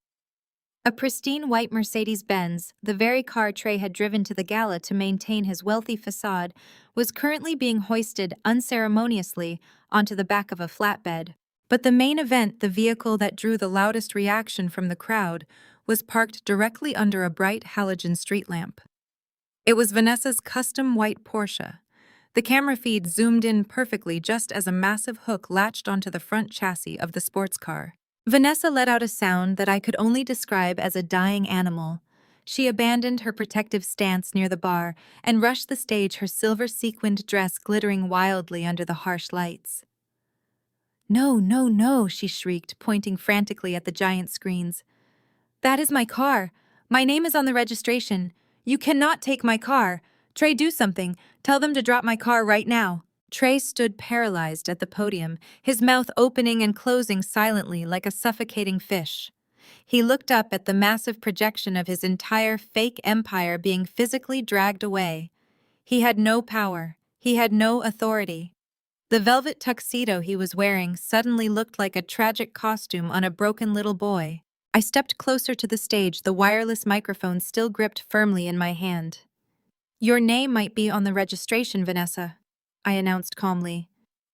A pristine white Mercedes-Benz, the very car Trey had driven to the gala to maintain his wealthy facade, was currently being hoisted unceremoniously onto the back of a flatbed. But the main event, the vehicle that drew the loudest reaction from the crowd, was parked directly under a bright halogen street lamp. It was Vanessa's custom white Porsche. The camera feed zoomed in perfectly just as a massive hook latched onto the front chassis of the sports car. Vanessa let out a sound that I could only describe as a dying animal. She abandoned her protective stance near the bar and rushed the stage, her silver sequined dress glittering wildly under the harsh lights. "No, no, no," she shrieked, pointing frantically at the giant screens. "That is my car. My name is on the registration. You cannot take my car. Trey, do something. Tell them to drop my car right now." Trey stood paralyzed at the podium, his mouth opening and closing silently like a suffocating fish. He looked up at the massive projection of his entire fake empire being physically dragged away. He had no power. He had no authority. The velvet tuxedo he was wearing suddenly looked like a tragic costume on a broken little boy. I stepped closer to the stage, the wireless microphone still gripped firmly in my hand. "Your name might be on the registration, Vanessa," I announced calmly,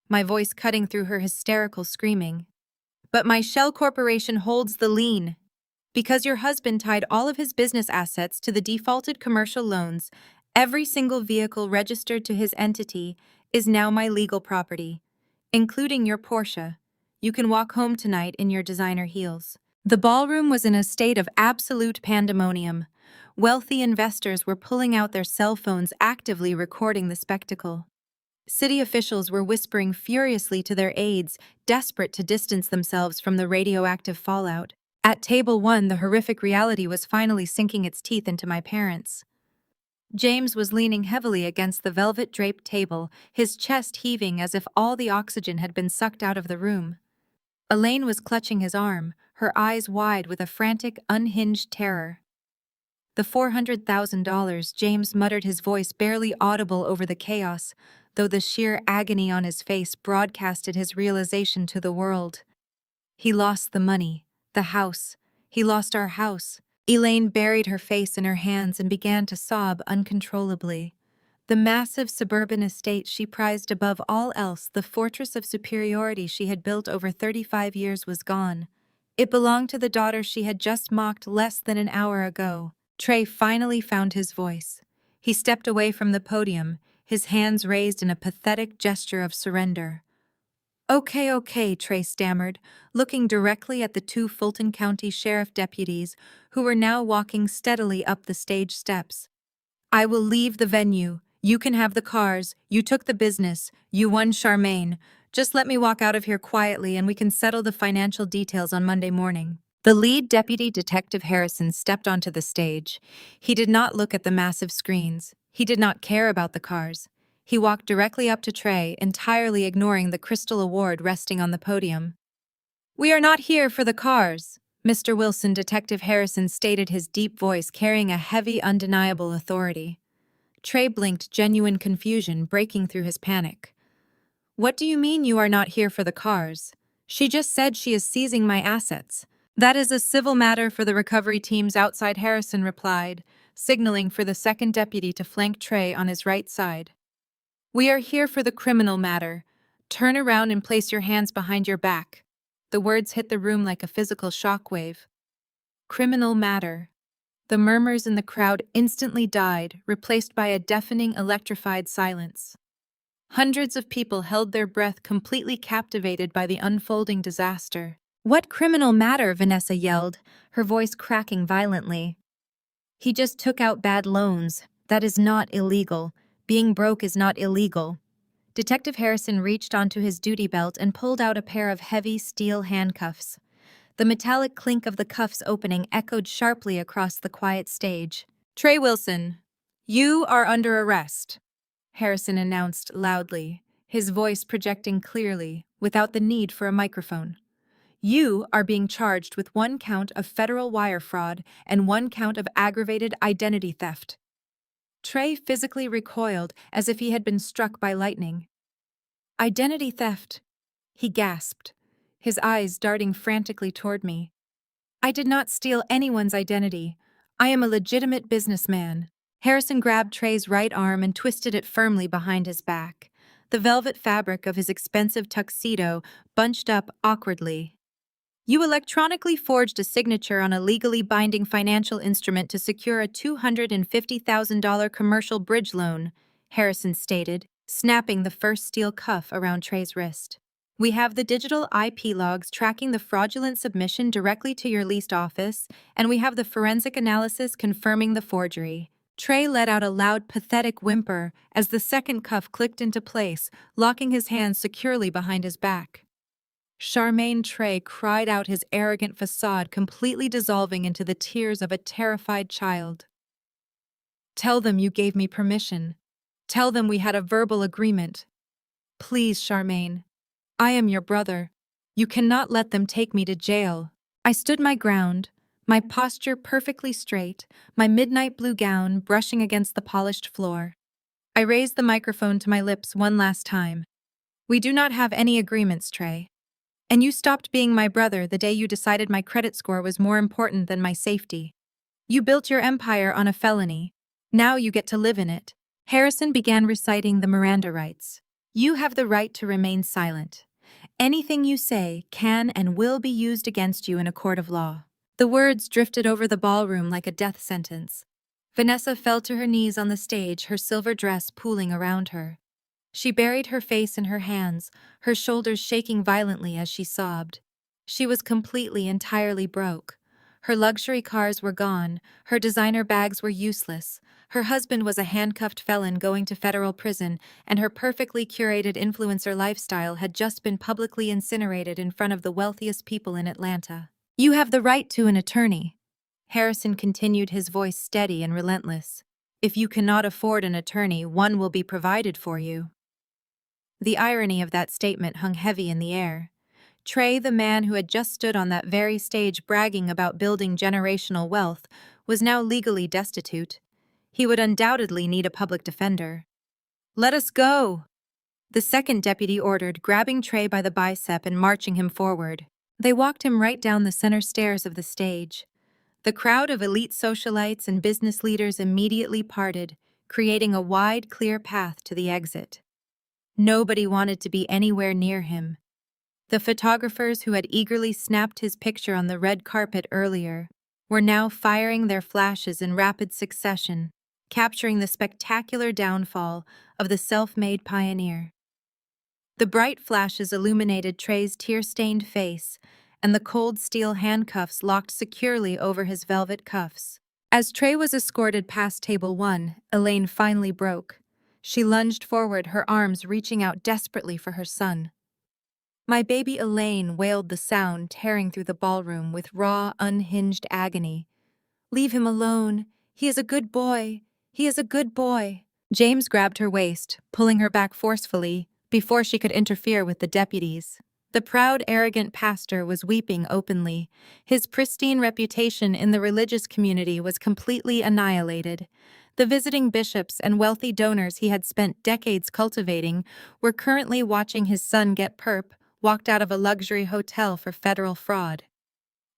my voice cutting through her hysterical screaming. "But my shell corporation holds the lien." Because your husband tied all of his business assets to the defaulted commercial loans, every single vehicle registered to his entity is now my legal property, including your Porsche. You can walk home tonight in your designer heels. The ballroom was in a state of absolute pandemonium. Wealthy investors were pulling out their cell phones, actively recording the spectacle. City officials were whispering furiously to their aides, desperate to distance themselves from the radioactive fallout. At table one, the horrific reality was finally sinking its teeth into my parents. James was leaning heavily against the velvet-draped table, his chest heaving as if all the oxygen had been sucked out of the room. Elaine was clutching his arm, her eyes wide with a frantic, unhinged terror. The $400,000, James muttered, his voice barely audible over the chaos, though the sheer agony on his face broadcasted his realization to the world. He lost the money, the house. He lost our house. Elaine buried her face in her hands and began to sob uncontrollably. The massive suburban estate she prized above all else, the fortress of superiority she had built over 35 years, was gone. It belonged to the daughter she had just mocked less than an hour ago. Trey finally found his voice. He stepped away from the podium, his hands raised in a pathetic gesture of surrender. Okay, Trey stammered, looking directly at the two Fulton County Sheriff deputies who were now walking steadily up the stage steps. I will leave the venue. You can have the cars. You took the business. You won, Charmaine. Just let me walk out of here quietly and we can settle the financial details on Monday morning. The lead deputy, Detective Harrison, stepped onto the stage. He did not look at the massive screens. He did not care about the cars. He walked directly up to Trey, entirely ignoring the crystal award resting on the podium. We are not here for the cars, Mr. Wilson, Detective Harrison stated, his deep voice carrying a heavy, undeniable authority. Trey blinked, genuine confusion breaking through his panic. What do you mean you are not here for the cars? She just said she is seizing my assets. That is a civil matter for the recovery teams outside, Harrison replied, signaling for the second deputy to flank Trey on his right side. We are here for the criminal matter. Turn around and place your hands behind your back. The words hit the room like a physical shockwave. Criminal matter. The murmurs in the crowd instantly died, replaced by a deafening, electrified silence. Hundreds of people held their breath, completely captivated by the unfolding disaster. What criminal matter? Vanessa yelled, her voice cracking violently. He just took out bad loans. That is not illegal. Being broke is not illegal. Detective Harrison reached onto his duty belt and pulled out a pair of heavy steel handcuffs. The metallic clink of the cuffs opening echoed sharply across the quiet stage. Trey Wilson, you are under arrest, Harrison announced loudly, his voice projecting clearly, without the need for a microphone. You are being charged with 1 count of federal wire fraud and 1 count of aggravated identity theft. Trey physically recoiled as if he had been struck by lightning. Identity theft, he gasped, his eyes darting frantically toward me. I did not steal anyone's identity. I am a legitimate businessman. Harrison grabbed Trey's right arm and twisted it firmly behind his back. The velvet fabric of his expensive tuxedo bunched up awkwardly. You electronically forged a signature on a legally binding financial instrument to secure a $250,000 commercial bridge loan, Harrison stated, snapping the first steel cuff around Trey's wrist. We have the digital IP logs tracking the fraudulent submission directly to your leased office, and we have the forensic analysis confirming the forgery. Trey let out a loud, pathetic whimper as the second cuff clicked into place, locking his hands securely behind his back. Charmaine, Trey cried out, his arrogant facade completely dissolving into the tears of a terrified child. Tell them you gave me permission. Tell them we had a verbal agreement. Please, Charmaine. I am your brother. You cannot let them take me to jail. I stood my ground, my posture perfectly straight, my midnight blue gown brushing against the polished floor. I raised the microphone to my lips one last time. We do not have any agreements, Trey. And you stopped being my brother the day you decided my credit score was more important than my safety. You built your empire on a felony. Now you get to live in it. Harrison began reciting the Miranda rights. You have the right to remain silent. Anything you say can and will be used against you in a court of law. The words drifted over the ballroom like a death sentence. Vanessa fell to her knees on the stage, her silver dress pooling around her. She buried her face in her hands, her shoulders shaking violently as she sobbed. She was completely, entirely broke. Her luxury cars were gone, her designer bags were useless, her husband was a handcuffed felon going to federal prison, and her perfectly curated influencer lifestyle had just been publicly incinerated in front of the wealthiest people in Atlanta. "You have the right to an attorney." Harrison continued, his voice steady and relentless. "If you cannot afford an attorney, one will be provided for you." The irony of that statement hung heavy in the air. Trey, the man who had just stood on that very stage bragging about building generational wealth, was now legally destitute. He would undoubtedly need a public defender. "Let us go," the second deputy ordered, grabbing Trey by the bicep and marching him forward. They walked him right down the center stairs of the stage. The crowd of elite socialites and business leaders immediately parted, creating a wide, clear path to the exit. Nobody wanted to be anywhere near him. The photographers who had eagerly snapped his picture on the red carpet earlier were now firing their flashes in rapid succession, capturing the spectacular downfall of the self-made pioneer. The bright flashes illuminated Trey's tear-stained face, and the cold steel handcuffs locked securely over his velvet cuffs. As Trey was escorted past table 1, Elaine finally broke. She lunged forward, her arms reaching out desperately for her son. "My baby Elaine," wailed the sound, tearing through the ballroom with raw, unhinged agony. "Leave him alone. He is a good boy. He is a good boy." James grabbed her waist, pulling her back forcefully before she could interfere with the deputies. The proud, arrogant pastor was weeping openly. His pristine reputation in the religious community was completely annihilated. The visiting bishops and wealthy donors he had spent decades cultivating were currently watching his son get walked out of a luxury hotel for federal fraud.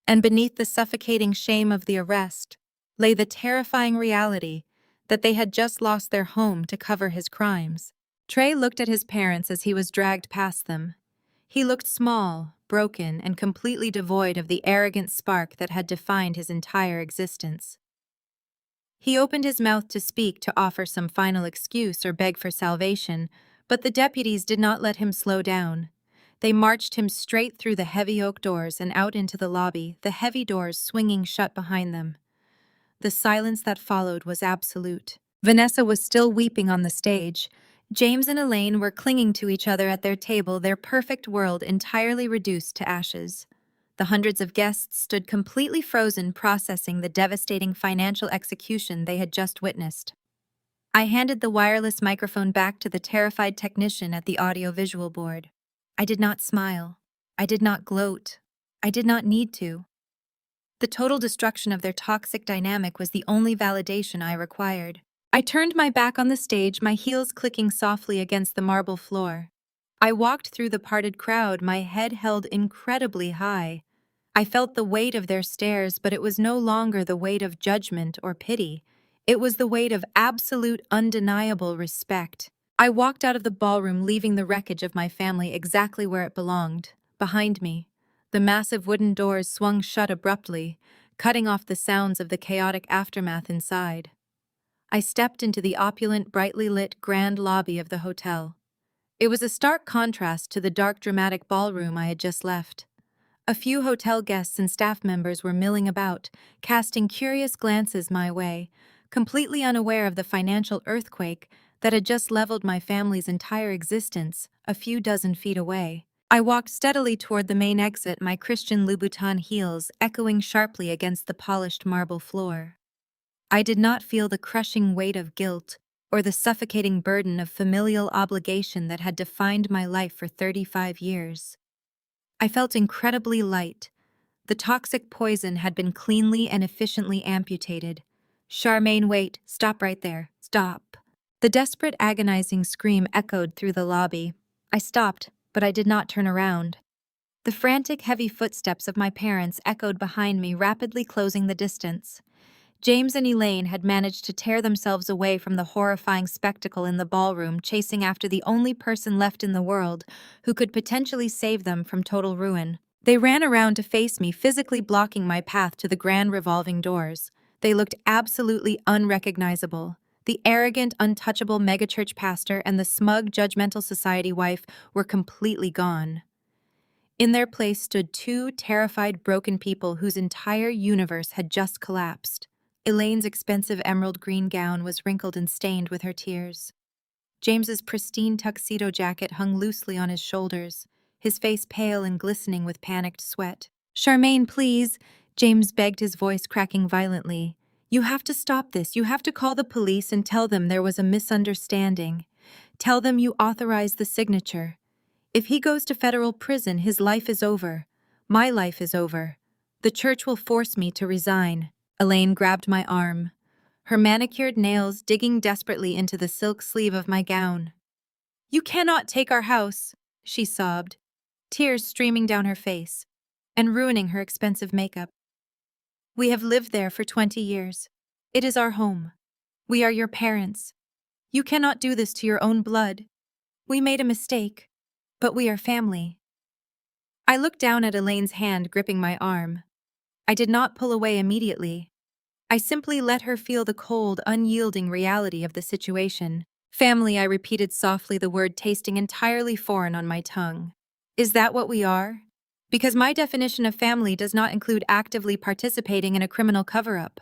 And beneath the suffocating shame of the arrest lay the terrifying reality that they had just lost their home to cover his crimes. Trey looked at his parents as he was dragged past them. He looked small, broken, and completely devoid of the arrogant spark that had defined his entire existence. He opened his mouth to speak, to offer some final excuse or beg for salvation, but the deputies did not let him slow down. They marched him straight through the heavy oak doors and out into the lobby, the heavy doors swinging shut behind them. The silence that followed was absolute. Vanessa was still weeping on the stage. James and Elaine were clinging to each other at their table, their perfect world entirely reduced to ashes. The hundreds of guests stood completely frozen, processing the devastating financial execution they had just witnessed. I handed the wireless microphone back to the terrified technician at the audio-visual board. I did not smile. I did not gloat. I did not need to. The total destruction of their toxic dynamic was the only validation I required. I turned my back on the stage, my heels clicking softly against the marble floor. I walked through the parted crowd, my head held incredibly high. I felt the weight of their stares, but it was no longer the weight of judgment or pity. It was the weight of absolute, undeniable respect. I walked out of the ballroom, leaving the wreckage of my family exactly where it belonged, behind me. The massive wooden doors swung shut abruptly, cutting off the sounds of the chaotic aftermath inside. I stepped into the opulent, brightly lit grand lobby of the hotel. It was a stark contrast to the dark, dramatic ballroom I had just left. A few hotel guests and staff members were milling about, casting curious glances my way, completely unaware of the financial earthquake that had just leveled my family's entire existence a few dozen feet away. I walked steadily toward the main exit, my Christian Louboutin heels echoing sharply against the polished marble floor. I did not feel the crushing weight of guilt or the suffocating burden of familial obligation that had defined my life for 35 years. I felt incredibly light. The toxic poison had been cleanly and efficiently amputated. "Charmaine, wait, stop right there, stop." The desperate, agonizing scream echoed through the lobby. I stopped, but I did not turn around. The frantic, heavy footsteps of my parents echoed behind me, rapidly closing the distance. James and Elaine had managed to tear themselves away from the horrifying spectacle in the ballroom, chasing after the only person left in the world who could potentially save them from total ruin. They ran around to face me, physically blocking my path to the grand revolving doors. They looked absolutely unrecognizable. The arrogant, untouchable megachurch pastor and the smug, judgmental society wife were completely gone. In their place stood two terrified, broken people whose entire universe had just collapsed. Elaine's expensive emerald green gown was wrinkled and stained with her tears. James's pristine tuxedo jacket hung loosely on his shoulders, his face pale and glistening with panicked sweat. "Charmaine, please," James begged, his voice cracking violently. "You have to stop this. You have to call the police and tell them there was a misunderstanding. Tell them you authorized the signature. If he goes to federal prison, his life is over. My life is over. The church will force me to resign." Elaine grabbed my arm, her manicured nails digging desperately into the silk sleeve of my gown. "You cannot take our house," she sobbed, tears streaming down her face, and ruining her expensive makeup. "We have lived there for 20 years. It is our home. We are your parents. You cannot do this to your own blood. We made a mistake, but we are family." I looked down at Elaine's hand gripping my arm. I did not pull away immediately. I simply let her feel the cold, unyielding reality of the situation. "Family," I repeated softly, the word tasting entirely foreign on my tongue. "Is that what we are? Because my definition of family does not include actively participating in a criminal cover-up."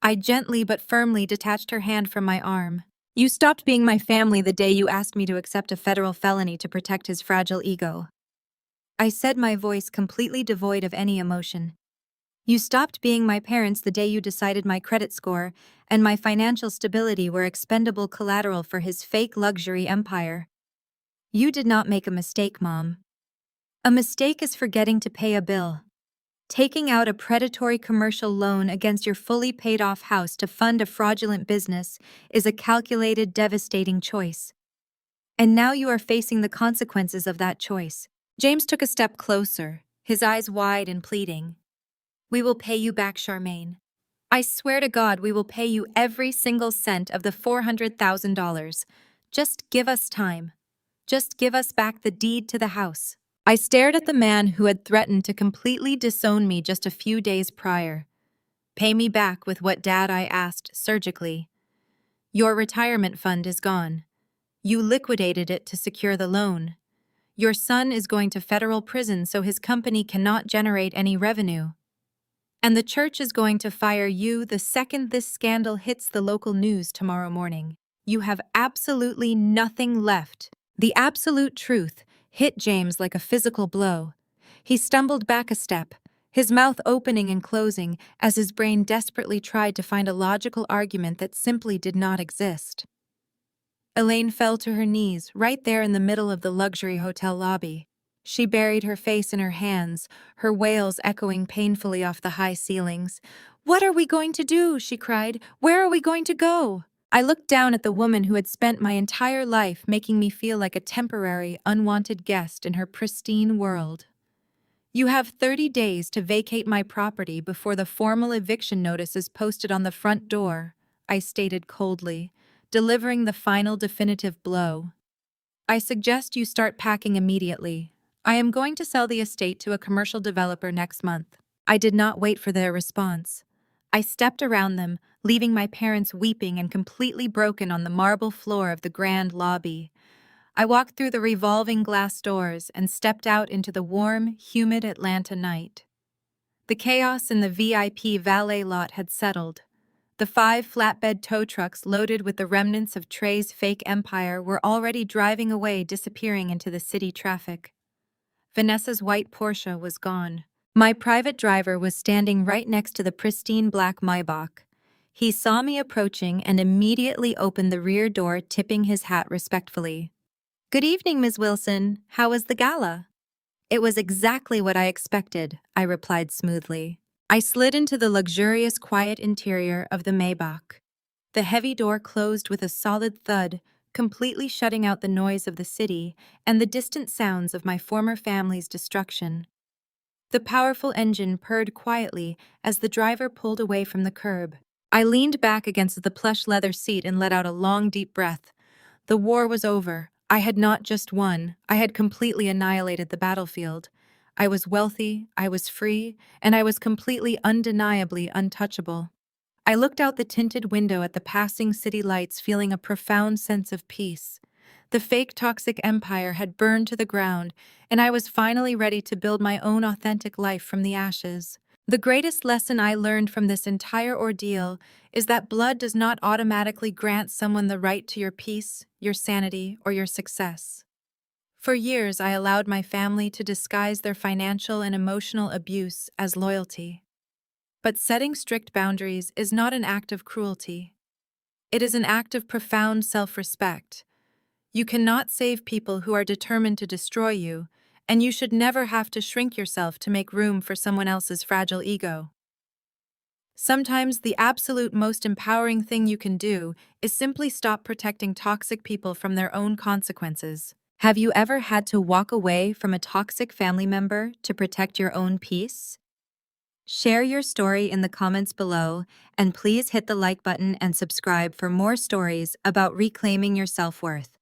I gently but firmly detached her hand from my arm. "You stopped being my family the day you asked me to accept a federal felony to protect his fragile ego," I said, my voice completely devoid of any emotion. "You stopped being my parents the day you decided my credit score and my financial stability were expendable collateral for his fake luxury empire. You did not make a mistake, Mom. A mistake is forgetting to pay a bill. Taking out a predatory commercial loan against your fully paid-off house to fund a fraudulent business is a calculated, devastating choice. And now you are facing the consequences of that choice." James took a step closer, his eyes wide and pleading. "We will pay you back, Charmaine. I swear to God, we will pay you every single cent of the $400,000. Just give us time. Just give us back the deed to the house." I stared at the man who had threatened to completely disown me just a few days prior. "Pay me back with what, Dad?" I asked surgically. "Your retirement fund is gone. You liquidated it to secure the loan. Your son is going to federal prison so his company cannot generate any revenue. And the church is going to fire you the second this scandal hits the local news tomorrow morning. You have absolutely nothing left." The absolute truth hit James like a physical blow. He stumbled back a step, his mouth opening and closing as his brain desperately tried to find a logical argument that simply did not exist. Elaine fell to her knees right there in the middle of the luxury hotel lobby. She buried her face in her hands, her wails echoing painfully off the high ceilings. "What are we going to do?" she cried. "Where are we going to go?" I looked down at the woman who had spent my entire life making me feel like a temporary, unwanted guest in her pristine world. "You have 30 days to vacate my property before the formal eviction notice is posted on the front door," I stated coldly, delivering the final definitive blow. "I suggest you start packing immediately. I am going to sell the estate to a commercial developer next month." I did not wait for their response. I stepped around them, leaving my parents weeping and completely broken on the marble floor of the grand lobby. I walked through the revolving glass doors and stepped out into the warm, humid Atlanta night. The chaos in the VIP valet lot had settled. The 5 flatbed tow trucks loaded with the remnants of Trey's fake empire were already driving away, disappearing into the city traffic. Vanessa's white Porsche was gone. My private driver was standing right next to the pristine black Maybach. He saw me approaching and immediately opened the rear door, tipping his hat respectfully. "Good evening, Ms. Wilson. How was the gala?" "It was exactly what I expected," I replied smoothly. I slid into the luxurious, quiet interior of the Maybach. The heavy door closed with a solid thud, completely shutting out the noise of the city and the distant sounds of my former family's destruction. The powerful engine purred quietly as the driver pulled away from the curb. I leaned back against the plush leather seat and let out a long, deep breath. The war was over. I had not just won, I had completely annihilated the battlefield. I was wealthy, I was free, and I was completely undeniably untouchable. I looked out the tinted window at the passing city lights, feeling a profound sense of peace. The fake toxic empire had burned to the ground, and I was finally ready to build my own authentic life from the ashes. The greatest lesson I learned from this entire ordeal is that blood does not automatically grant someone the right to your peace, your sanity, or your success. For years, I allowed my family to disguise their financial and emotional abuse as loyalty. But setting strict boundaries is not an act of cruelty. It is an act of profound self-respect. You cannot save people who are determined to destroy you, and you should never have to shrink yourself to make room for someone else's fragile ego. Sometimes the absolute most empowering thing you can do is simply stop protecting toxic people from their own consequences. Have you ever had to walk away from a toxic family member to protect your own peace? Share your story in the comments below, and please hit the like button and subscribe for more stories about reclaiming your self-worth.